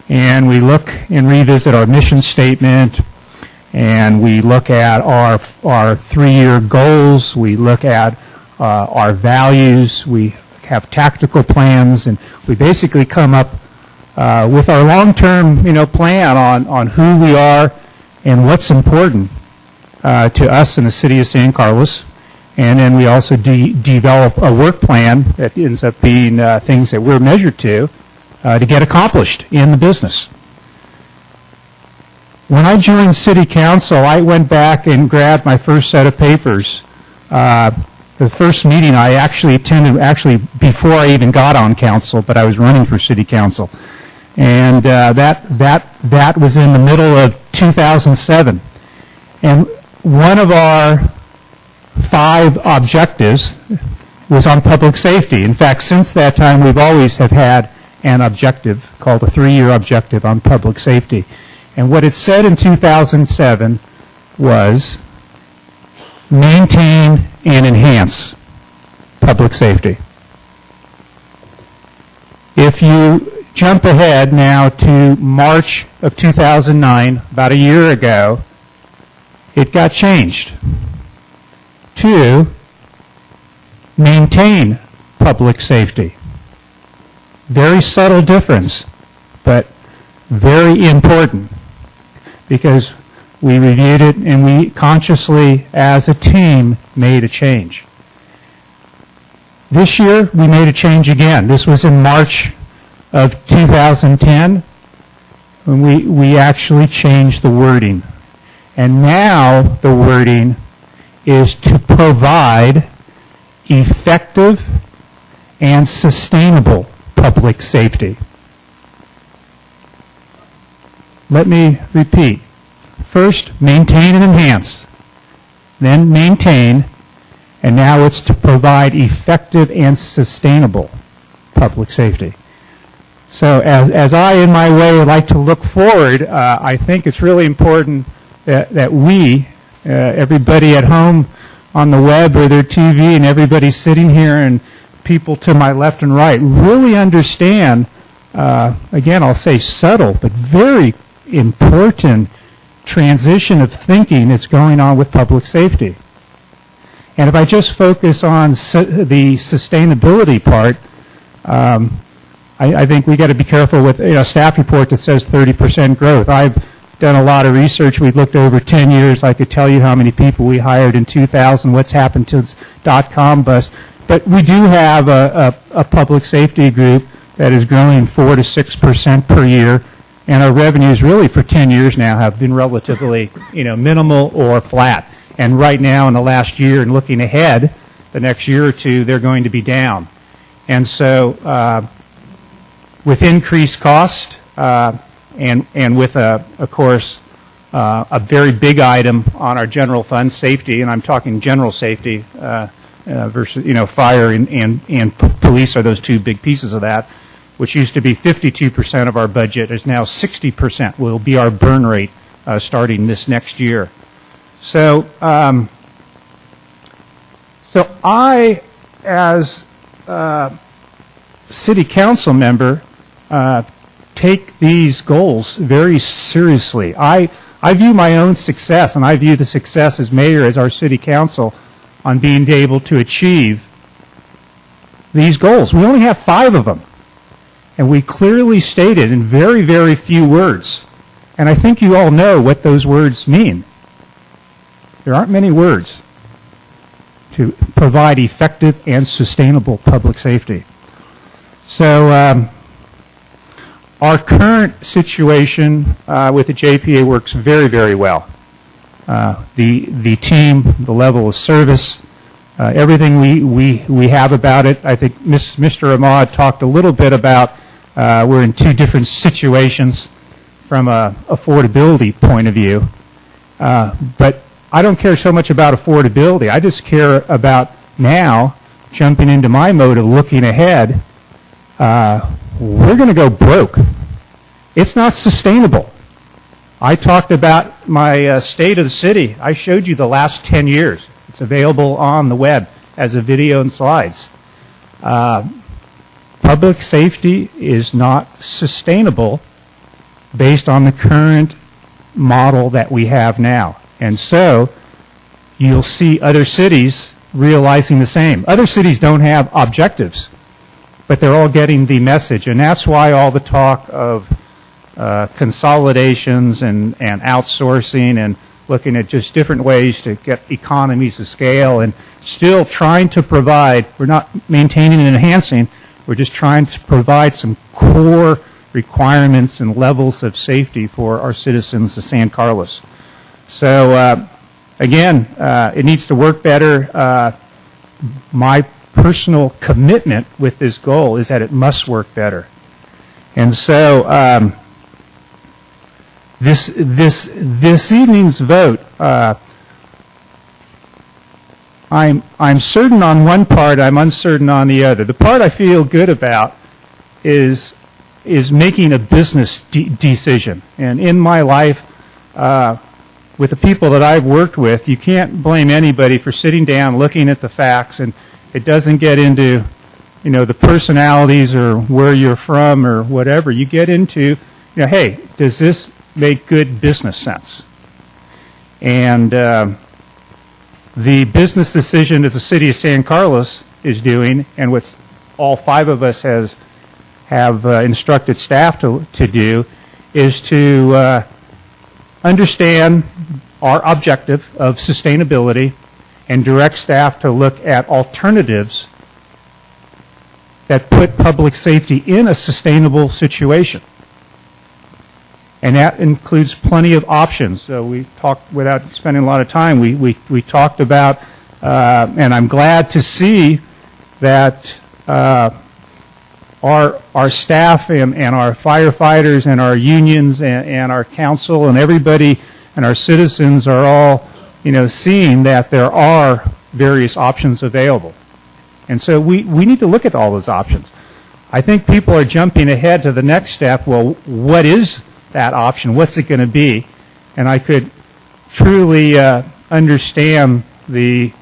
and we look and revisit our mission statement, and we look at our 3-year goals, we look at our values, we have tactical plans, and we basically come up with our long-term plan on who we are and what's important to us in the city of San Carlos. And then we also develop a work plan that ends up being things that we're measured to get accomplished in the business. When I joined City Council, I went back and grabbed my first set of papers. The first meeting I actually attended, before I even got on council, but I was running for City Council. And that was in the middle of 2007. And one of our 5 objectives was on public safety. In fact, since that time, we've always have had an objective called a 3-year objective on public safety. And what it said in 2007 was maintain and enhance public safety. If you jump ahead now to March of 2009, about a year ago, it got changed to maintain public safety. Very subtle difference, but very important, because we reviewed it and we consciously, as a team, made a change. This year, we made a change again. This was in March of 2010, when we actually changed the wording. And now the wording is to provide effective and sustainable public safety. Let me repeat. First, maintain and enhance. Then maintain. And now it's to provide effective and sustainable public safety. So as I, in my way, like to look forward, I think it's really important that we, everybody at home on the web or their TV and everybody sitting here and people to my left and right really understand, again, I'll say subtle, but very important transition of thinking that's going on with public safety. And if I just focus on the sustainability part, I think we got to be careful with a staff report that says 30% growth. I've done a lot of research. We've looked over 10 years. I could tell you how many people we hired in 2000, what's happened since .com bust. But we do have a public safety group that is growing 4 to 6% per year, and our revenues really for 10 years now have been relatively, minimal or flat. And right now in the last year and looking ahead, the next year or two, they're going to be down. And so with increased cost and with, of course, a very big item on our general fund, safety, and I'm talking general safety versus, fire and police are those two big pieces of that, which used to be 52% of our budget, is now 60% will be our burn rate starting this next year. So, I, as city council member, take these goals very seriously. I view my own success, and I view the success as mayor, as our city council, on being able to achieve these goals. We only have 5 of them, and we clearly stated in very, very few words. And I think you all know what those words mean. There aren't many words to provide effective and sustainable public safety. So our current situation with the JPA works very, very well. The team, the level of service, everything we have about it. I think Mr. Ahmad talked a little bit about we're in 2 different situations from a affordability point of view. But I don't care so much about affordability. I just care about now jumping into my mode of looking ahead. We're going to go broke. It's not sustainable. I talked about my state of the city. I showed you the last 10 years. It's available on the web as a video and slides. Public safety is not sustainable based on the current model that we have now. And so you'll see other cities realizing the same. Other cities don't have objectives, but they're all getting the message. And that's why all the talk of consolidations and outsourcing and looking at just different ways to get economies of scale and still trying to provide, we're not maintaining and enhancing, we're just trying to provide some core requirements and levels of safety for our citizens of San Carlos. So, again, it needs to work better. My personal commitment with this goal is that it must work better. And so, this evening's vote, I'm certain on one part, I'm uncertain on the other. The part I feel good about is making a business decision. And in my life, with the people that I've worked with, you can't blame anybody for sitting down, looking at the facts, and it doesn't get into, the personalities or where you're from or whatever. You get into, hey, does this make good business sense? And the business decision that the city of San Carlos is doing, and what all 5 of us have instructed staff to do, is to understand our objective of sustainability and direct staff to look at alternatives that put public safety in a sustainable situation. And that includes plenty of options. So we talked, without spending a lot of time, we talked about, and I'm glad to see that our staff and our firefighters and our unions and our council and everybody and our citizens are all, seeing that there are various options available. And so we need to look at all those options. I think people are jumping ahead to the next step. Well, what is that option? What's it going to be? And I could truly understand the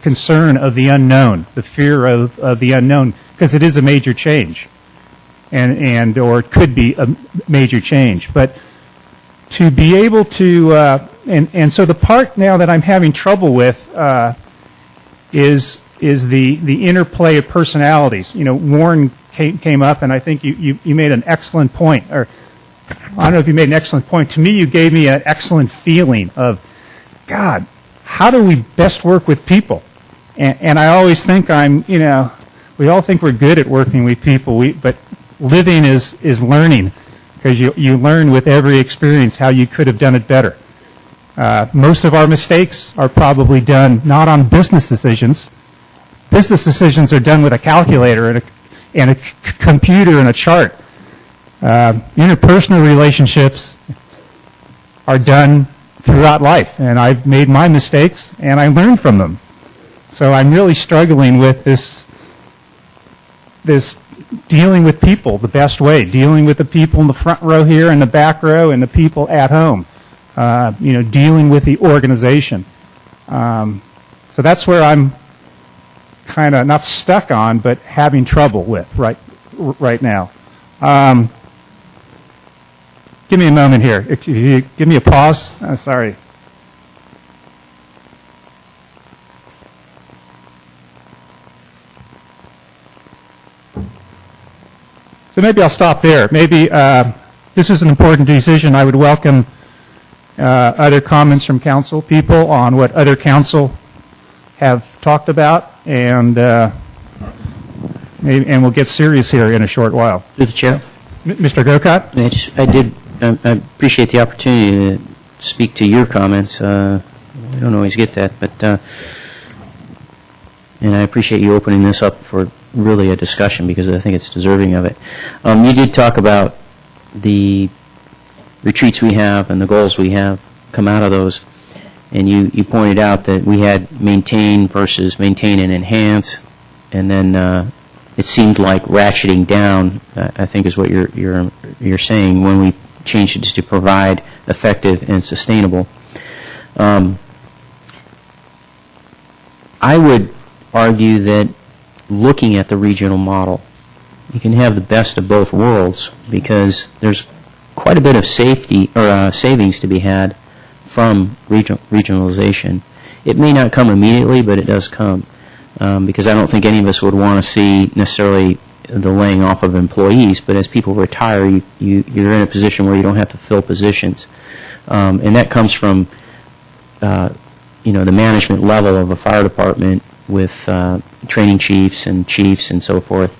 concern of the unknown, the fear of the unknown, because it is a major change, and or it could be a major change. But to be able to, and so the part now that I'm having trouble with is the interplay of personalities. Warren came up, and I think you made an excellent point. Or I don't know if you made an excellent point. To me, you gave me an excellent feeling of, God, how do we best work with people? And I always think we all think we're good at working with people, but living is learning, because you learn with every experience how you could have done it better. Most of our mistakes are probably done not on business decisions. Business decisions are done with a calculator and a computer and a chart. Interpersonal relationships are done throughout life, and I've made my mistakes, and I learn from them. So I'm really struggling with this dealing with people the best way, dealing with the people in the front row here and the back row and the people at home, dealing with the organization. So that's where I'm kind of not stuck on, but having trouble with right now. Give me a moment here. If you give me a pause. Sorry. So maybe I'll stop there. Maybe this is an important decision. I would welcome other comments from council people on what other council have talked about, and we'll get serious here in a short while. Through the chair. Mr. Gokot? I appreciate the opportunity to speak to your comments. I don't always get that, but and I appreciate you opening this up for really a discussion, because I think it's deserving of it. You did talk about the retreats we have and the goals we have come out of those, and you pointed out that we had maintain versus maintain and enhance, and then it seemed like ratcheting down, I think is what you're saying, when we changed it to provide, effective, and sustainable. I would argue that looking at the regional model, you can have the best of both worlds, because there's quite a bit of savings to be had from regionalization. It may not come immediately, but it does come, because I don't think any of us would want to see necessarily the laying off of employees, but as people retire, you're in a position where you don't have to fill positions. And that comes from the management level of a fire department with training chiefs and so forth.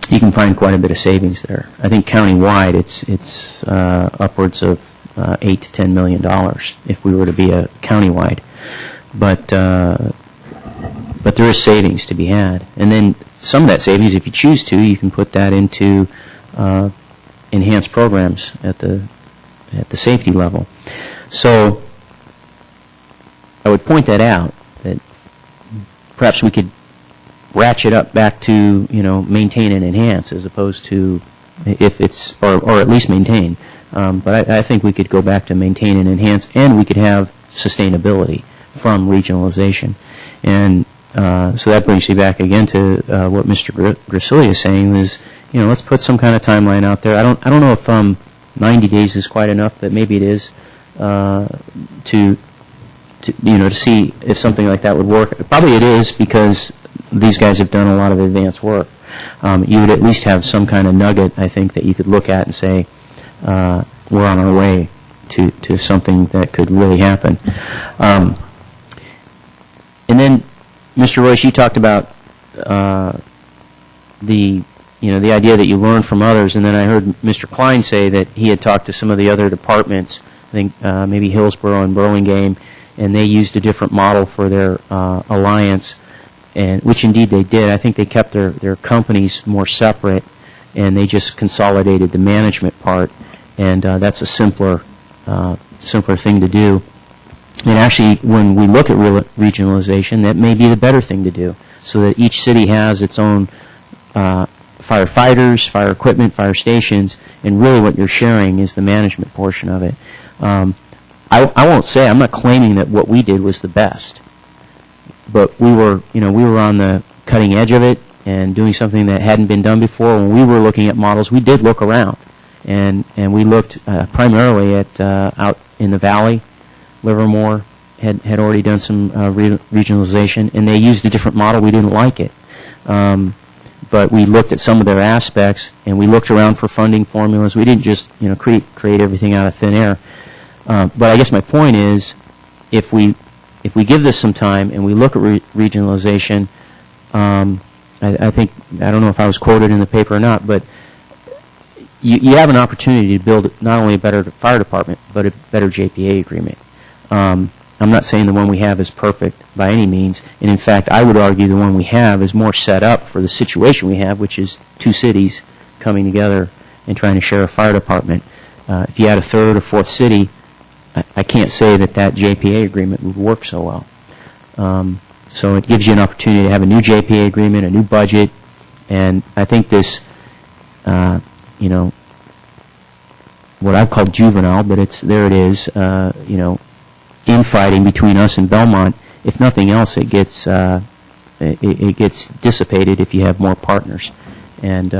You can find quite a bit of savings there. I think countywide, it's upwards of $8 to $10 million if we were to be a countywide. But there is savings to be had, and then some of that savings, if you choose to, you can put that into enhanced programs at the safety level. So I would point that out, that perhaps we could ratchet up back to maintain and enhance, as opposed to if it's or at least maintain. But I think we could go back to maintain and enhance, and we could have sustainability from regionalization. And so that brings you back again to what Mr. Grisilia is saying is, let's put some kind of timeline out there. I don't know if 90 days is quite enough, but maybe it is to see if something like that would work. Probably it is, because these guys have done a lot of advanced work. You would at least have some kind of nugget, I think, that you could look at and say, we're on our way to something that could really happen. And then, Mr. Royce, you talked about the the idea that you learn from others, and then I heard Mr. Klein say that he had talked to some of the other departments, I think maybe Hillsborough and Burlingame, and they used a different model for their alliance, and which indeed they did. I think they kept their companies more separate, and they just consolidated the management part, and that's a simpler thing to do. And actually, when we look at regionalization, that may be the better thing to do, so that each city has its own firefighters, fire equipment, fire stations, and really what you're sharing is the management portion of it. I won't say, I'm not claiming that what we did was the best, but we were on the cutting edge of it and doing something that hadn't been done before. When we were looking at models, we did look around, and we looked primarily at out in the valley. Livermore had already done some regionalization, and they used a different model. We didn't like it. But we looked at some of their aspects, and we looked around for funding formulas. We didn't just create everything out of thin air. But I guess my point is, if we give this some time and we look at regionalization, I think, I don't know if I was quoted in the paper or not, but you have an opportunity to build not only a better fire department, but a better JPA agreement. I'm not saying the one we have is perfect by any means, and in fact, I would argue the one we have is more set up for the situation we have, which is two cities coming together and trying to share a fire department. If you had a third or fourth city, I can't say that JPA agreement would work so well. So it gives you an opportunity to have a new JPA agreement, a new budget, and I think this, what I've called juvenile, but there it is, infighting between us and Belmont. If nothing else, it gets dissipated if you have more partners. And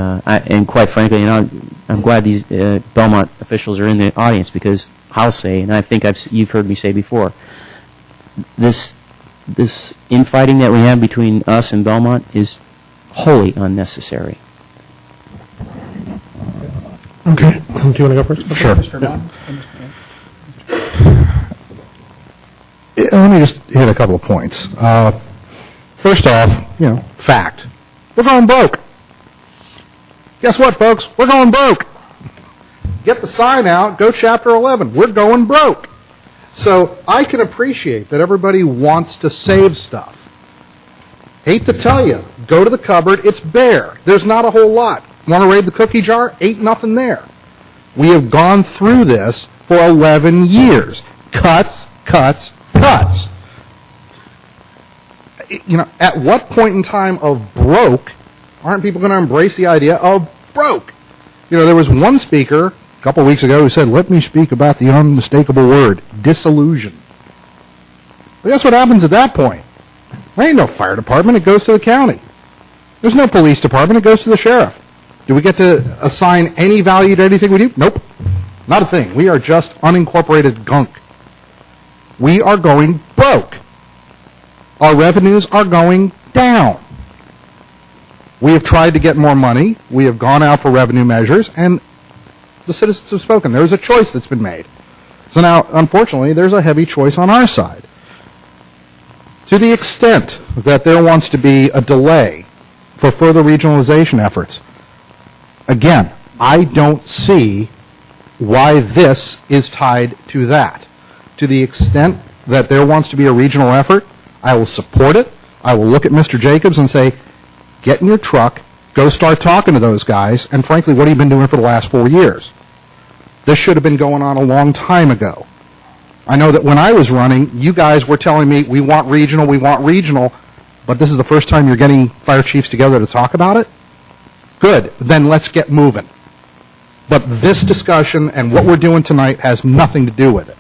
quite frankly, I'm glad these Belmont officials are in the audience, because I'll say, and I think you've heard me say before, this infighting that we have between us and Belmont is wholly unnecessary. Okay. Do you want to go first? Sure. Yeah. Let me just hit a couple of points. First off, fact. We're going broke. Guess what, folks? We're going broke. Get the sign out, go Chapter 11. We're going broke. So I can appreciate that everybody wants to save stuff. Hate to tell you, go to the cupboard, it's bare. There's not a whole lot. Want to raid the cookie jar? Ain't nothing there. We have gone through this for 11 years. Cuts, cuts, cuts. At what point in time of broke aren't people going to embrace the idea of broke? There was one speaker a couple of weeks ago who said, let me speak about the unmistakable word, disillusion. But guess what happens at that point? There ain't no fire department, it goes to the county. There's no police department, it goes to the sheriff. Do we get to assign any value to anything we do? Nope. Not a thing. We are just unincorporated gunk. We are going broke. Our revenues are going down. We have tried to get more money. We have gone out for revenue measures, and the citizens have spoken. There is a choice that's been made. So now, unfortunately, there's a heavy choice on our side. To the extent that there wants to be a delay for further regionalization efforts, again, I don't see why this is tied to that. To the extent that there wants to be a regional effort, I will support it. I will look at Mr. Jacobs and say, get in your truck, go start talking to those guys, and frankly, what have you been doing for the last 4 years? This should have been going on a long time ago. I know that when I was running, you guys were telling me, we want regional, but this is the first time you're getting fire chiefs together to talk about it? Good, then let's get moving. But this discussion and what we're doing tonight has nothing to do with it.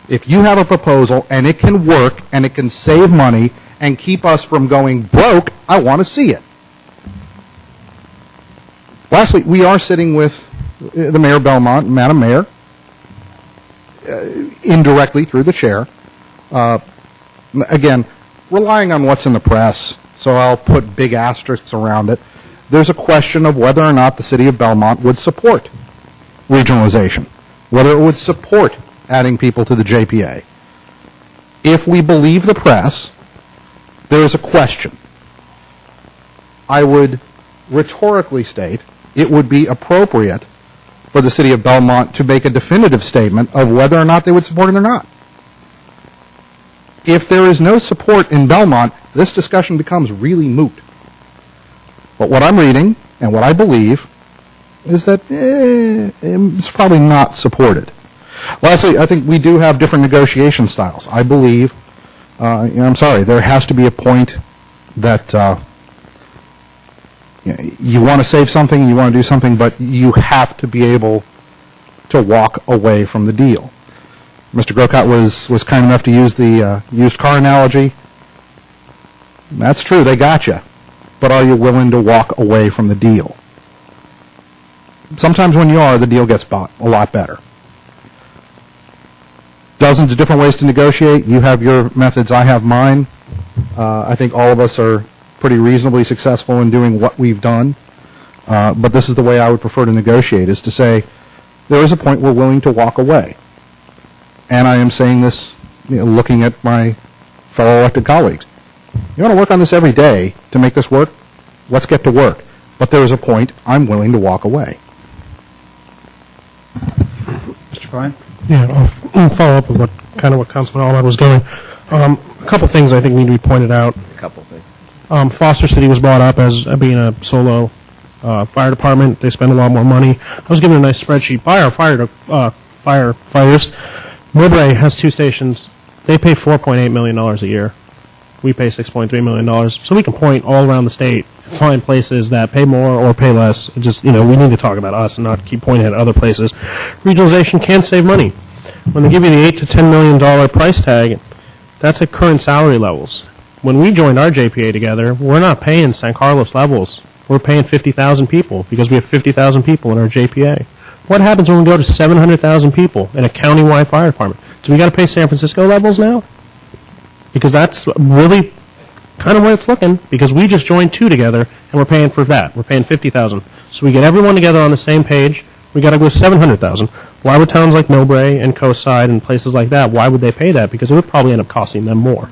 If you have a proposal and it can work and it can save money and keep us from going broke, I want to see it. Lastly, we are sitting with the Mayor of Belmont, Madam Mayor, indirectly through the chair. Again, relying on what's in the press, so I'll put big asterisks around it. There's a question of whether or not the city of Belmont would support regionalization, whether it would support adding people to the JPA. If we believe the press, there is a question. I would rhetorically state it would be appropriate for the city of Belmont to make a definitive statement of whether or not they would support it or not. If there is no support in Belmont, this discussion becomes really moot. But what I'm reading and what I believe is that it's probably not supported. Lastly, I think we do have different negotiation styles. I believe, I'm sorry, there has to be a point that you want to save something, you want to do something, but you have to be able to walk away from the deal. Mr. Grocott was kind enough to use the used car analogy. That's true, they got you. But are you willing to walk away from the deal? Sometimes when you are, the deal gets bought a lot better. Dozens of different ways to negotiate. You have your methods, I have mine. I think all of us are pretty reasonably successful in doing what we've done. But this is the way I would prefer to negotiate, is to say, there is a point we're willing to walk away. And I am saying this, looking at my fellow elected colleagues. You want to work on this every day to make this work? Let's get to work. But there is a point I'm willing to walk away. Mr. Klein? Yeah, I'll follow up with what Councilman Ahmad was going. A couple things I think need to be pointed out. A couple things. Foster City was brought up as being a solo fire department. They spend a lot more money. I was given a nice spreadsheet by our firefighters. Mowbray has 2 stations. They pay $4.8 million a year. We pay $6.3 million. So we can point all around the state and find places that pay more or pay less. Just, we need to talk about us and not keep pointing at other places. Regionalization can save money. When they give you the $8 to $10 million price tag, that's at current salary levels. When we joined our JPA together, we're not paying San Carlos levels. We're paying 50,000 people because we have 50,000 people in our JPA. What happens when we go to 700,000 people in a county-wide fire department? Do we got to pay San Francisco levels now? Because that's really kind of where it's looking, because we just joined 2 together, and we're paying for that. We're paying 50,000. So we get everyone together on the same page. We got to go 700,000. Why would towns like Mowbray and Coastside and places like that, why would they pay that? Because it would probably end up costing them more.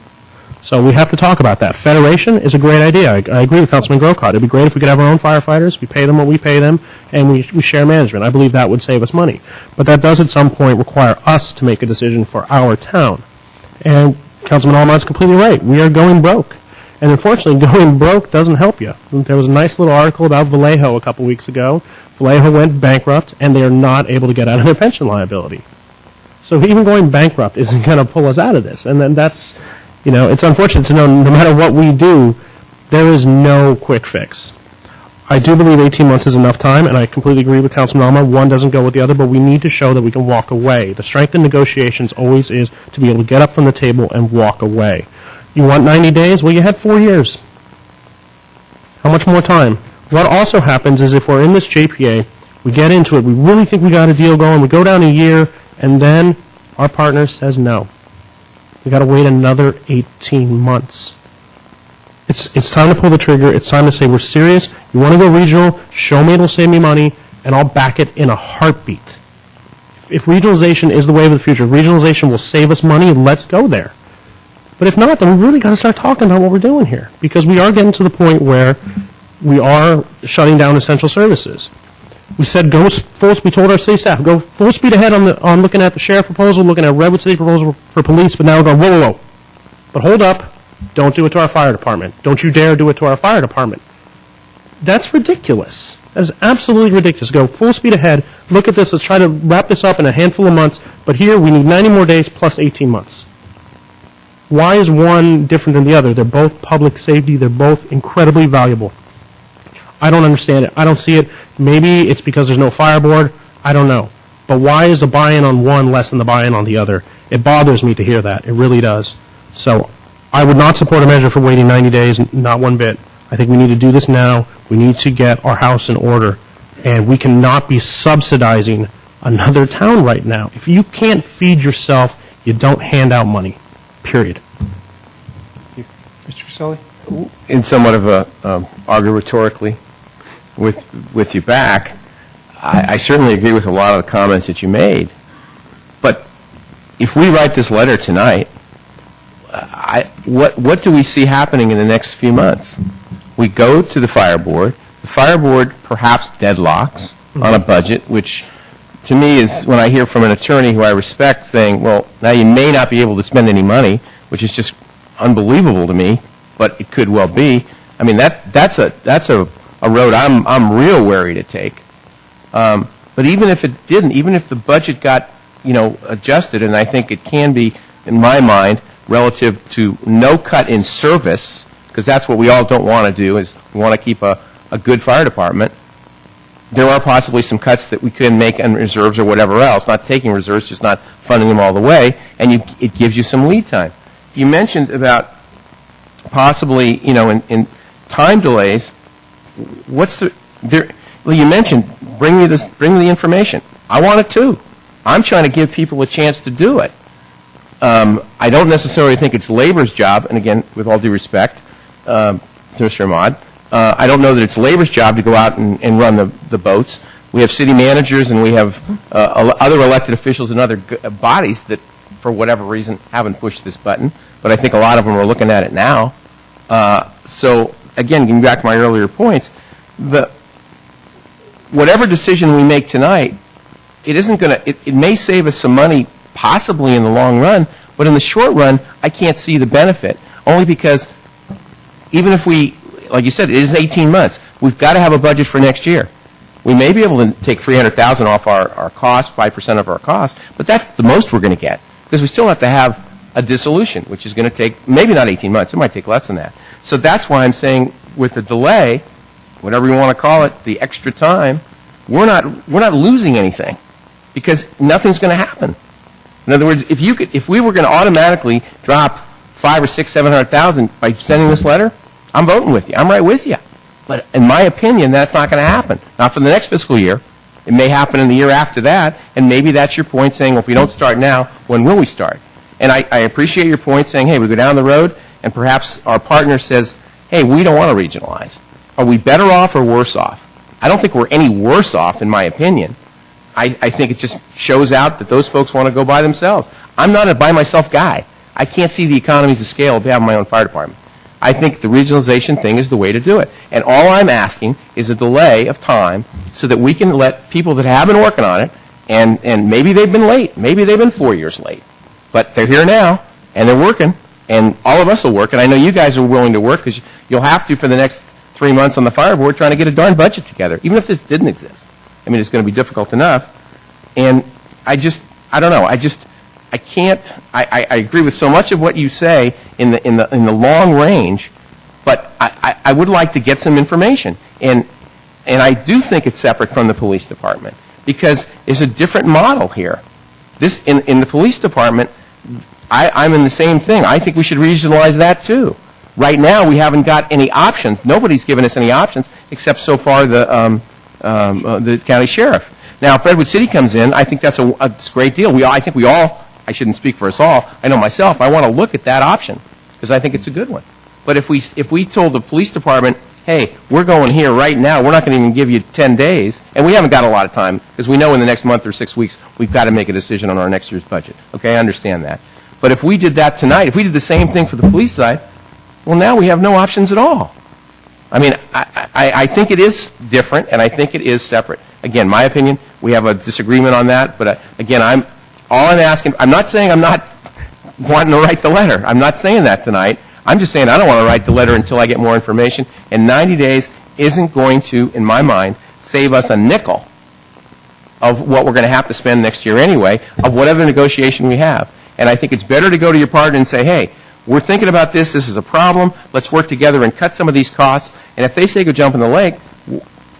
So we have to talk about that. Federation is a great idea. I agree with Councilman Grocott. It would be great if we could have our own firefighters. We pay them what we pay them, and we share management. I believe that would save us money. But that does at some point require us to make a decision for our town. And Councilman Allman's completely right. We are going broke. And unfortunately, going broke doesn't help you. There was a nice little article about Vallejo a couple weeks ago. Vallejo went bankrupt, and they are not able to get out of their pension liability. So even going bankrupt isn't going to pull us out of this. And then that's, it's unfortunate to know no matter what we do, there is no quick fix. I do believe 18 months is enough time, and I completely agree with Councilman Alma. One doesn't go with the other, but we need to show that we can walk away. The strength in negotiations always is to be able to get up from the table and walk away. You want 90 days? Well, you had 4 years. How much more time? What also happens is if we're in this JPA, we get into it, we really think we got a deal going, we go down a year, and then our partner says no. We got to wait another 18 months. It's time to pull the trigger. It's time to say we're serious. You want to go regional, show me it'll save me money, and I'll back it in a heartbeat. If regionalization is the way of the future, if regionalization will save us money, let's go there. But if not, then we really got to start talking about what we're doing here, because we are getting to the point where we are shutting down essential services. We said go full. We told our city staff go full speed ahead on looking at the sheriff proposal, looking at Redwood City proposal for police. But now we're going whoa. But hold up, don't do it to our fire department. Don't you dare do it to our fire department. That's ridiculous. That is absolutely ridiculous. Go full speed ahead. Look at this. Let's try to wrap this up in a handful of months. But here we need 90 more days plus 18 months. Why is one different than the other? They're both public safety. They're both incredibly valuable. I don't understand it. I don't see it. Maybe it's because there's no fire board. I don't know. But why is the buy-in on one less than the buy-in on the other? It bothers me to hear that. It really does. So I would not support a measure for waiting 90 days, not one bit. I think we need to do this now. We need to get our house in order. And we cannot be subsidizing another town right now. If you can't feed yourself, you don't hand out money. Period. Mr. Caselli? In somewhat of a argue rhetorically with you back, I certainly agree with a lot of the comments that you made. But if we write this letter tonight, what do we see happening in the next few months? We go to the fire board, the fire board perhaps deadlocks on a budget, which to me is when I hear from an attorney who I respect saying, well, now you may not be able to spend any money, which is just unbelievable to me, but it could well be. I mean, that's a road I'm real wary to take. But even if it didn't, even if the budget got, adjusted, and I think it can be, in my mind, relative to no cut in service, because that's what we all don't want to do, is we want to keep a good fire department. There are possibly some cuts that we can make in reserves or whatever else, not taking reserves, just not funding them all the way, and it gives you some lead time. You mentioned about possibly, in time delays. You mentioned bring me the information. I want it too. I'm trying to give people a chance to do it. I don't necessarily think it's labor's job, and again, with all due respect to Mr. Ahmad, I don't know that it's labor's job to go out and run the boats. We have city managers and we have other elected officials and other bodies that, for whatever reason, haven't pushed this button. But I think a lot of them are looking at it now. So, again, getting back to my earlier points, whatever decision we make tonight, it may save us some money possibly in the long run, but in the short run, I can't see the benefit. Only because even if we, like you said, it is 18 months. We've got to have a budget for next year. We may be able to take $300,000 off our cost, 5% of our cost, but that's the most we're going to get because we still have to have a dissolution, which is going to take maybe not 18 months. It might take less than that. So that's why I'm saying with the delay, whatever you want to call it, the extra time, we're not losing anything because nothing's going to happen. In other words, if we were going to automatically drop $500,000 or $600,000, $700,000 by sending this letter, I'm voting with you. I'm right with you. But in my opinion, that's not going to happen. Not for the next fiscal year. It may happen in the year after that, and maybe that's your point saying, well, if we don't start now, when will we start? And I appreciate your point saying, hey, we go down the road, and perhaps our partner says, hey, we don't want to regionalize. Are we better off or worse off? I don't think we're any worse off, in my opinion. I think it just shows out that those folks want to go by themselves. I'm not a by-myself guy. I can't see the economies of scale of having my own fire department. I think the regionalization thing is the way to do it. And all I'm asking is a delay of time so that we can let people that have been working on it, and maybe they've been late, maybe they've been 4 years late, but they're here now, and they're working, and all of us will work, and I know you guys are willing to work because you'll have to for the next 3 months on the fire board trying to get a darn budget together, even if this didn't exist. I mean, it's going to be difficult enough, and I don't know, I can't. I agree with so much of what you say in the long range, but I would like to get some information, and I do think it's separate from the police department because there's a different model here. This in the police department, I'm in the same thing. I think we should regionalize that too. Right now, we haven't got any options. Nobody's given us any options except so far the county sheriff. Now, if Redwood City comes in, I think that's a great deal. I shouldn't speak for us all. I know myself. I want to look at that option because I think it's a good one. But if we told the police department, hey, we're going here right now, we're not going to even give you 10 days, and we haven't got a lot of time because we know in the next month or 6 weeks we've got to make a decision on our next year's budget. Okay, I understand that. But if we did that tonight, if we did the same thing for the police side, well, now we have no options at all. I mean, I think it is different, and I think it is separate. Again, my opinion, we have a disagreement on that, but again, I'm asking, I'm not saying I'm not wanting to write the letter. I'm not saying that tonight. I'm just saying I don't want to write the letter until I get more information, and 90 days isn't going to, in my mind, save us a nickel of what we're going to have to spend next year anyway, of whatever negotiation we have. And I think it's better to go to your partner and say, hey, we're thinking about this. This is a problem. Let's work together and cut some of these costs. And if they say go jump in the lake,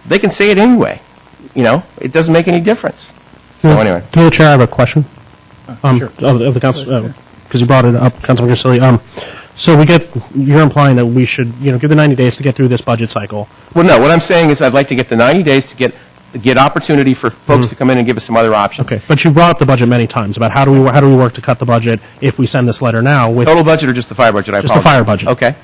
they can say it anyway. It doesn't make any difference. So anyway. To the chair, I have a question. Sure. Of the council, because you brought it up, Councilman Grisilli. So you're implying that we should, give the 90 days to get through this budget cycle. Well, no. What I'm saying is I'd like to get the 90 days to get opportunity for folks to come in and give us some other options. Okay, but you brought up the budget many times about how do we work to cut the budget if we send this letter now? Total budget or just the fire budget? Just the fire budget. Okay.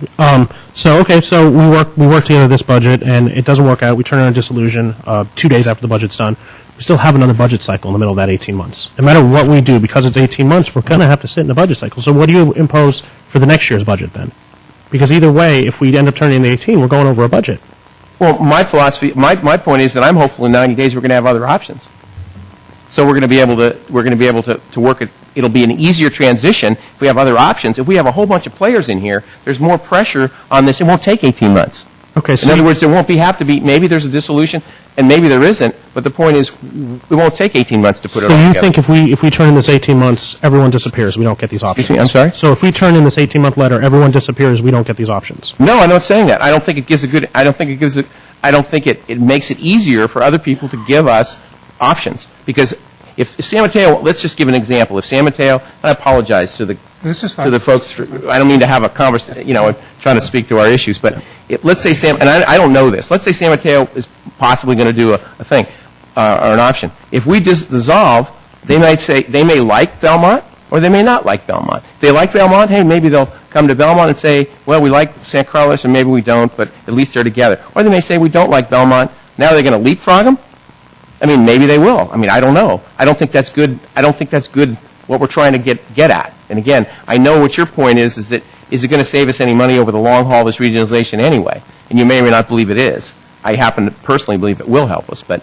So we work together this budget and it doesn't work out. We turn on a dissolution 2 days after the budget's done. We still have another budget cycle in the middle of that 18 months. No matter what we do, because it's 18 months, we're going to have to sit in the budget cycle. So what do you impose for the next year's budget then? Because either way, if we end up turning into 18, we're going over a budget. Well, my philosophy, my point is that I'm hopeful in 90 days we're going to have other options. So we're going to be able to work it. It'll be an easier transition if we have other options. If we have a whole bunch of players in here, there's more pressure on this. It won't take 18 months. Okay. So in other words, there won't have to be. Maybe there's a dissolution, and maybe there isn't. But the point is, it won't take 18 months to put it all So you together. think if we turn in this 18 months, everyone disappears? We don't get these options. Excuse me, I'm sorry? So if we turn in this 18-month letter, everyone disappears. We don't get these options. No, I'm not saying that. I don't think it gives a good. I don't think it makes it easier for other people to give us options. Because if San Mateo, let's just give an example. If San Mateo, I apologize to the folks. I don't mean to have a conversation. Trying to speak to our issues, but let's say I don't know this. Let's say San Mateo is possibly going to do a thing or an option. If we dissolve, they may like Belmont or they may not like Belmont. If they like Belmont, hey, maybe they'll come to Belmont and say, well, we like San Carlos and maybe we don't, but at least they're together. Or they may say we don't like Belmont. Now they're going to leapfrog them? I mean, maybe they will. I mean, I don't know. I don't think that's good. I don't think that's good what we're trying to get at. And again, I know what your point is that is it going to save us any money over the long haul, this regionalization anyway? And you may or may not believe it is. I happen to personally believe it will help us. But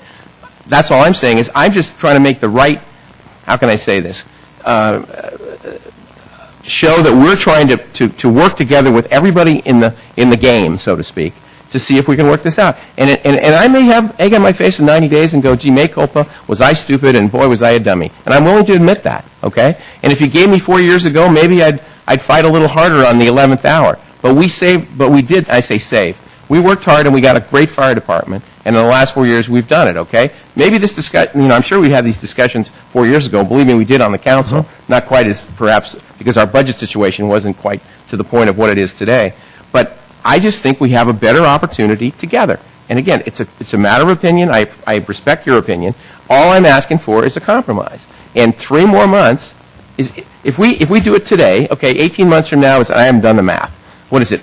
that's all I'm saying is I'm just trying to make the right, how can I say this, show that we're trying to work together with everybody in the game, so to speak, to see if we can work this out. And I may have egg on my face in 90 days and go, gee, mea culpa, was I stupid, and boy, was I a dummy. And I'm willing to admit that, okay? And if you gave me 4 years ago, maybe I'd fight a little harder on the 11th hour. But we did, I say save. We worked hard and we got a great fire department. And in the last 4 years, we've done it, okay? Maybe this discussion, I'm sure we had these discussions 4 years ago. Believe me, we did on the council. Not quite as, perhaps, because our budget situation wasn't quite to the point of what it is today. But I just think we have a better opportunity together. And again, it's a matter of opinion. I respect your opinion. All I'm asking for is a compromise. And 3 more months is, if we do it today, okay, 18 months from now I haven't done the math. What is it?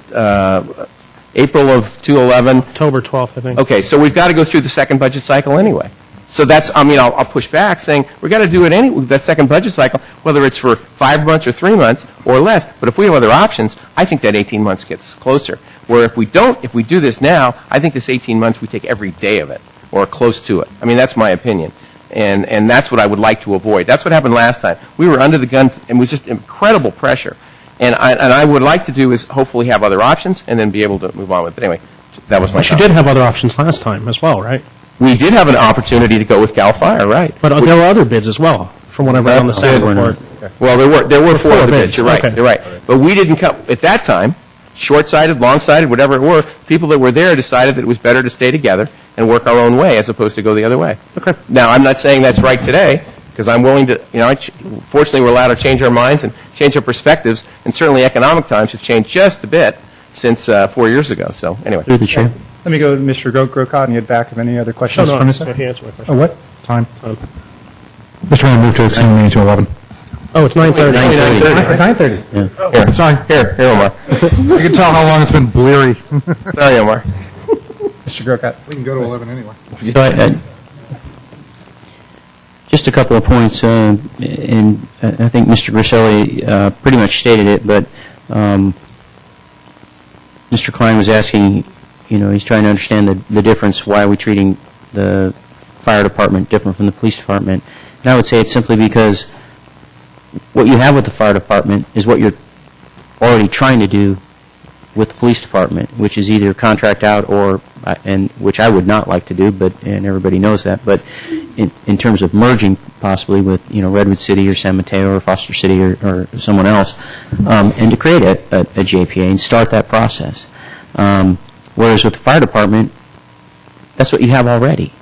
April of 2011. October 12th, I think. Okay, so we've got to go through the second budget cycle anyway. So that's, I'll push back saying we've got to do it anyway, that second budget cycle, whether it's for 5 months or 3 months or less. But if we have other options, I think that 18 months gets closer. Where if we do this now, I think this 18 months, we take every day of it or close to it. That's my opinion. And that's what I would like to avoid. That's what happened last time. We were under the gun and it was just incredible pressure. And I would like to do is hopefully have other options and then be able to move on with it. But anyway, that was my But you did have other options last time as well, right? We did have an opportunity to go with CAL FIRE, right? But there were other bids as well, from what I read on the staff report. Well, there were 4 other bids. You're right. Okay. You're right. But we didn't come at that time. Short-sighted, long-sighted, whatever it were, people that were there decided that it was better to stay together and work our own way as opposed to go the other way. Okay. Now, I'm not saying that's right today because I'm willing to. Fortunately, we're allowed to change our minds and change our perspectives, and certainly economic times have changed just a bit since 4 years ago. So anyway. Through the chair. Let me go to Mr. Grocott and get back if any other questions No, from this. he answered my question. Oh, what? Time. Mr. Mayor, move to extend the meeting to 11. Oh, it's 9:30. 9:30. Yeah. Here, sorry. Here, Omar. You can tell how long it's been bleary. Sorry, Omar. Mr. Grocott. We can go to 11 anyway. So just a couple of points, and I think Mr. Griselli pretty much stated it, but Mr. Klein was asking, he's trying to understand the difference, why are we treating the fire department different from the police department. And I would say it's simply because what you have with the fire department is what you're already trying to do with the police department, which is either contract out or, and which I would not like to do, and everybody knows that, but in terms of merging possibly with, Redwood City or San Mateo or Foster City or someone else, and to create a JPA and start that process. Whereas with the fire department, that's what you have already.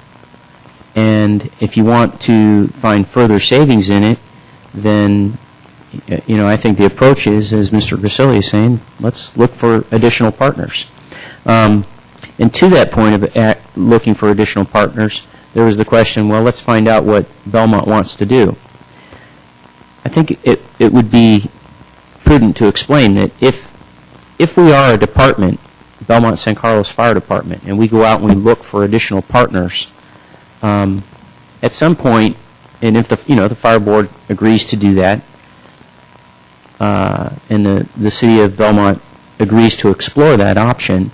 And if you want to find further savings in it, then, I think the approach is, as Mr. Griselli is saying, let's look for additional partners. And to that point of looking for additional partners, there was the question, well, let's find out what Belmont wants to do. I think it would be prudent to explain that if we are a department, Belmont San Carlos Fire Department, and we go out and we look for additional partners, at some point, and if the fire board agrees to do that, and the city of Belmont agrees to explore that option,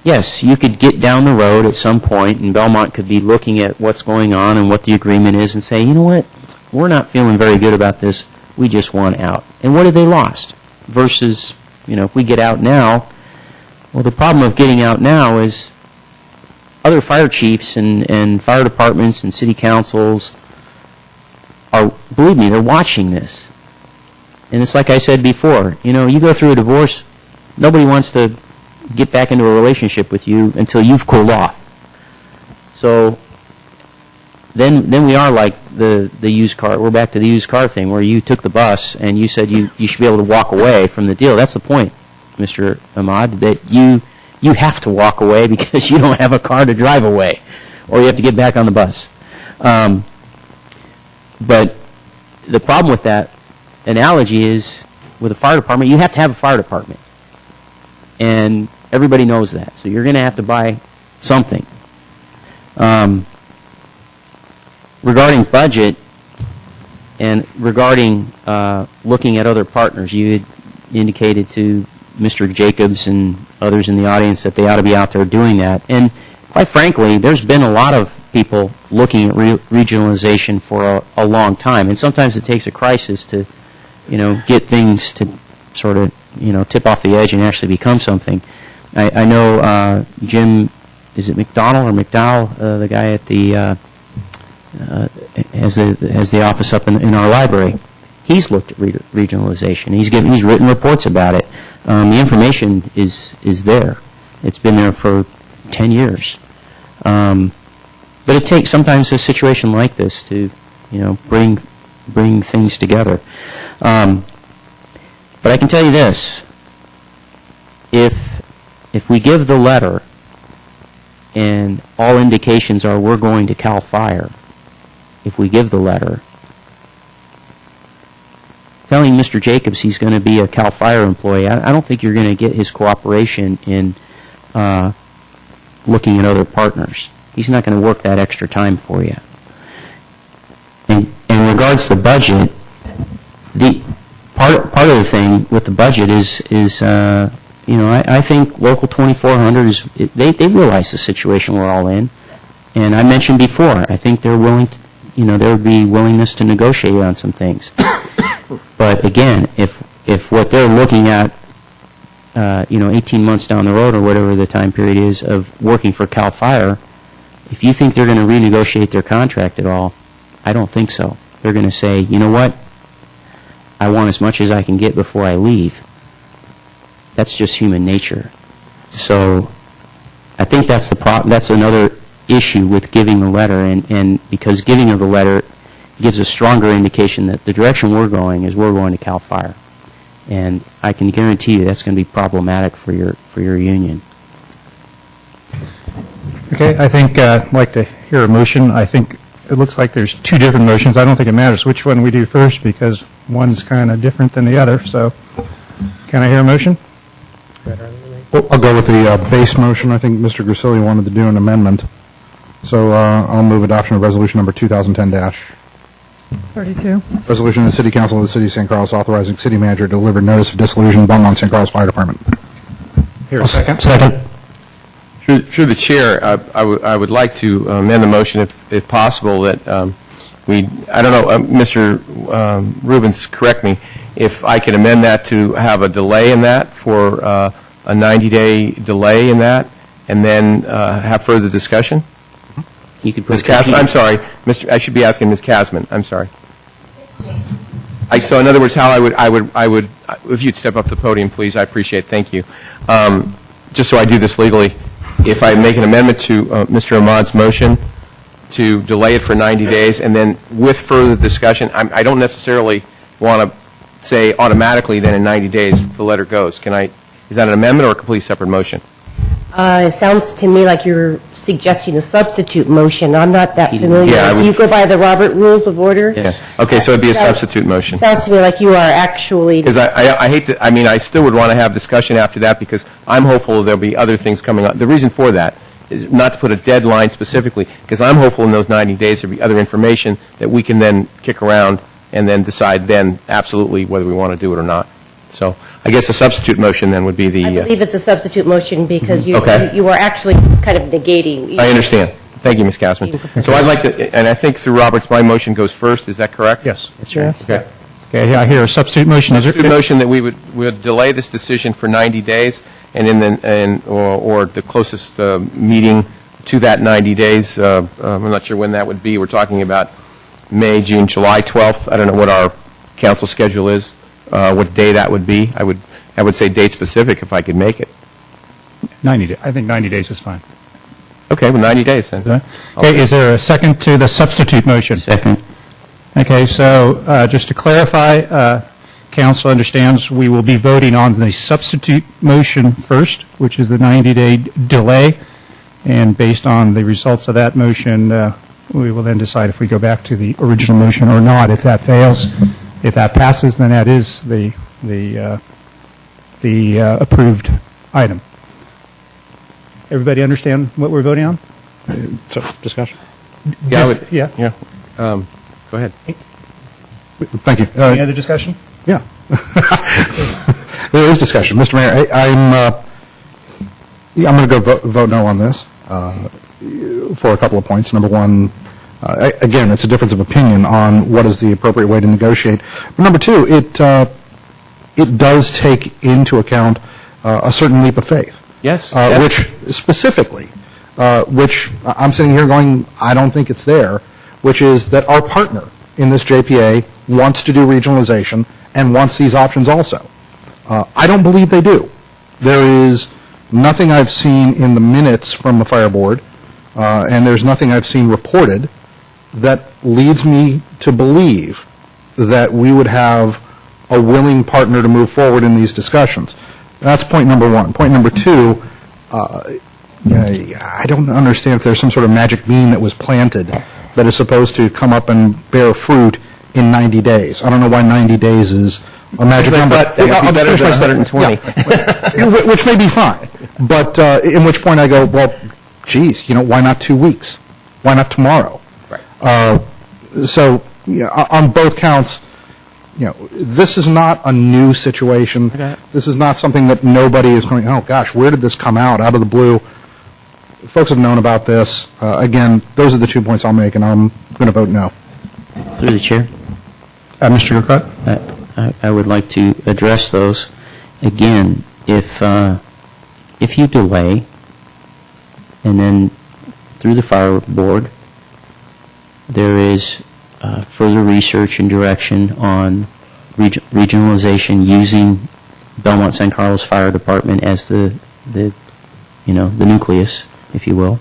yes, you could get down the road at some point, and Belmont could be looking at what's going on and what the agreement is and say, you know what, we're not feeling very good about this. We just want out. And what have they lost? Versus, if we get out now, well, the problem of getting out now is other fire chiefs and fire departments and city councils are, believe me, they're watching this. And it's like I said before, you go through a divorce, nobody wants to get back into a relationship with you until you've cooled off. So then we are like the used car. We're back to the used car thing where you took the bus and you said you should be able to walk away from the deal. That's the point, Mr. Ahmad, that you have to walk away because you don't have a car to drive away, or you have to get back on the bus. But the problem with that analogy is with a fire department, you have to have a fire department. And everybody knows that. So you're going to have to buy something. Regarding budget and regarding looking at other partners, you had indicated to Mr. Jacobs and others in the audience that they ought to be out there doing that. And quite frankly, there's been a lot of people looking at regionalization for a long time. And sometimes it takes a crisis to, get things to sort of, tip off the edge and actually become something. I know Jim, is it McDonald or McDowell, the guy at the has the office up in our library. He's looked at regionalization. He's written reports about it. The information is there. It's been there for 10 years. But it takes sometimes a situation like this to, bring things together. But I can tell you this: if we give the letter, and all indications are we're going to CAL FIRE, if we give the letter, telling Mr. Jacobs he's going to be a CAL FIRE employee, I don't think you're going to get his cooperation in looking at other partners. He's not going to work that extra time for you. And in regards to the budget, the part of the thing with the budget is I think Local 2400 they realize the situation we're all in, and I mentioned before, I think they're willing to, there would be willingness to negotiate on some things. But again, if what they're looking at, 18 months down the road or whatever the time period is of working for CAL FIRE, if you think they're going to renegotiate their contract at all, I don't think so. They're going to say, you know what, I want as much as I can get before I leave. That's just human nature. So I think that's that's another issue with giving the letter, and because giving of the letter gives a stronger indication that the direction we're going is we're going to CAL FIRE. And I can guarantee you that's going to be problematic for your union. Okay, I think I'd like to hear a motion. I think it looks like there's two different motions. I don't think it matters which one we do first because one's kind of different than the other. So can I hear a motion? Well, I'll go with the base motion. I think Mr. Grisilli wanted to do an amendment. So I'll move adoption of resolution number 2010-32. Resolution of the City Council of the City of San Carlos authorizing city manager to deliver notice of dissolution Belmont San Carlos Fire Department. Here, a second. Through the chair, I would like to amend the motion if possible that I don't know, Mr. Rubens, correct me, if I could amend that to have a delay in that for a 90-day delay in that, and then have further discussion. You could Ms. Kasman, I'm sorry, I should be asking Ms. Kasman. I'm sorry. So in other words, how I would, if you'd step up to the podium, please, I appreciate it. Thank you. Just so I do this legally, if I make an amendment to Mr. Ahmad's motion to delay it for 90 days, and then with further discussion, I don't necessarily want to say automatically then in 90 days the letter goes. Is that an amendment or a completely separate motion? It sounds to me like you're suggesting a substitute motion. I'm not that familiar. Yeah, Do you go by the Robert Rules of Order? Yeah. Okay, so it'd be a substitute motion. Sounds to me like you are actually... Because I hate to, I still would want to have discussion after that because I'm hopeful there'll be other things coming up. The reason for that is not to put a deadline specifically, because I'm hopeful in those 90 days there'll be other information that we can then kick around and then decide then absolutely whether we want to do it or not. So I guess a substitute motion then would be the... I believe it's a substitute motion because you Okay. you are actually kind of negating. I understand. Thank you, Ms. Councilman. So I'd like to, and I think Sir Roberts, my motion goes first, is that correct? Yes. That's right. Okay. Okay, I hear a substitute motion. Is there? Substitute motion that we would delay this decision for 90 days, and or the closest meeting to that 90 days, I'm not sure when that would be. We're talking about May, June, July 12th. I don't know what our council schedule is, what day that would be. I would say date specific if I could make it. 90 days. I think 90 days is fine. Okay, well, 90 days then. Okay, is there a second to the substitute motion? Second. Okay, so just to clarify, council understands we will be voting on the substitute motion first, which is the 90-day delay, and based on the results of that motion, we will then decide if we go back to the original motion or not. If that fails, if that passes, then that is the approved item. Everybody understand what we're voting on? So, discussion? Yeah. Go ahead. Thank you. Any other discussion? Yeah. There is discussion. Mr. Mayor, I'm going to go vote no on this for a couple of points. Number one, again, it's a difference of opinion on what is the appropriate way to negotiate. But number two, it does take into account a certain leap of faith. Yes. Which specifically, which I'm sitting here going, I don't think it's there, which is that our partner in this JPA wants to do regionalization and wants these options also. I don't believe they do. There is nothing I've seen in the minutes from the fire board, and there's nothing I've seen reported that leads me to believe that we would have a willing partner to move forward in these discussions. That's point number one. Point number two, I don't understand if there's some sort of magic bean that was planted that is supposed to come up and bear fruit in 90 days. I don't know why 90 days is a magic number. That would be better than 120. Yeah. Which may be fine. But in which point I go, well, geez, why not 2 weeks? Why not tomorrow? Right. So on both counts, this is not a new situation. Okay. This is not something that nobody is going, oh, gosh, where did this come out of the blue? Folks have known about this. Again, those are the 2 points I'll make, and I'm going to vote no. Through the chair. Mr. Gurkhat? I would like to address those. Again, if you delay, and then through the fire board, there is further research and direction on regionalization using Belmont San Carlos Fire Department as the nucleus, if you will.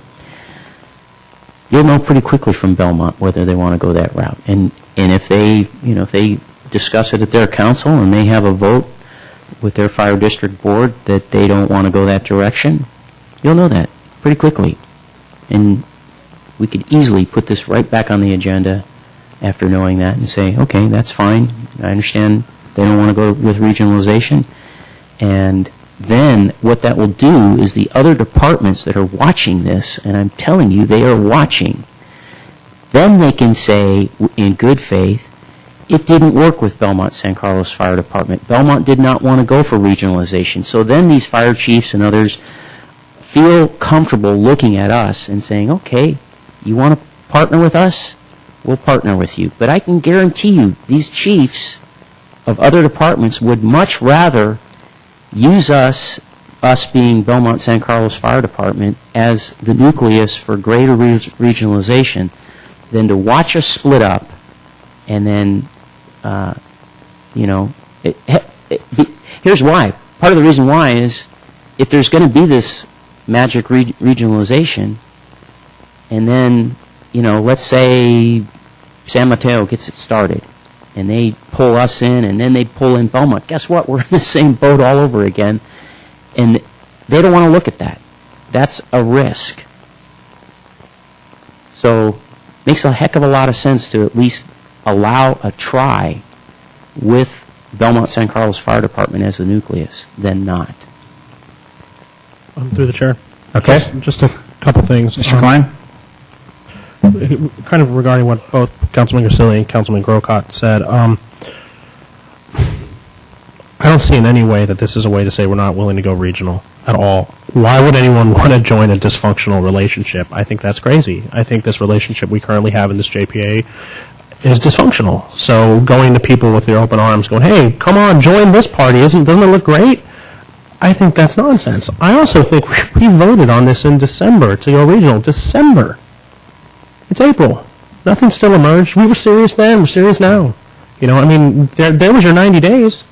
You'll know pretty quickly from Belmont whether they want to go that route. And if they discuss it at their council and they have a vote with their fire district board that they don't want to go that direction, you'll know that pretty quickly. And we could easily put this right back on the agenda after knowing that and say, okay, that's fine. I understand they don't want to go with regionalization. And then what that will do is the other departments that are watching this, and I'm telling you, they are watching, then they can say in good faith, it didn't work with Belmont San Carlos Fire Department. Belmont did not want to go for regionalization. So then these fire chiefs and others feel comfortable looking at us and saying, okay, you want to partner with us? We'll partner with you. But I can guarantee you, these chiefs of other departments would much rather use us being Belmont San Carlos Fire Department, as the nucleus for greater regionalization than to watch us split up and then, here's why. Part of the reason why is if there's going to be this magic regionalization, and then, let's say San Mateo gets it started, and they pull us in, and then they pull in Belmont. Guess what? We're in the same boat all over again, and they don't want to look at that. That's a risk. So it makes a heck of a lot of sense to at least allow a try with Belmont San Carlos Fire Department as the nucleus than not. Through the chair. Okay. Just a couple things. Mr. Klein? Kind of regarding what both Councilman Grisilli and Councilman Grocott said. I don't see in any way that this is a way to say we're not willing to go regional at all. Why would anyone want to join a dysfunctional relationship? I think that's crazy. I think this relationship we currently have in this JPA is dysfunctional. So going to people with their open arms going, hey, come on, join this party, doesn't it look great? I think that's nonsense. I also think we voted on this in December to go regional. December. It's April. Nothing still emerged. We were serious then. We're serious now. You know, I mean, there was your 90 days.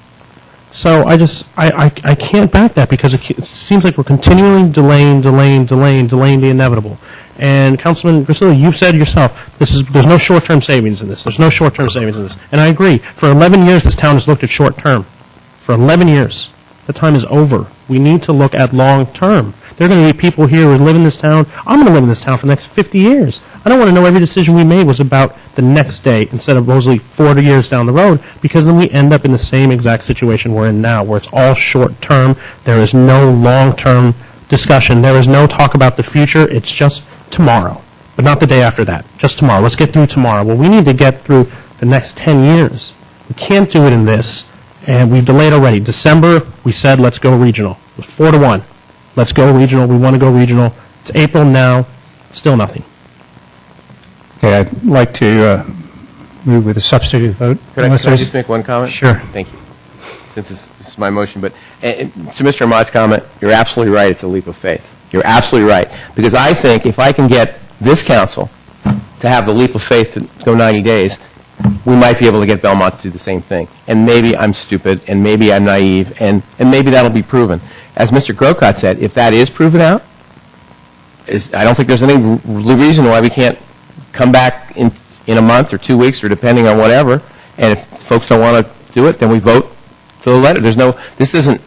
So I can't back that because it seems like we're continually delaying the inevitable. And Councilman Grisilli, you've said yourself, there's no short-term savings in this. There's no short-term savings in this. And I agree. For 11 years, this town has looked at short-term. For 11 years. The time is over. We need to look at long-term. There are going to be people here who live in this town. I'm going to live in this town for the next 50 years. I don't want to know every decision we made was about the next day instead of mostly 40 years down the road, because then we end up in the same exact situation we're in now, where it's all short-term. There is no long-term discussion. There is no talk about the future. It's just tomorrow, but not the day after that. Just tomorrow. Let's get through tomorrow. Well, we need to get through the next 10 years. We can't do it in this. And we've delayed already. December, we said, let's go regional. It was 4-1. Let's go regional. We want to go regional. It's April now. Still nothing. Okay, I'd like to move with a substitute vote. Could I just make one comment? Sure. Thank you. Since this is my motion, but to Mr. Ahmad's comment, you're absolutely right. It's a leap of faith. You're absolutely right. Because I think if I can get this council to have the leap of faith to go 90 days, we might be able to get Belmont to do the same thing. And maybe I'm stupid, and maybe I'm naive, and maybe that'll be proven. As Mr. Grocott said, if that is proven out, I don't think there's any reason why we can't come back in a month or 2 weeks or depending on whatever, and if folks don't want to do it, then we vote to the letter. This isn't,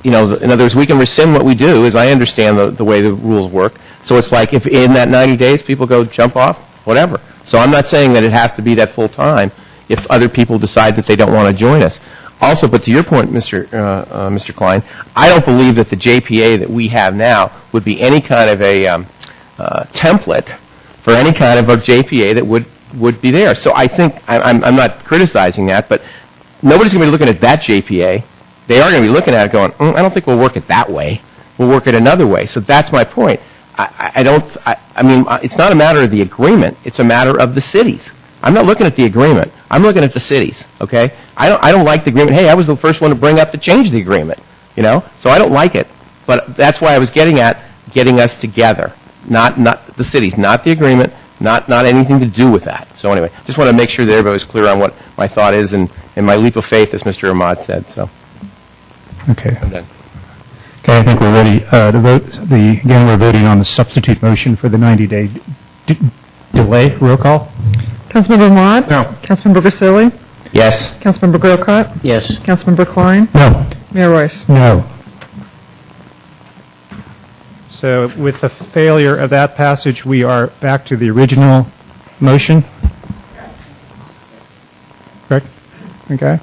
in other words, we can rescind what we do, as I understand the way the rules work. So it's like if in that 90 days people go jump off, whatever. So I'm not saying that it has to be that full time if other people decide that they don't want to join us. Also, but to your point, Mr. Klein, I don't believe that the JPA that we have now would be any kind of a template for any kind of a JPA that would be there. So I think, I'm not criticizing that, but nobody's going to be looking at that JPA. They are going to be looking at it going, I don't think we'll work it that way. We'll work it another way. So that's my point. I mean, it's not a matter of the agreement. It's a matter of the cities. I'm not looking at the agreement. I'm looking at the cities, okay? I don't like the agreement. Hey, I was the first one to bring up to change the agreement, So I don't like it. But that's why I was getting at getting us together, not the cities, not the agreement, not anything to do with that. So anyway, just want to make sure that everybody was clear on what my thought is and my leap of faith, as Mr. Ahmad said. So. Okay. I'm done. Okay, I think we're ready to vote. Again, we're voting on the substitute motion for the 90-day delay. Roll call. Councilmember Ahmad? No. Councilmember Grisilli? Yes. Councilmember Grocott? Yes. Councilmember Klein? No. Mayor Royce? No. So with the failure of that passage, we are back to the original motion. Correct? Okay.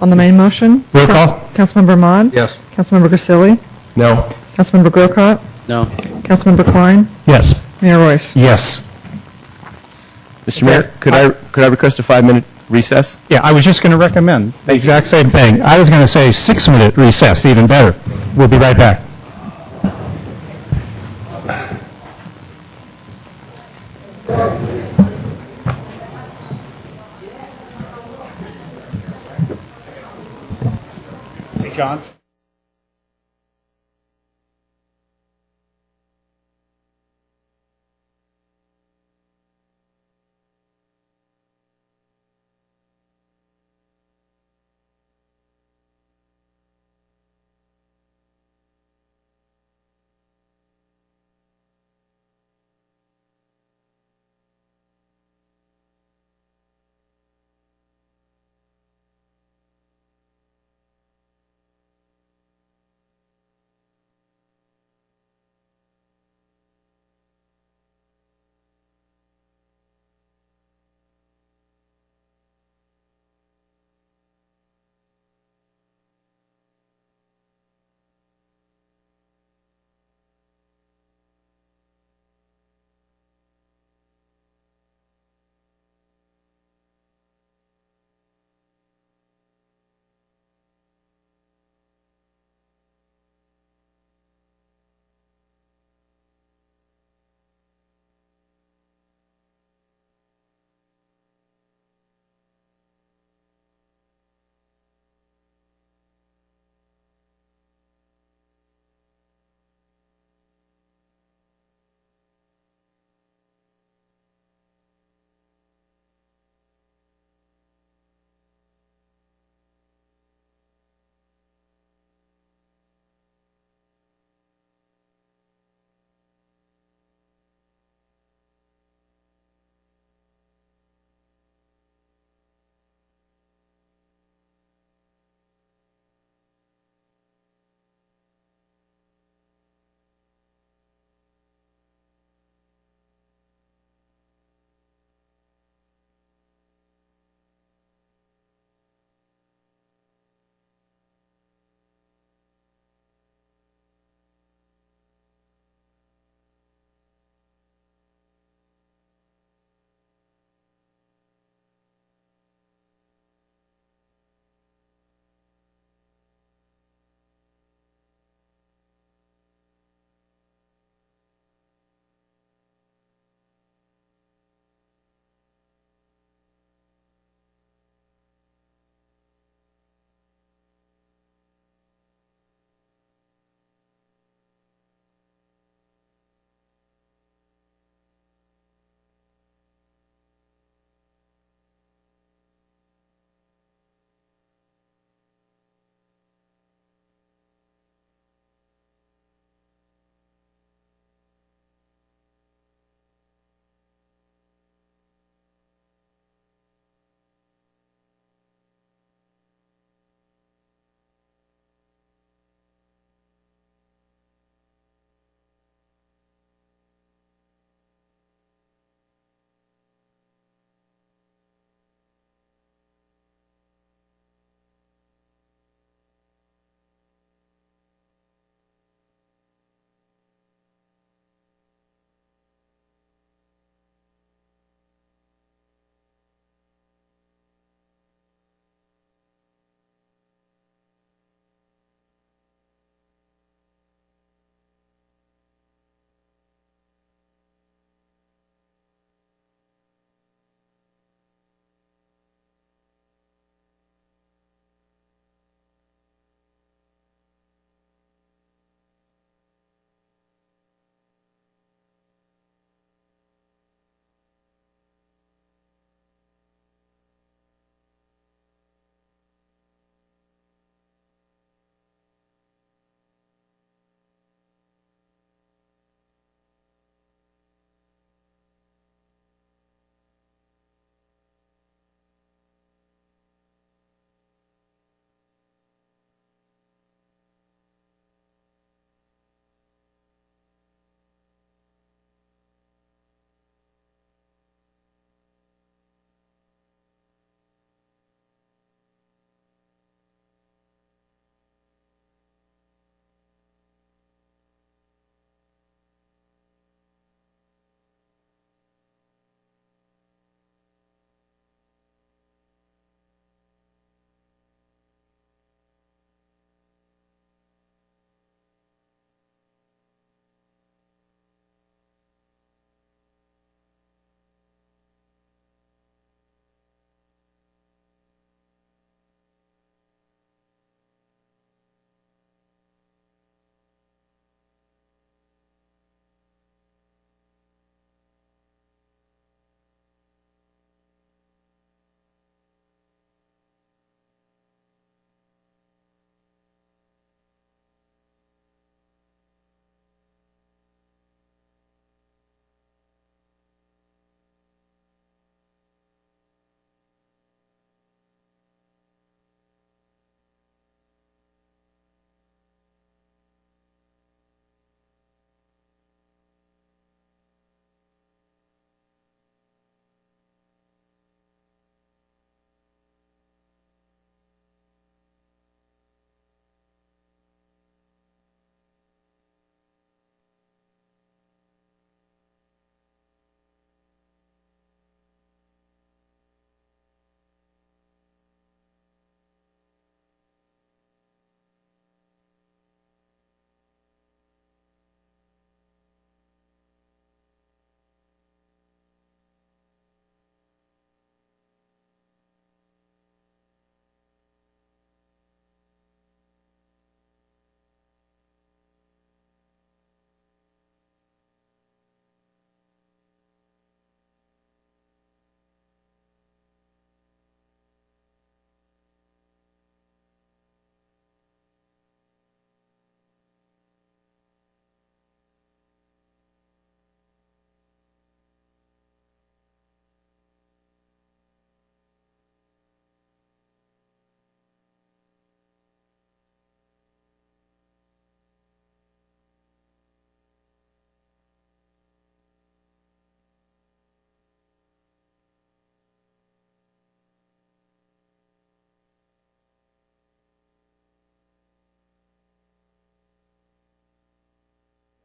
On the main motion? Roll call. Councilmember Ahmad? Yes. Councilmember Grisilli? No. Councilmember Grocott? No. Councilmember Klein? Yes. Mayor Royce? Yes. Mr. Mayor, could I request a 5-minute recess? Yeah, I was just going to recommend the exact same thing. I was going to say 6-minute recess, even better. We'll be right back. Hey, John.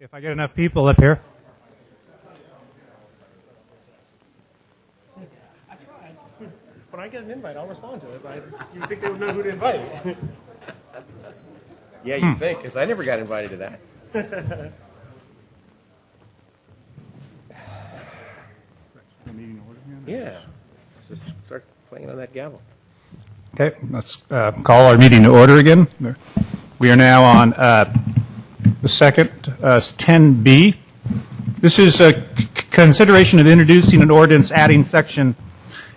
If I get enough people up here. When I get an invite, I'll respond to it. You think they would know who to invite? Yeah, you think, because I never got invited to that. Yeah. Just start playing on that gavel. Okay, let's call our meeting to order again. We are now on the second, 10B. This is a consideration of introducing an ordinance adding section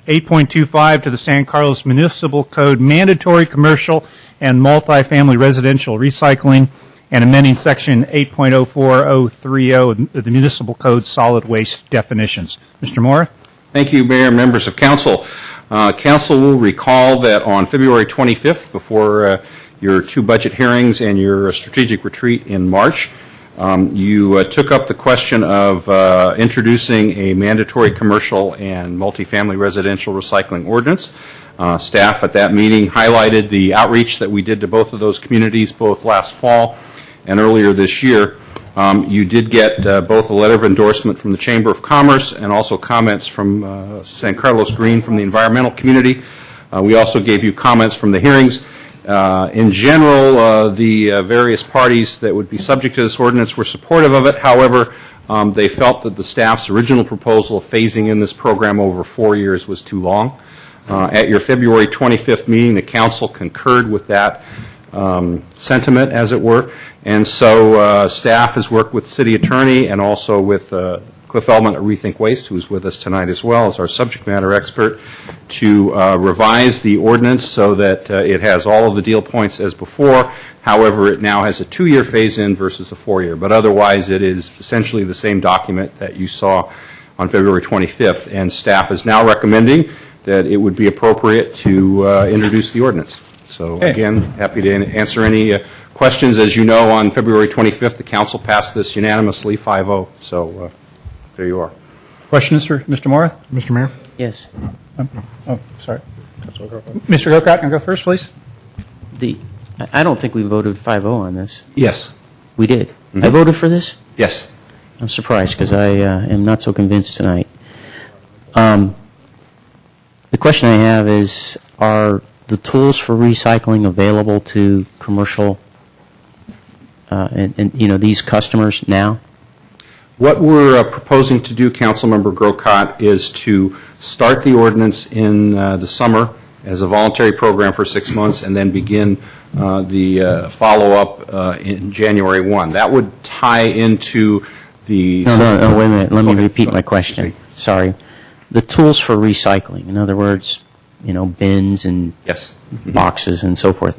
8.25 to the San Carlos Municipal Code, mandatory commercial and multifamily residential recycling, and amending section 8.04030 of the Municipal Code, solid waste definitions. Mr. Mora? Thank you, Mayor, members of Council. Council will recall that on February 25th, before your two budget hearings and your strategic retreat in March, you took up the question of introducing a mandatory commercial and multifamily residential recycling ordinance. Staff at that meeting highlighted the outreach that we did to both of those communities both last fall and earlier this year. You did get both a letter of endorsement from the Chamber of Commerce and also comments from San Carlos Green from the environmental community. We also gave you comments from the hearings. In general, the various parties that would be subject to this ordinance were supportive of it. However, they felt that the staff's original proposal of phasing in this program over 4 years was too long. At your February 25th meeting, the council concurred with that sentiment, as it were, and so staff has worked with city attorney and also with Cliff Eldman at Rethink Waste, who's with us tonight as well as our subject matter expert, to revise the ordinance so that it has all of the deal points as before. However, it now has a 2-year phase-in versus a 4-year, but otherwise it is essentially the same document that you saw on February 25th, and staff is now recommending that it would be appropriate to introduce the ordinance. So again, happy to answer any questions. As you know, on February 25th, the council passed this unanimously, 5-0. So there you are. Questions for Mr. Mora? Mr. Mayor? Yes. Oh, sorry. Mr. Gokrat, can I go first, please? I don't think we voted 5-0 on this. Yes. We did. Mm-hmm. I voted for this? Yes. I'm surprised because I am not so convinced tonight. The question I have is, are the tools for recycling available to commercial and these customers now? What we're proposing to do, Councilmember Grocott, is to start the ordinance in the summer as a voluntary program for 6 months and then begin the follow-up in January 1. That would tie into the... No, wait a minute. Let me repeat my question. Sorry. The tools for recycling, in other words, bins and boxes and so forth,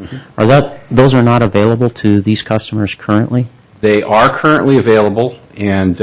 those are not available to these customers currently? They are currently available, and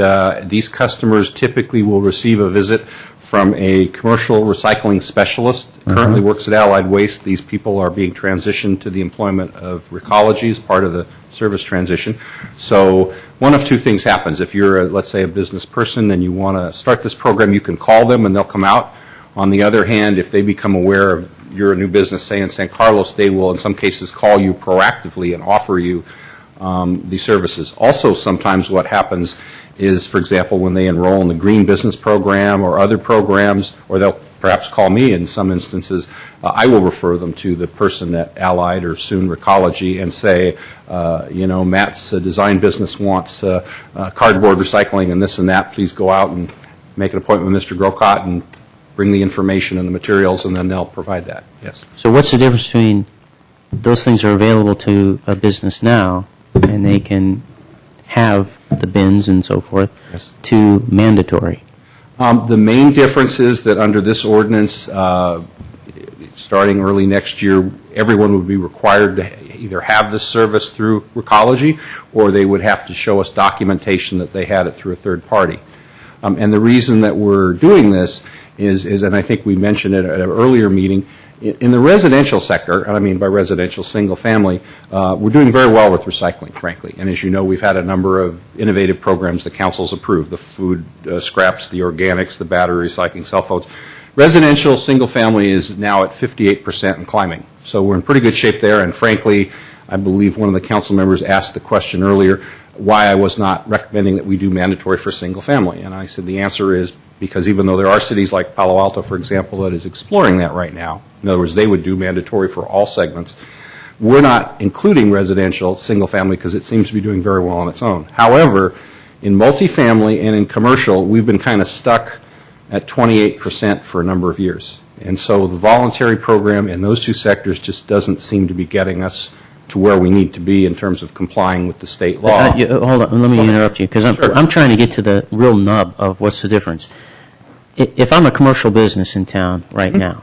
these customers typically will receive a visit from a commercial recycling specialist. Currently works at Allied Waste. These people are being transitioned to the employment of Recology as part of the service transition. So one of two things happens. If you're, let's say, a business person and you want to start this program, you can call them and they'll come out. On the other hand, if they become aware of you're a new business, say in San Carlos, they will in some cases call you proactively and offer you the services. Also, sometimes what happens is, for example, when they enroll in the Green Business Program or other programs, or they'll perhaps call me in some instances, I will refer them to the person at Allied or soon Recology and say, Matt's design business wants cardboard recycling and this and that. Please go out and make an appointment with Mr. Grocott and bring the information and the materials, and then they'll provide that. Yes. So what's the difference between those things are available to a business now and they can have the bins and so forth to mandatory? The main difference is that under this ordinance, starting early next year, everyone would be required to either have this service through Recology or they would have to show us documentation that they had it through a third party. And the reason that we're doing this is, and I think we mentioned it at an earlier meeting, in the residential sector, and I mean by residential single family, we're doing very well with recycling, frankly. And as you know, we've had a number of innovative programs the council's approved, the food scraps, the organics, the battery recycling, cell phones. Residential single family is now at 58% and climbing. So we're in pretty good shape there, and frankly, I believe one of the council members asked the question earlier, why I was not recommending that we do mandatory for single family. And I said the answer is because even though there are cities like Palo Alto, for example, that is exploring that right now, in other words, they would do mandatory for all segments, we're not including residential single family because it seems to be doing very well on its own. However, in multifamily and in commercial, we've been kind of stuck at 28% for a number of years. And so the voluntary program in those two sectors just doesn't seem to be getting us to where we need to be in terms of complying with the state law. Hold on, let me interrupt you, because I'm trying to get to the real nub of what's the difference. If I'm a commercial business in town right now,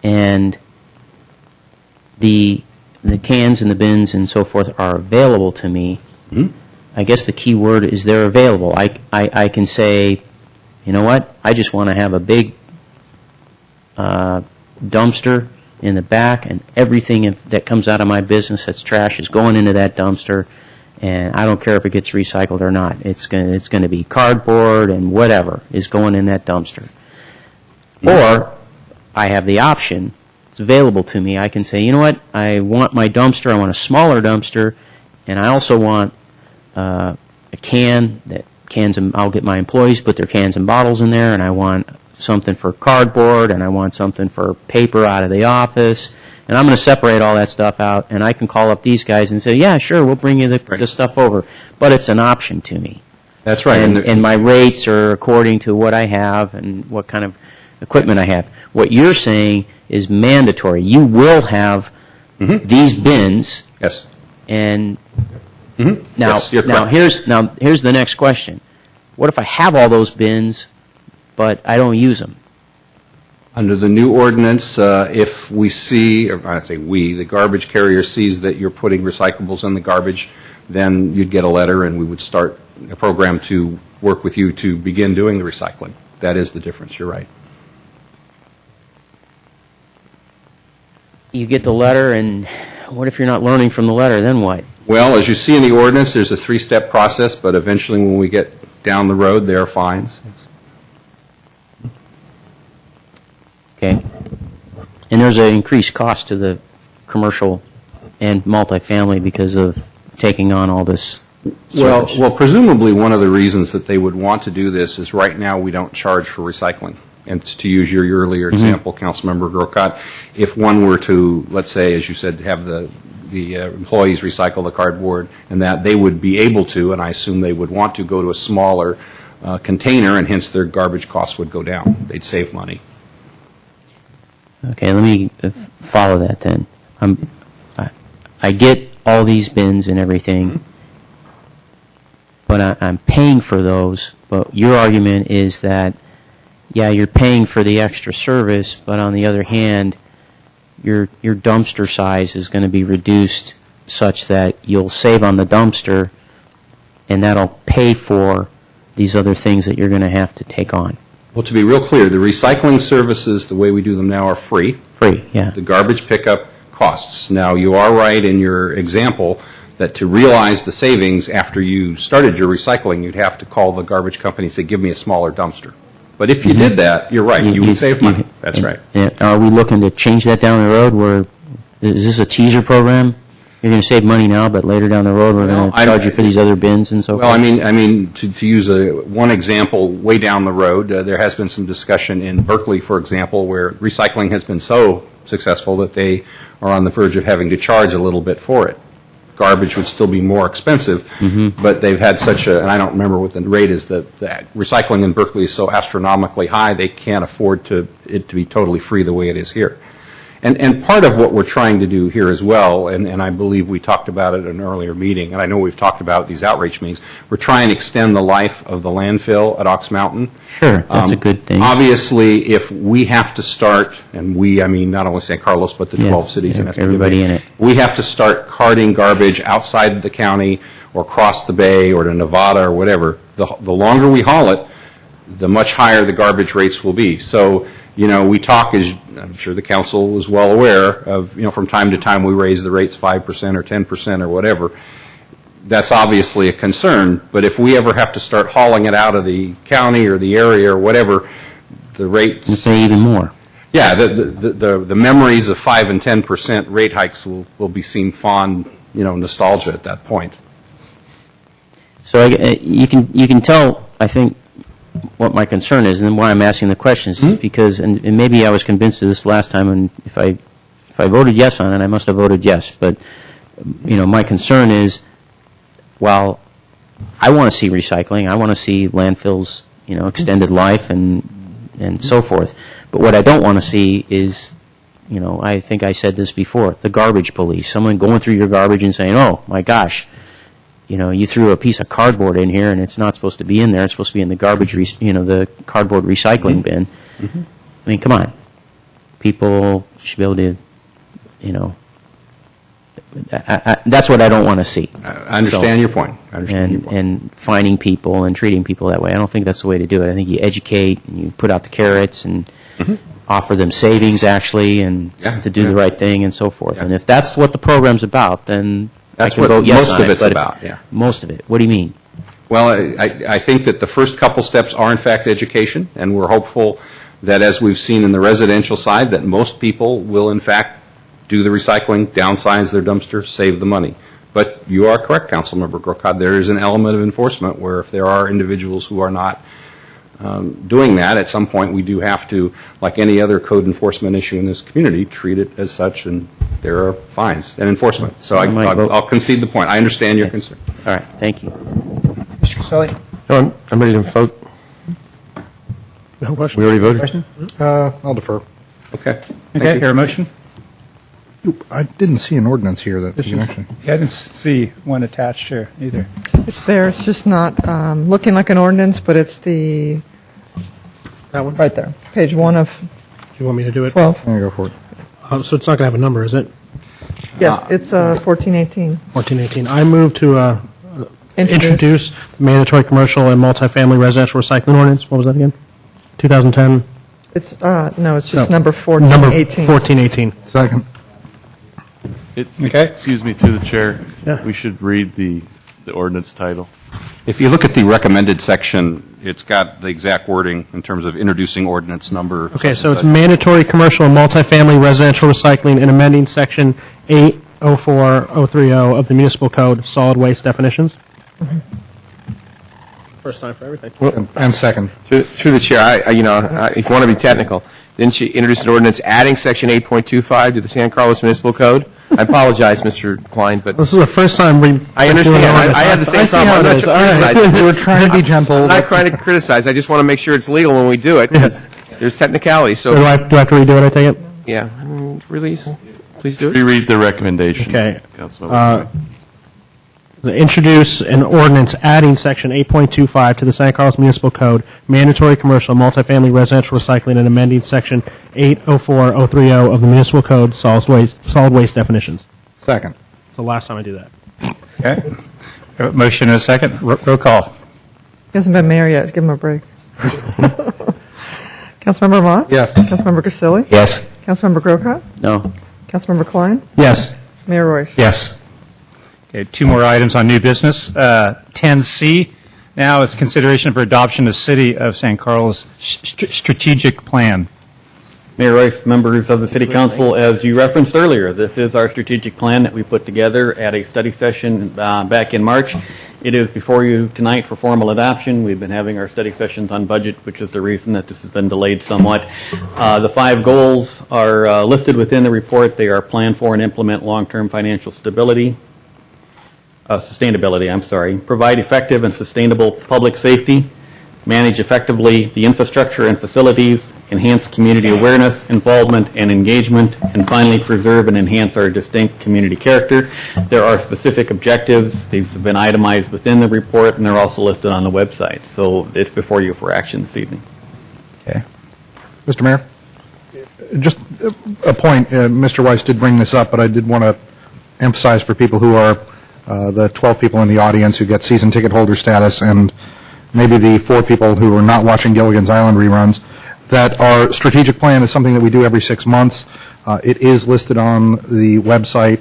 and the cans and the bins and so forth are available to me, I guess the key word is they're available. I can say, you know what, I just want to have a big dumpster in the back, and everything that comes out of my business that's trash is going into that dumpster, and I don't care if it gets recycled or not. It's going to be cardboard and whatever is going in that dumpster. Or I have the option, it's available to me, I can say, you know what, I want my dumpster, I want a smaller dumpster, and I also want a can that I'll get my employees put their cans and bottles in there, and I want something for cardboard, and I want something for paper out of the office, and I'm going to separate all that stuff out, and I can call up these guys and say, yeah, sure, we'll bring you the stuff over, but it's an option to me. That's right. And my rates are according to what I have and what kind of equipment I have. What you're saying is mandatory. You will have these bins. Yes. And Now, yes, here's the next question. What if I have all those bins, but I don't use them? Under the new ordinance, if we see, or I say we, the garbage carrier sees that you're putting recyclables in the garbage, then you'd get a letter and we would start a program to work with you to begin doing the recycling. That is the difference. You're right. You get the letter, and what if you're not learning from the letter? Then what? Well, as you see in the ordinance, there's a 3-step process, but eventually when we get down the road, there are fines. Okay. And there's an increased cost to the commercial and multifamily because of taking on all this service. Well, presumably one of the reasons that they would want to do this is right now we don't charge for recycling. And to use your earlier example, Councilmember Grocott, if one were to, let's say, as you said, have the employees recycle the cardboard and that, they would be able to, and I assume they would want to, go to a smaller container, and hence their garbage costs would go down. They'd save money. Okay, let me follow that then. I get all these bins and everything, but I'm paying for those. But your argument is that, yeah, you're paying for the extra service, but on the other hand, your dumpster size is going to be reduced such that you'll save on the dumpster, and that'll pay for these other things that you're going to have to take on. Well, to be real clear, the recycling services, the way we do them now, are free. Free, yeah. The garbage pickup costs. Now, you are right in your example that to realize the savings after you started your recycling, you'd have to call the garbage company and say, give me a smaller dumpster. But if you did that, you're right, you would save money. That's right. Are we looking to change that down the road? Is this a teaser program? You're going to save money now, but later down the road we're going to charge you for these other bins and so forth? Well, I mean, to use one example, way down the road, there has been some discussion in Berkeley, for example, where recycling has been so successful that they are on the verge of having to charge a little bit for it. Garbage would still be more expensive, but they've had such a, and I don't remember what the rate is, that recycling in Berkeley is so astronomically high, they can't afford it to be totally free the way it is here. And part of what we're trying to do here as well, and I believe we talked about it at an earlier meeting, and I know we've talked about these outreach meetings, we're trying to extend the life of the landfill at Ox Mountain. Sure, that's a good thing. Obviously, if we have to start, and we, I mean not only San Carlos, but the 12 cities and everybody in it, we have to start carting garbage outside the county or across the bay or to Nevada or whatever. The longer we haul it, the much higher the garbage rates will be. So, you know, we talk, as I'm sure the council is well aware of, you know, from time to time we raise the rates 5% or 10% or whatever. That's obviously a concern, but if we ever have to start hauling it out of the county or the area or whatever, the rates... You'll pay even more. Yeah, the memories of 5 and 10% rate hikes will be seen fond, you know, nostalgia at that point. So you can tell, I think, what my concern is and why I'm asking the questions is because, and maybe I was convinced of this last time, and if I voted yes on it, I must have voted yes. But, my concern is, while I want to see recycling, I want to see landfills, extended life and so forth. But what I don't want to see is, I think I said this before, the garbage police, someone going through your garbage and saying, oh, my gosh, you threw a piece of cardboard in here and it's not supposed to be in there. It's supposed to be in the garbage, the cardboard recycling bin. Mm-hmm. I mean, come on. People should be able to, that's what I don't want to see. I understand your point. And finding people and treating people that way. I don't think that's the way to do it. I think you educate and you put out the carrots and offer them savings, actually, and to do the right thing and so forth. Yeah. And if that's what the program's about, then that's I can what vote yes most on of it, it's but about. Yeah, most of it. What do you mean? Well, I think that the first couple steps are, in fact, education, and we're hopeful that, as we've seen in the residential side, that most people will, in fact, do the recycling, downsize their dumpster, save the money. But you are correct, Councilmember Grocott. There is an element of enforcement where if there are individuals who are not doing that, at some point we do have to, like any other code enforcement issue in this community, treat it as such, and there are fines and enforcement. So I'll concede the point. I understand your concern. All right. Thank you. Mr. Caselli? No, I'm ready to vote. No question. We already voted? Question? I'll defer. Okay. Okay, hear a motion? I didn't see an ordinance here that you actually. Yeah, I didn't see one attached here either. It's there, it's just not looking like an ordinance, but it's the, That one? right there, page 1 of Do you want me to do it? 12. I'm going to go for it. So it's not going to have a number, is it? Yes, it's 1418. 1418. I move to introduce the mandatory commercial and multifamily residential recycling ordinance. What was that again? 2010? It's, no, it's just No. number Number 1418. 1418. Second. Okay. Excuse me, through the chair. Yeah. We should read the ordinance title. If you look at the recommended section, it's got the exact wording in terms of introducing ordinance number. Okay, so it's mandatory commercial and multifamily residential recycling and amending section 804030 of the municipal code, solid waste definitions. First time for everything. And second. Through the chair, if you want to be technical, didn't she introduce an ordinance adding section 8.25 to the San Carlos Municipal Code? I apologize, Mr. Klein, but This is the first time we. I understand. I had the same problem. I'm not trying to criticize. We were trying to be gentle. I'm not trying to criticize. I just want to make sure it's legal when we do it, because there's technicality. So, Do I have to redo it, I take it? yeah, release. Please do it. Reread the recommendation. Okay. Councilmember. Introduce an ordinance adding section 8.25 to the San Carlos Municipal Code, mandatory commercial multifamily residential recycling, and amending section 804030 of the municipal code, solid waste definitions. Second. It's the last time I do that. Okay. Motion and a second. Roll call. He hasn't been mayor yet, give him a break. Councilmember Mott? Yes. Councilmember Grisilli? Yes. Councilmember Grocott? No. Councilmember Klein? Yes. Mayor Royce? Yes. Okay, two more items on new business. 10C now is consideration for adoption of City of San Carlos strategic plan. Mayor Royce, members of the City Council, as you referenced earlier, this is our strategic plan that we put together at a study session back in March. It is before you tonight for formal adoption. We've been having our study sessions on budget, which is the reason that this has been delayed somewhat. The 5 goals are listed within the report. They are plan for and implement long-term financial sustainability, provide effective and sustainable public safety, manage effectively the infrastructure and facilities, enhance community awareness, involvement, and engagement, and finally preserve and enhance our distinct community character. There are specific objectives. These have been itemized within the report, and they're also listed on the website. So it's before you for action this evening. Okay. Mr. Mayor, just a point. Mr. Weiss did bring this up, but I did want to emphasize for people who are the 12 people in the audience who get season ticket holder status and maybe the 4 people who are not watching Gilligan's Island reruns, that our strategic plan is something that we do every 6 months. It is listed on the website,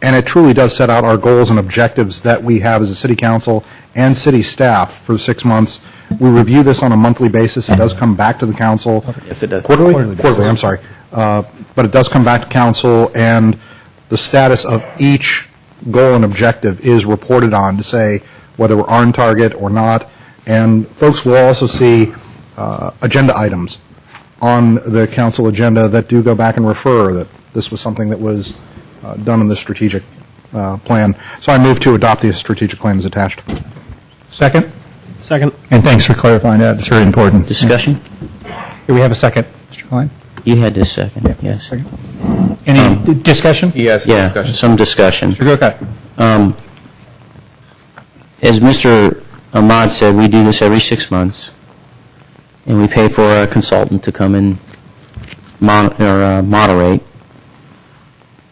and it truly does set out our goals and objectives that we have as a city council and city staff for 6 months. We review this on a monthly basis. It does come back to the council. Yes, it does. Quarterly, I'm sorry. But it does come back to council, and the status of each goal and objective is reported on to say whether we're on target or not. And folks will also see agenda items on the council agenda that do go back and refer that this was something that was done in the strategic plan. So I move to adopt the strategic plan as attached. Second? Second. And thanks for clarifying that. It's very important. Discussion? Do we have a second, Mr. Klein? You had this second, yes. Any discussion? Yes, Yeah, discussion. some discussion. Mr. Grocott? As Mr. Ahmad said, we do this every 6 months, and we pay for a consultant to come and moderate.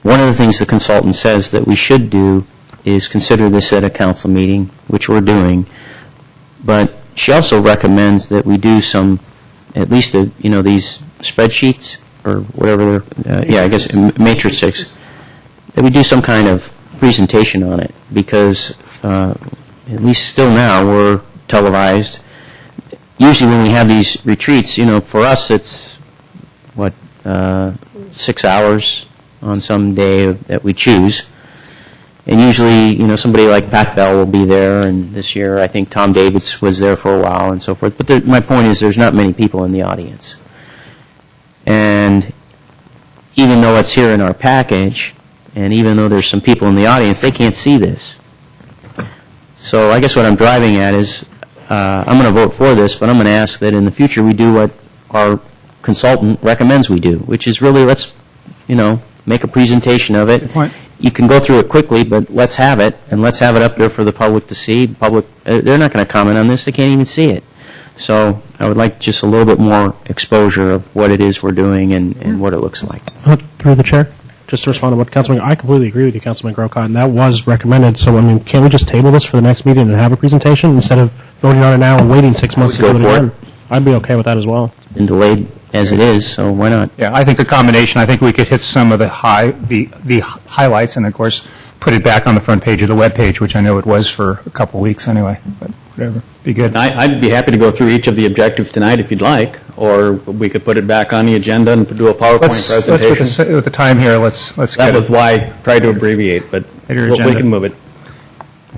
One of the things the consultant says that we should do is consider this at a council meeting, which we're doing, but she also recommends that we do some, at least, these spreadsheets, or whatever, I guess matrices, that we do some kind of presentation on it, because at least still now we're televised. Usually when we have these retreats, for us it's, 6 hours on some day that we choose. And usually, somebody like Pat Bell will be there, and this year I think Tom Davids was there for a while and so forth. But my point is there's not many people in the audience. And even though it's here in our package, and even though there's some people in the audience, they can't see this. So I guess what I'm driving at is I'm going to vote for this, but I'm going to ask that in the future we do what our consultant recommends we do, which is really let's, make a presentation of it. You can go through it quickly, but let's have it, and let's have it up there for the public to see. They're not going to comment on this. They can't even see it. So I would like just a little bit more exposure of what it is we're doing and what it looks like. Through the chair, just to respond to what Councilman, I completely agree with you, Councilman Grocott, and that was recommended. So, can't we just table this for the next meeting and have a presentation instead of voting on it now and waiting 6 months to do it again? I'd be okay with that as well. It's been delayed as it is, so why not? Yeah, I think the combination, I think we could hit some of the highlights and, of course, put it back on the front page of the webpage, which I know it was for a couple of weeks anyway, but whatever. Be good. I'd be happy to go through each of the objectives tonight if you'd like, or we could put it back on the agenda and do a PowerPoint presentation. With the time here, let's get That was why I tried to abbreviate, but we can move it.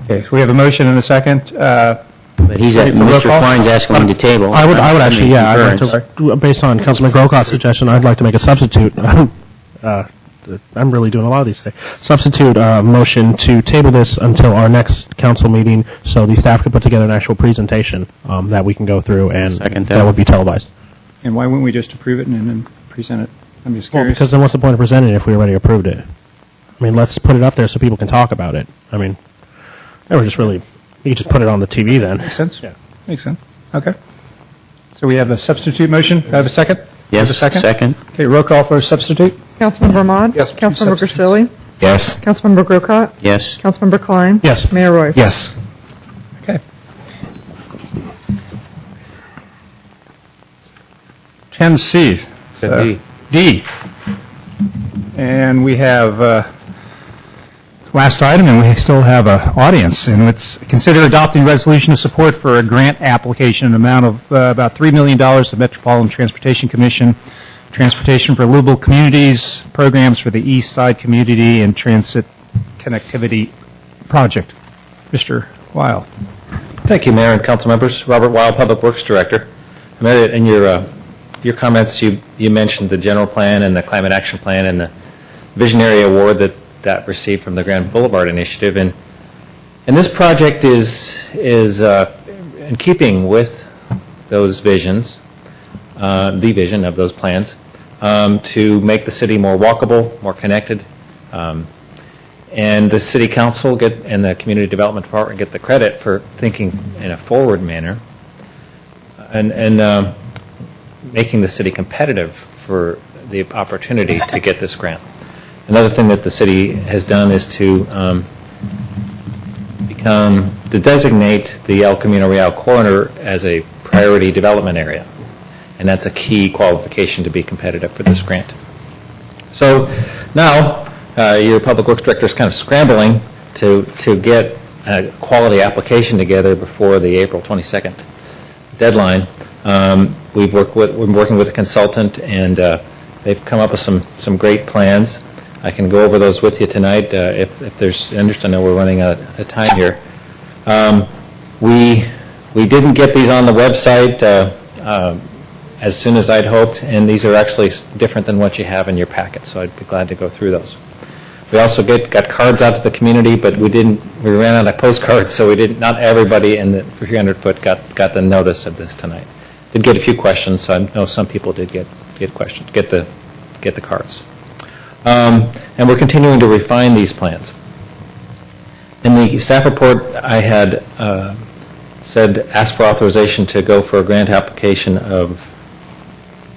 Okay, so we have a motion and a second. But Mr. Klein's asking him to table. I would actually, I'd like to, based on Councilman Grocott's suggestion, I'd like to make a substitute. I'm really doing a lot of these today. Substitute motion to table this until our next council meeting, so the staff can put together an actual presentation that we can go through, and that would be televised. And why wouldn't we just approve it and then present it? I'm just Well, curious. because then what's the point of presenting it if we already approved it? Let's put it up there so people can talk about it. You could just put it on the TV then. Makes sense? Yeah. Makes sense. Okay. So we have a substitute motion. Do I have a second? Yes, Have a second. second. Okay, roll call for a substitute. Councilmember Ahmad? Yes. Councilmember Grisilli? Yes. Councilmember Grocott? Yes. Councilmember Klein? Yes. Mayor Royce? Yes. Okay. 10C. D. And we have last item, and we still have an audience. And it's consider adopting resolution of support for a grant application in an amount of about $3 million to Metropolitan Transportation Commission, Transportation for Livable Communities, programs for the East Side Community, and Transit Connectivity Project. Mr. Weil. Thank you, Mayor and council members. Robert Weil, Public Works Director. Mayor, in your comments, you mentioned the general plan and the climate action plan and the visionary award that received from the Grand Boulevard Initiative, and this project is in keeping with those visions, the vision of those plans, to make the city more walkable, more connected, and the City Council and the Community Development Department get the credit for thinking in a forward manner and making the city competitive for the opportunity to get this grant. Another thing that the city has done is to designate the El Camino Real corridor as a priority development area, and that's a key qualification to be competitive for this grant. So now your Public Works Director is kind of scrambling to get a quality application together before the April 22nd deadline. We're working with a consultant, and they've come up with some great plans. I can go over those with you tonight if there's interest. I know we're running out of time here. We didn't get these on the website as soon as I'd hoped, and these are actually different than what you have in your packet, so I'd be glad to go through those. We also got cards out to the community, but we ran out of postcards, so not everybody in the 300-foot got the notice of this tonight. Did get a few questions, so I know some people did get questions, get the cards. And we're continuing to refine these plans. In the staff report, I had asked for authorization to go for a grant application of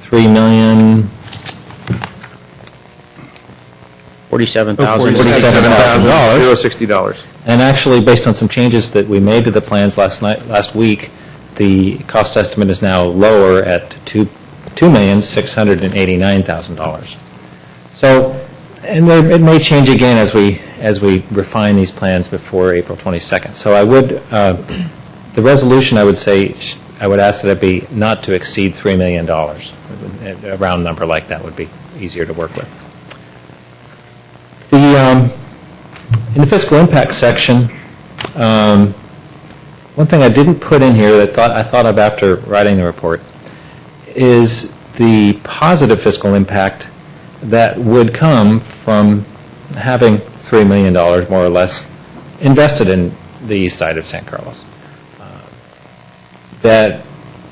$47,060. And actually, based on some changes that we made to the plans last week, the cost estimate is now lower at $2,689,000. So, and it may change again as we refine these plans before April 22nd. So I would, the resolution I would say, I would ask that it be not to exceed $3 million. A round number like that would be easier to work with. In the fiscal impact section, one thing I didn't put in here that I thought of after writing the report is the positive fiscal impact that would come from having $3 million, more or less, invested in the east side of San Carlos. That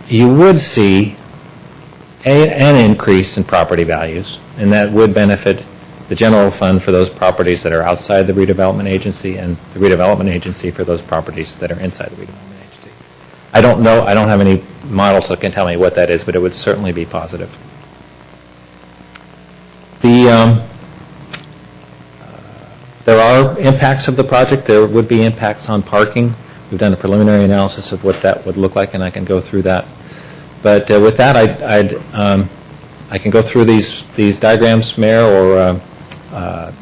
you would see an increase in property values, and that would benefit the general fund for those properties that are outside the redevelopment agency and the redevelopment agency for those properties that are inside the redevelopment agency. I don't know, I don't have any models that can tell me what that is, but it would certainly be positive. There are impacts of the project. There would be impacts on parking. We've done a preliminary analysis of what that would look like, and I can go through that. But with that, I can go through these diagrams, Mayor, or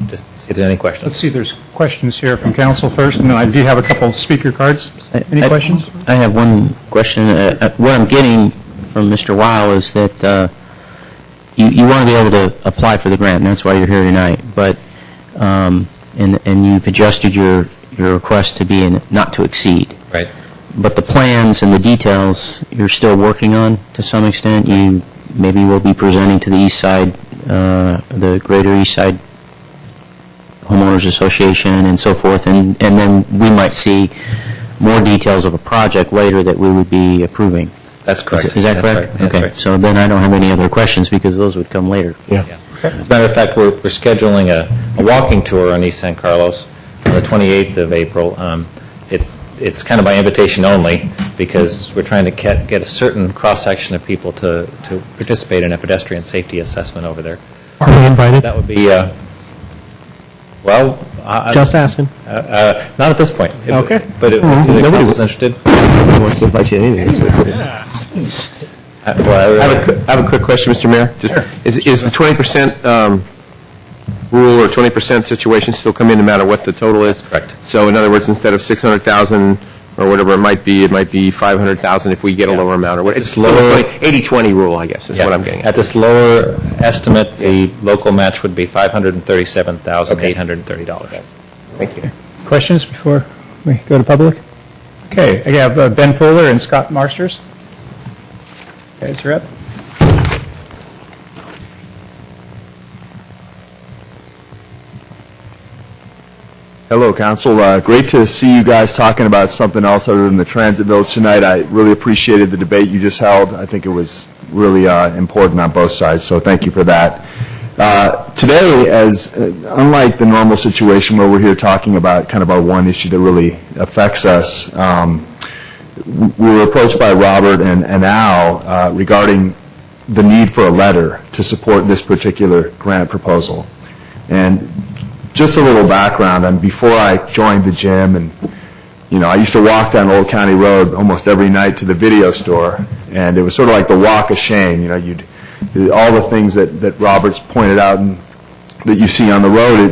just see if there's any questions. Let's see, there's questions here from council first, and then I do have a couple of speaker cards. Any questions? I have one question. What I'm getting from Mr. Weil is that you want to be able to apply for the grant, and that's why you're here tonight. But and you've adjusted your request to be not to exceed. Right. But the plans and the details you're still working on to some extent. You maybe will be presenting to the East Side, the Greater East Side Homeowners Association and so forth, and then we might see more details of a project later that we would be approving. That's correct. Is that correct? Right. That's okay. right. So then I don't have any other questions because those would come later. Yeah. As a matter of fact, we're scheduling a walking tour on East San Carlos on the 28th of April. It's kind of by invitation only because we're trying to get a certain cross-section of people to participate in a pedestrian safety assessment over there. Are we invited? That would be, Just asking. Not at this point. Okay. But if the council's interested. Nobody wants to invite you anything. I have a quick question, Mr. Mayor. Just, is the 20% rule or 20% situation still come in no matter what the total is? Correct. So in other words, instead of 600,000 or whatever it might be 500,000 if we get a lower amount or what? It's lower 80-20 rule, I guess, is what I'm getting at. At this lower estimate, the local match would be $537,830. Thank you. Questions before we go to public? Okay, I have Ben Fuller and Scott Marsters. Guys are up. Hello, Council. Great to see you guys talking about something else other than the Transit Village tonight. I really appreciated the debate you just held. I think it was really important on both sides, so thank you for that. Today, unlike the normal situation where we're here talking about kind of our one issue that really affects us, we were approached by Robert and Al regarding the need for a letter to support this particular grant proposal. And just a little background, and before I joined the gym, and I used to walk down Old County Road almost every night to the video store, and it was sort of like the walk of shame. All the things that Robert's pointed out and that you see on the road,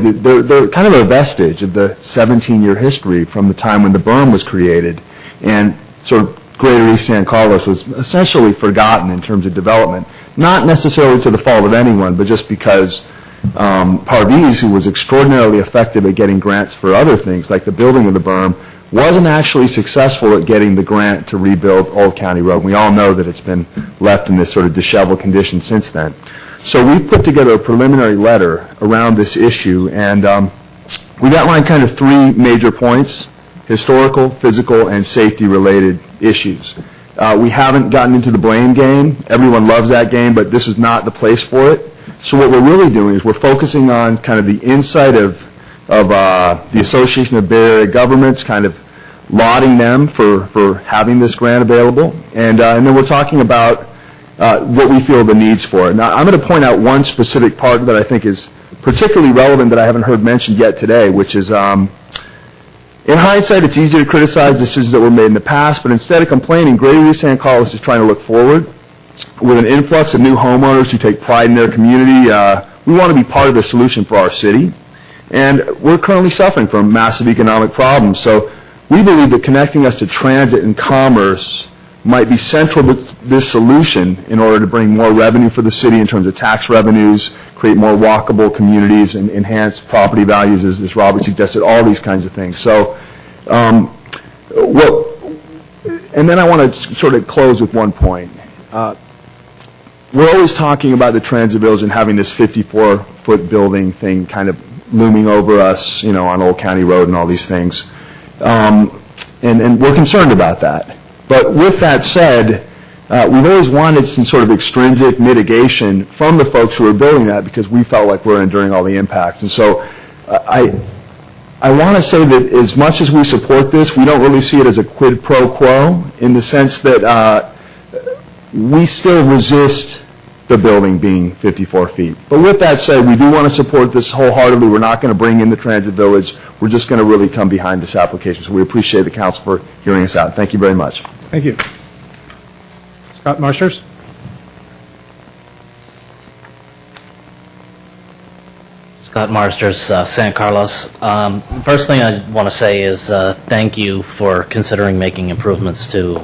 they're kind of a vestige of the 17-year history from the time when the berm was created, and sort of Greater East San Carlos was essentially forgotten in terms of development, not necessarily to the fault of anyone, but just because Parviz, who was extraordinarily effective at getting grants for other things, like the building of the berm, wasn't actually successful at getting the grant to rebuild Old County Road. We all know that it's been left in this sort of disheveled condition since then. So we've put together a preliminary letter around this issue, and we've outlined kind of three major points: historical, physical, and safety-related issues. We haven't gotten into the blame game. Everyone loves that game, but this is not the place for it. So what we're really doing is we're focusing on kind of the insight of the Association of Bay Area Governments, kind of lauding them for having this grant available, and then we're talking about what we feel the needs for it. Now, I'm going to point out one specific part that I think is particularly relevant that I haven't heard mentioned yet today, which is, in hindsight, it's easy to criticize decisions that were made in the past, but instead of complaining, Greater East San Carlos is trying to look forward. With an influx of new homeowners who take pride in their community, we want to be part of the solution for our city. And we're currently suffering from massive economic problems. So we believe that connecting us to transit and commerce might be central to this solution in order to bring more revenue for the city in terms of tax revenues, create more walkable communities, and enhance property values, as Robert suggested, all these kinds of things. So, and then I want to sort of close with one point. We're always talking about the Transit Village and having this 54-foot building thing kind of looming over us, you know, on Old County Road and all these things. And we're concerned about that. But with that said, we've always wanted some sort of extrinsic mitigation from the folks who are building that because we felt like we're enduring all the impacts. And so I want to say that as much as we support this, we don't really see it as a quid pro quo in the sense that we still resist the building being 54 feet. But with that said, we do want to support this wholeheartedly. We're not going to bring in the Transit Village. We're just going to really come behind this application. So we appreciate the council for hearing us out. Thank you very much. Thank you. Scott Marsters? Scott Marsters, San Carlos. First thing I want to say is thank you for considering making improvements to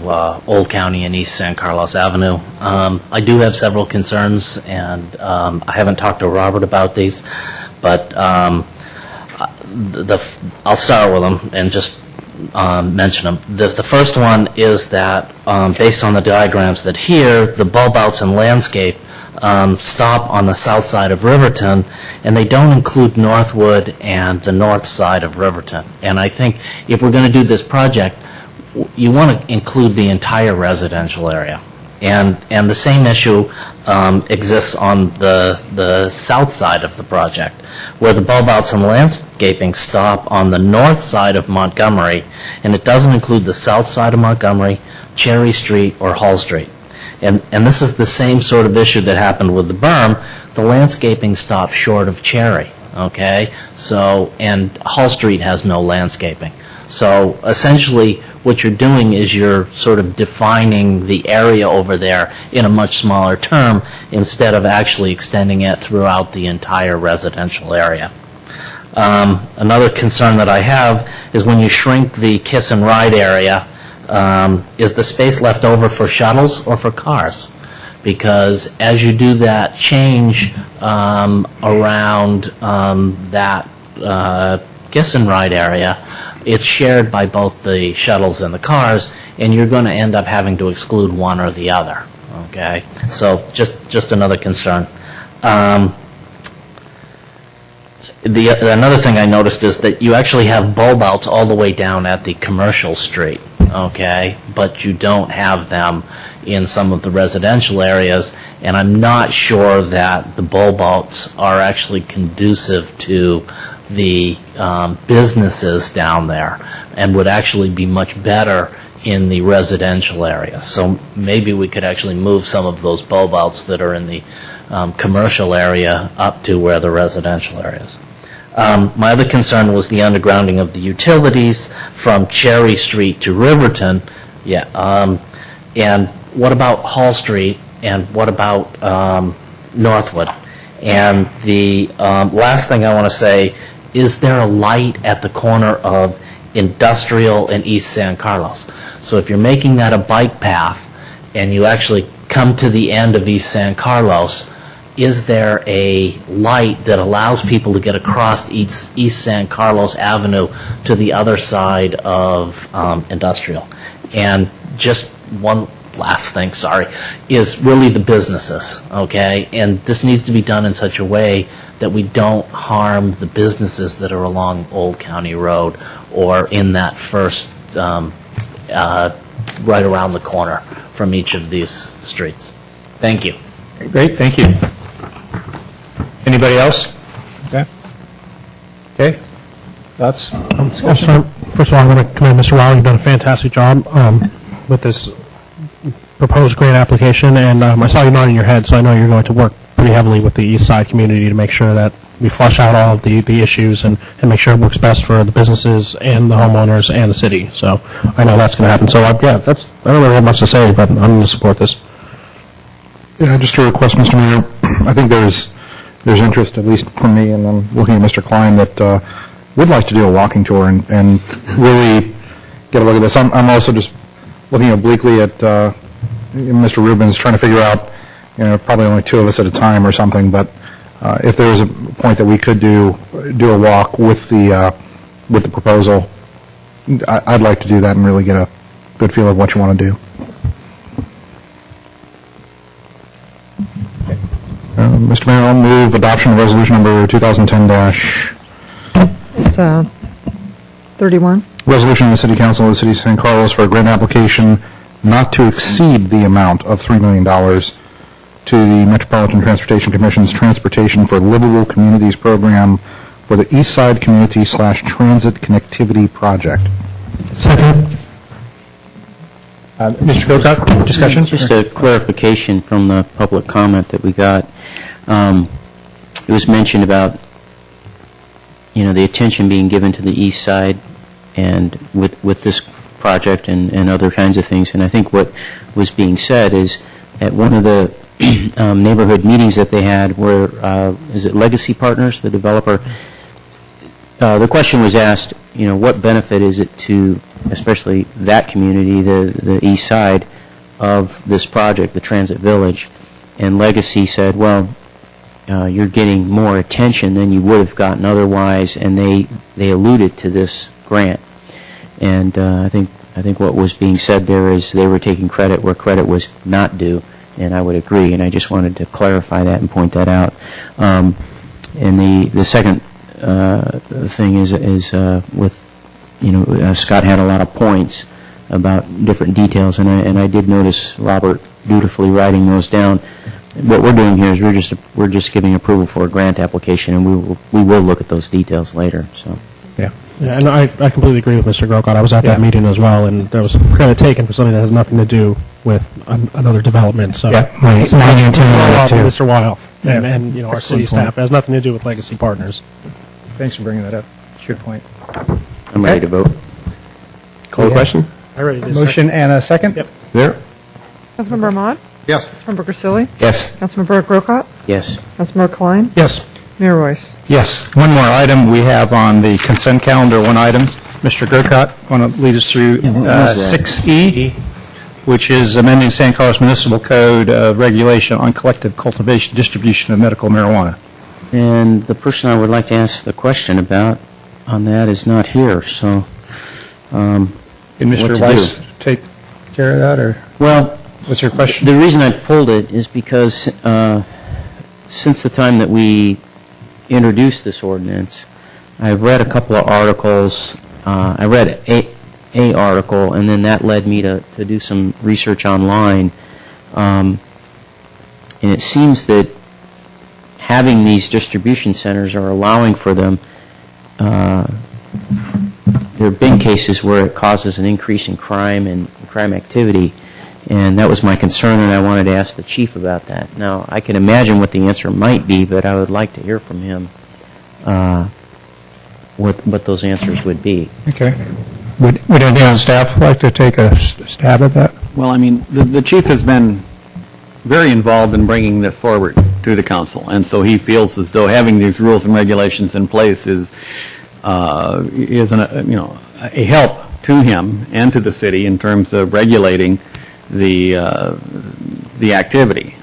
Old County and East San Carlos Avenue. I do have several concerns, and I haven't talked to Robert about these, but I'll start with them and just mention them. The first one is that based on the diagrams that here, the bulb outs and landscape stop on the south side of Riverton, and they don't include Northwood and the north side of Riverton. And I think if we're going to do this project, you want to include the entire residential area. And the same issue exists on the south side of the project, where the bulb outs and landscaping stop on the north side of Montgomery, and it doesn't include the south side of Montgomery, Cherry Street, or Hall Street. And this is the same sort of issue that happened with the berm. The landscaping stops short of Cherry, okay? So, and Hall Street has no landscaping. So essentially what you're doing is you're sort of defining the area over there in a much smaller term instead of actually extending it throughout the entire residential area. Another concern that I have is when you shrink the kiss and ride area, is the space left over for shuttles or for cars? Because as you do that change around that kiss and ride area, it's shared by both the shuttles and the cars, and you're going to end up having to exclude one or the other. Okay, so just another concern. Another thing I noticed is that you actually have bulb outs all the way down at the commercial street, okay, but you don't have them in some of the residential areas, and I'm not sure that the bulb outs are actually conducive to the businesses down there and would actually be much better in the residential area. So maybe we could actually move some of those bulb outs that are in the commercial area up to where the residential area is. My other concern was the undergrounding of the utilities from Cherry Street to Riverton. Yeah, and what about Hall Street, and what about Northwood? And the last thing I want to say, is there a light at the corner of Industrial and East San Carlos? So if you're making that a bike path and you actually come to the end of East San Carlos, is there a light that allows people to get across East San Carlos Avenue to the other side of Industrial? And just one last thing, sorry, is really the businesses, okay? And this needs to be done in such a way that we don't harm the businesses that are along Old County Road or in that first, right around the corner from each of these streets. Thank you. Great, thank you. Anybody else? Okay. Okay. Thoughts? First of all, I'm going to commend Mr. Wiley. You've done a fantastic job with this proposed grant application, and I saw you nodding your head, so I know you're going to work pretty heavily with the East Side community to make sure that we flush out all of the issues and make sure it works best for the businesses and the homeowners and the city. So I know that's going to happen. So I don't really have much to say, but I'm going to support this. Yeah, just a request, Mr. Mayor. I think there's interest, at least from me, and I'm looking at Mr. Klein, that would like to do a walking tour and really get a look at this. I'm also just looking obliquely at Mr. Rubens, trying to figure out, probably only two of us at a time or something, but if there was a point that we could do a walk with the proposal, I'd like to do that and really get a good feel of what you want to do. Mr. Mayor, I'll move adoption of resolution number 2010- It's 31. Resolution of the City Council of the City of San Carlos for a grant application not to exceed the amount of $3 million to the Metropolitan Transportation Commission's Transportation for Livable Communities program for the East Side Community/Transit Connectivity Project. Second. Mr. Grocott, discussion? Just a clarification from the public comment that we got. It was mentioned about, the attention being given to the east side and with this project and other kinds of things. And I think what was being said is at one of the neighborhood meetings that they had where, is it Legacy Partners, the developer? The question was asked, what benefit is it to, especially that community, the east side of this project, the Transit Village? And Legacy said, well, you're getting more attention than you would have gotten otherwise, and they alluded to this grant. And I think what was being said there is they were taking credit where credit was not due, and I would agree. And I just wanted to clarify that and point that out. And the second thing is with Scott had a lot of points about different details, and I did notice Robert dutifully writing those down. What we're doing here is we're just giving approval for a grant application, and we will look at those details later. So. Yeah, and I completely agree with Mr. Grocott. I was at that meeting as well, and there was credit taken for something that has nothing to do with another development. So, Mr. Weil and our city staff. It has nothing to do with Legacy Partners. Thanks for bringing that up. It's your point. I'm ready to vote. Call the question? I ready to Motion and a second? Yep. There. Councilmember Ahmad? Yes. Councilmember Grisilli? Yes. Councilmember Grocott? Yes. Councilmember Klein? Yes. Mayor Royce? Yes. One more item. We have on the consent calendar one item. Mr. Grocott, want to lead us through 6E, which is amending San Carlos Municipal Code regulation on collective cultivation, distribution of medical marijuana. And the person I would like to ask the question about on that is not here, so Can Mr. Weiss take care of that, or what's your question? The reason I pulled it is because since the time that we introduced this ordinance, I've read a couple of articles. I read a article, and then that led me to do some research online. And it seems that having these distribution centers or allowing for them, there have been cases where it causes an increase in crime and crime activity, and that was my concern, and I wanted to ask the chief about that. Now, I can imagine what the answer might be, but I would like to hear from him what those answers would be. Okay. Would anyone on staff like to take a stab at that? Well, I mean, the chief has been very involved in bringing this forward to the council, and so he feels as though having these rules and regulations in place is a help to him and to the city in terms of regulating the activity.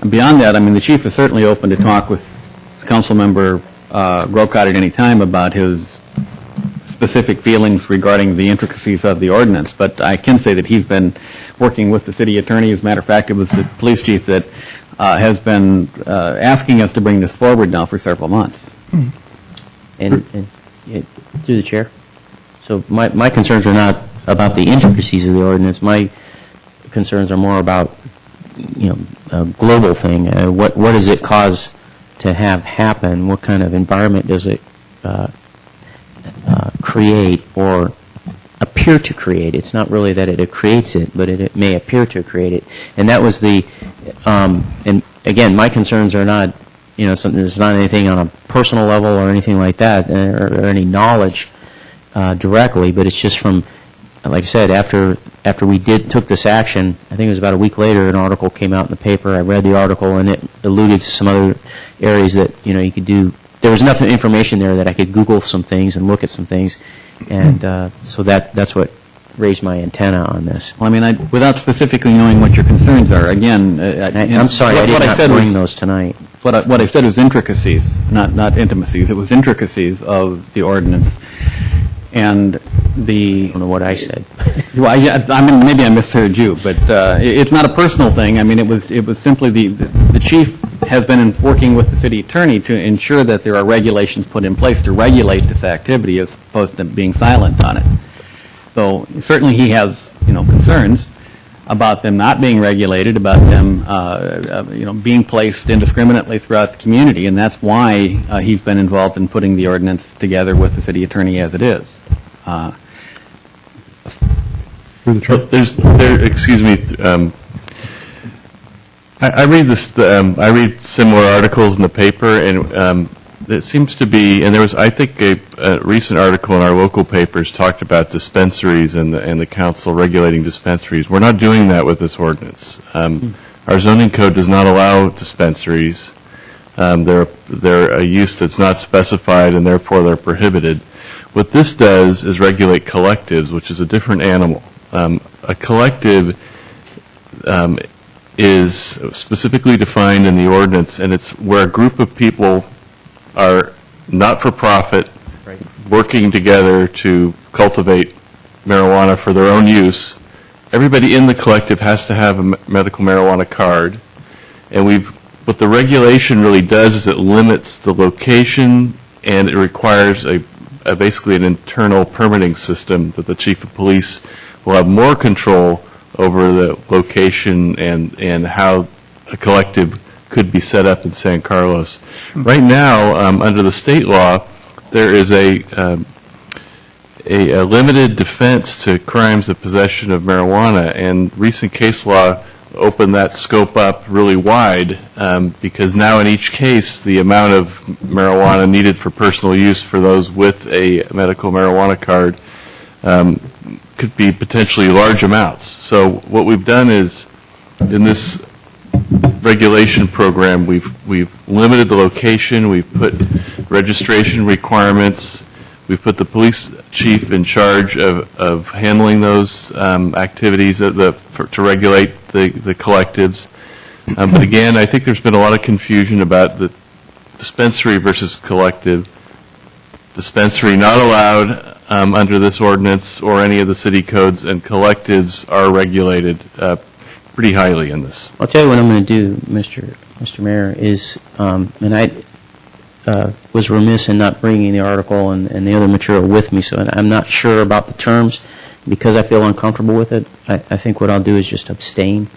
beyond that, I mean, the chief is certainly open to talk with Councilmember Grocott at any time about his specific feelings regarding the intricacies of the ordinance. But I can say that he's been working with the city attorney. As a matter of fact, it was the police chief that has been asking us to bring this forward now for several months. And through the chair. So my concerns are not about the intricacies of the ordinance. My concerns are more about, a global thing. What does it cause to have happen? What kind of environment does it create or appear to create? It's not really that it creates it, but it may appear to create it. And that was the, and again, my concerns are not, it's not anything on a personal level or anything like that, or any knowledge directly, but it's just from, like I said, after we took this action, I think it was about a week later, an article came out in the paper. I read the article, and it alluded to some other areas that, you could do. There was enough information there that I could Google some things and look at some things, and so that's what raised my antenna on this. Well, I mean, without specifically knowing what your concerns are, again, I'm sorry, I did not bring those tonight. What I said was intricacies, not intimacies. It was intricacies of the ordinance. And I don't know what I said. Well, I mean, maybe I misheard you, but it's not a personal thing. I mean, it was simply the chief has been working with the city attorney to ensure that there are regulations put in place to regulate this activity as opposed to being silent on it. So certainly he has, concerns about them not being regulated, about them, being placed indiscriminately throughout the community, and that's why he's been involved in putting the ordinance together with the city attorney as it is. Excuse me. I read this. I read similar articles in the paper, and it seems to be. And there was, I think, a recent article in our local papers talked about dispensaries and the council regulating dispensaries. We're not doing that with this ordinance. Our zoning code does not allow dispensaries. They're a use that's not specified, and therefore they're prohibited. What this does is regulate collectives, which is a different animal. A collective is specifically defined in the ordinance, and it's where a group of people are not-for-profit, working together to cultivate marijuana for their own use. Everybody in the collective has to have a medical marijuana card, and what the regulation really does is it limits the location, and it requires basically an internal permitting system that the chief of police will have more control over the location and how a collective could be set up in San Carlos. Right now, under the state law, there is a limited defense to crimes of possession of marijuana, and recent case law opened that scope up really wide because now in each case the amount of marijuana needed for personal use for those with a medical marijuana card could be potentially large amounts. So what we've done is in this regulation program we've limited the location, we've put registration requirements, we've put the police chief in charge of handling those activities to regulate the collectives. But again, I think there's been a lot of confusion about the dispensary versus collective. Dispensary not allowed under this ordinance or any of the city codes, and collectives are regulated pretty highly in this. I'll tell you what I'm going to do, Mr. Mayor, is, and I was remiss in not bringing the article and the other material with me, so I'm not sure about the terms because I feel uncomfortable with it. I think what I'll do is just abstain,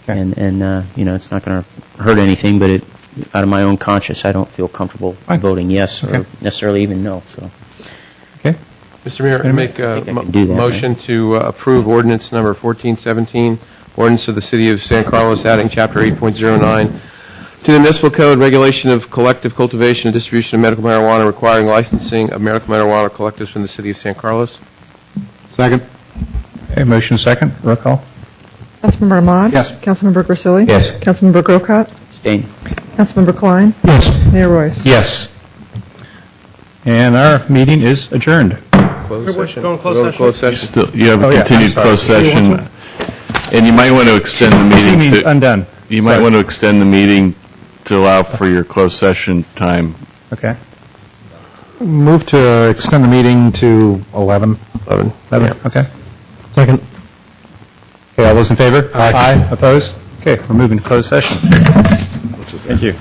and it's not going to hurt anything, but out of my own conscience, I don't feel comfortable voting yes or necessarily even no. So. Okay. Mr. Mayor, I make a motion to approve ordinance number 1417, ordinance of the City of San Carlos adding Chapter 8.09 to the Municipal Code, regulation of collective cultivation and distribution of medical marijuana, requiring licensing of medical marijuana collectives from the City of San Carlos. Second. Okay, motion second. Roll call. Councilmember Ahmad? Yes. Councilmember Grisilli? Yes. Councilmember Grocott? Abstain. Councilmember Klein? Yes. Mayor Royce? Yes. And our meeting is adjourned. Closed session. Going closed session. You have a continued closed session, and you might want to extend the meeting Meeting's to... undone. You might want to extend the meeting to allow for your closed session time. Okay. Move to extend the meeting to 11. 11. Okay. Second. Okay, all those in favor? Aye. Opposed? Okay, we're moving to closed session. Thank you.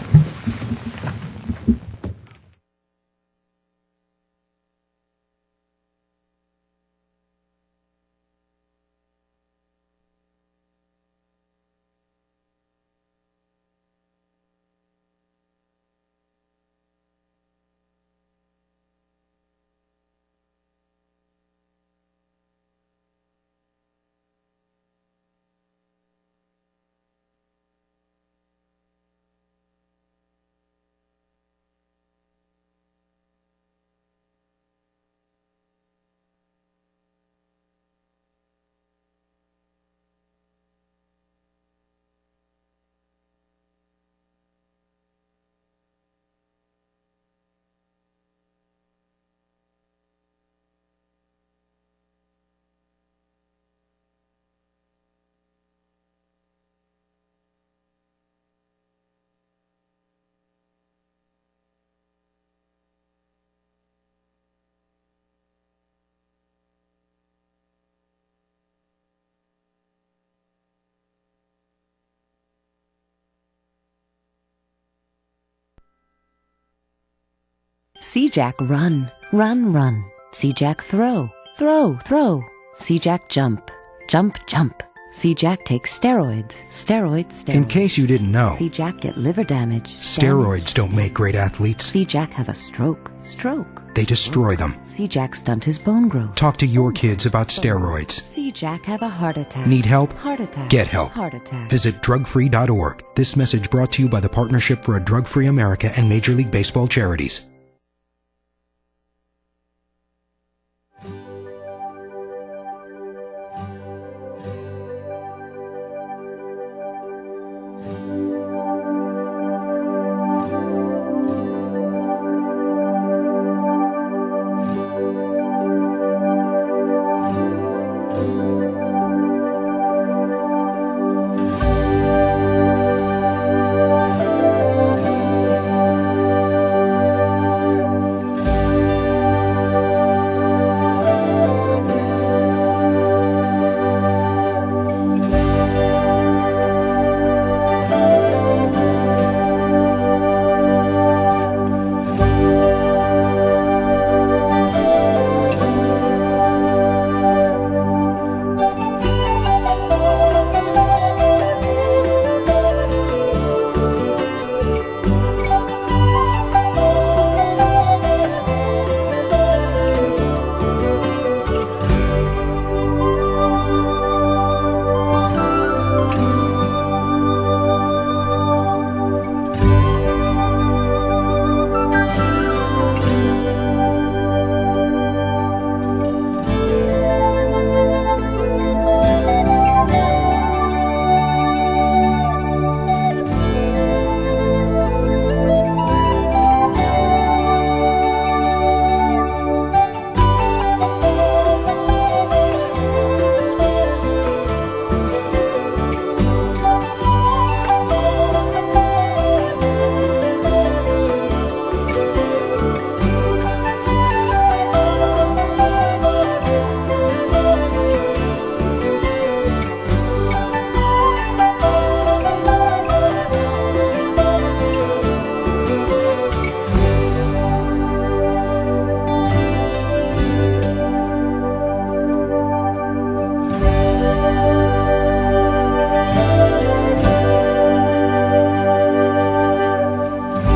See Jack run, run, run. See Jack throw, throw, throw. See Jack jump, jump, jump. See Jack take steroids, steroids, steroids. In case you didn't know, See Jack get liver damage. steroids don't make great athletes. See Jack have a stroke, stroke. They destroy them. See Jack stunt his bone growth. Talk to your kids about steroids. See Jack have a heart attack. Need help? Heart attack. Get help. Heart attack. Visit drugfree.org. This message brought to you by the Partnership for a Drug-Free America and Major League Baseball Charities.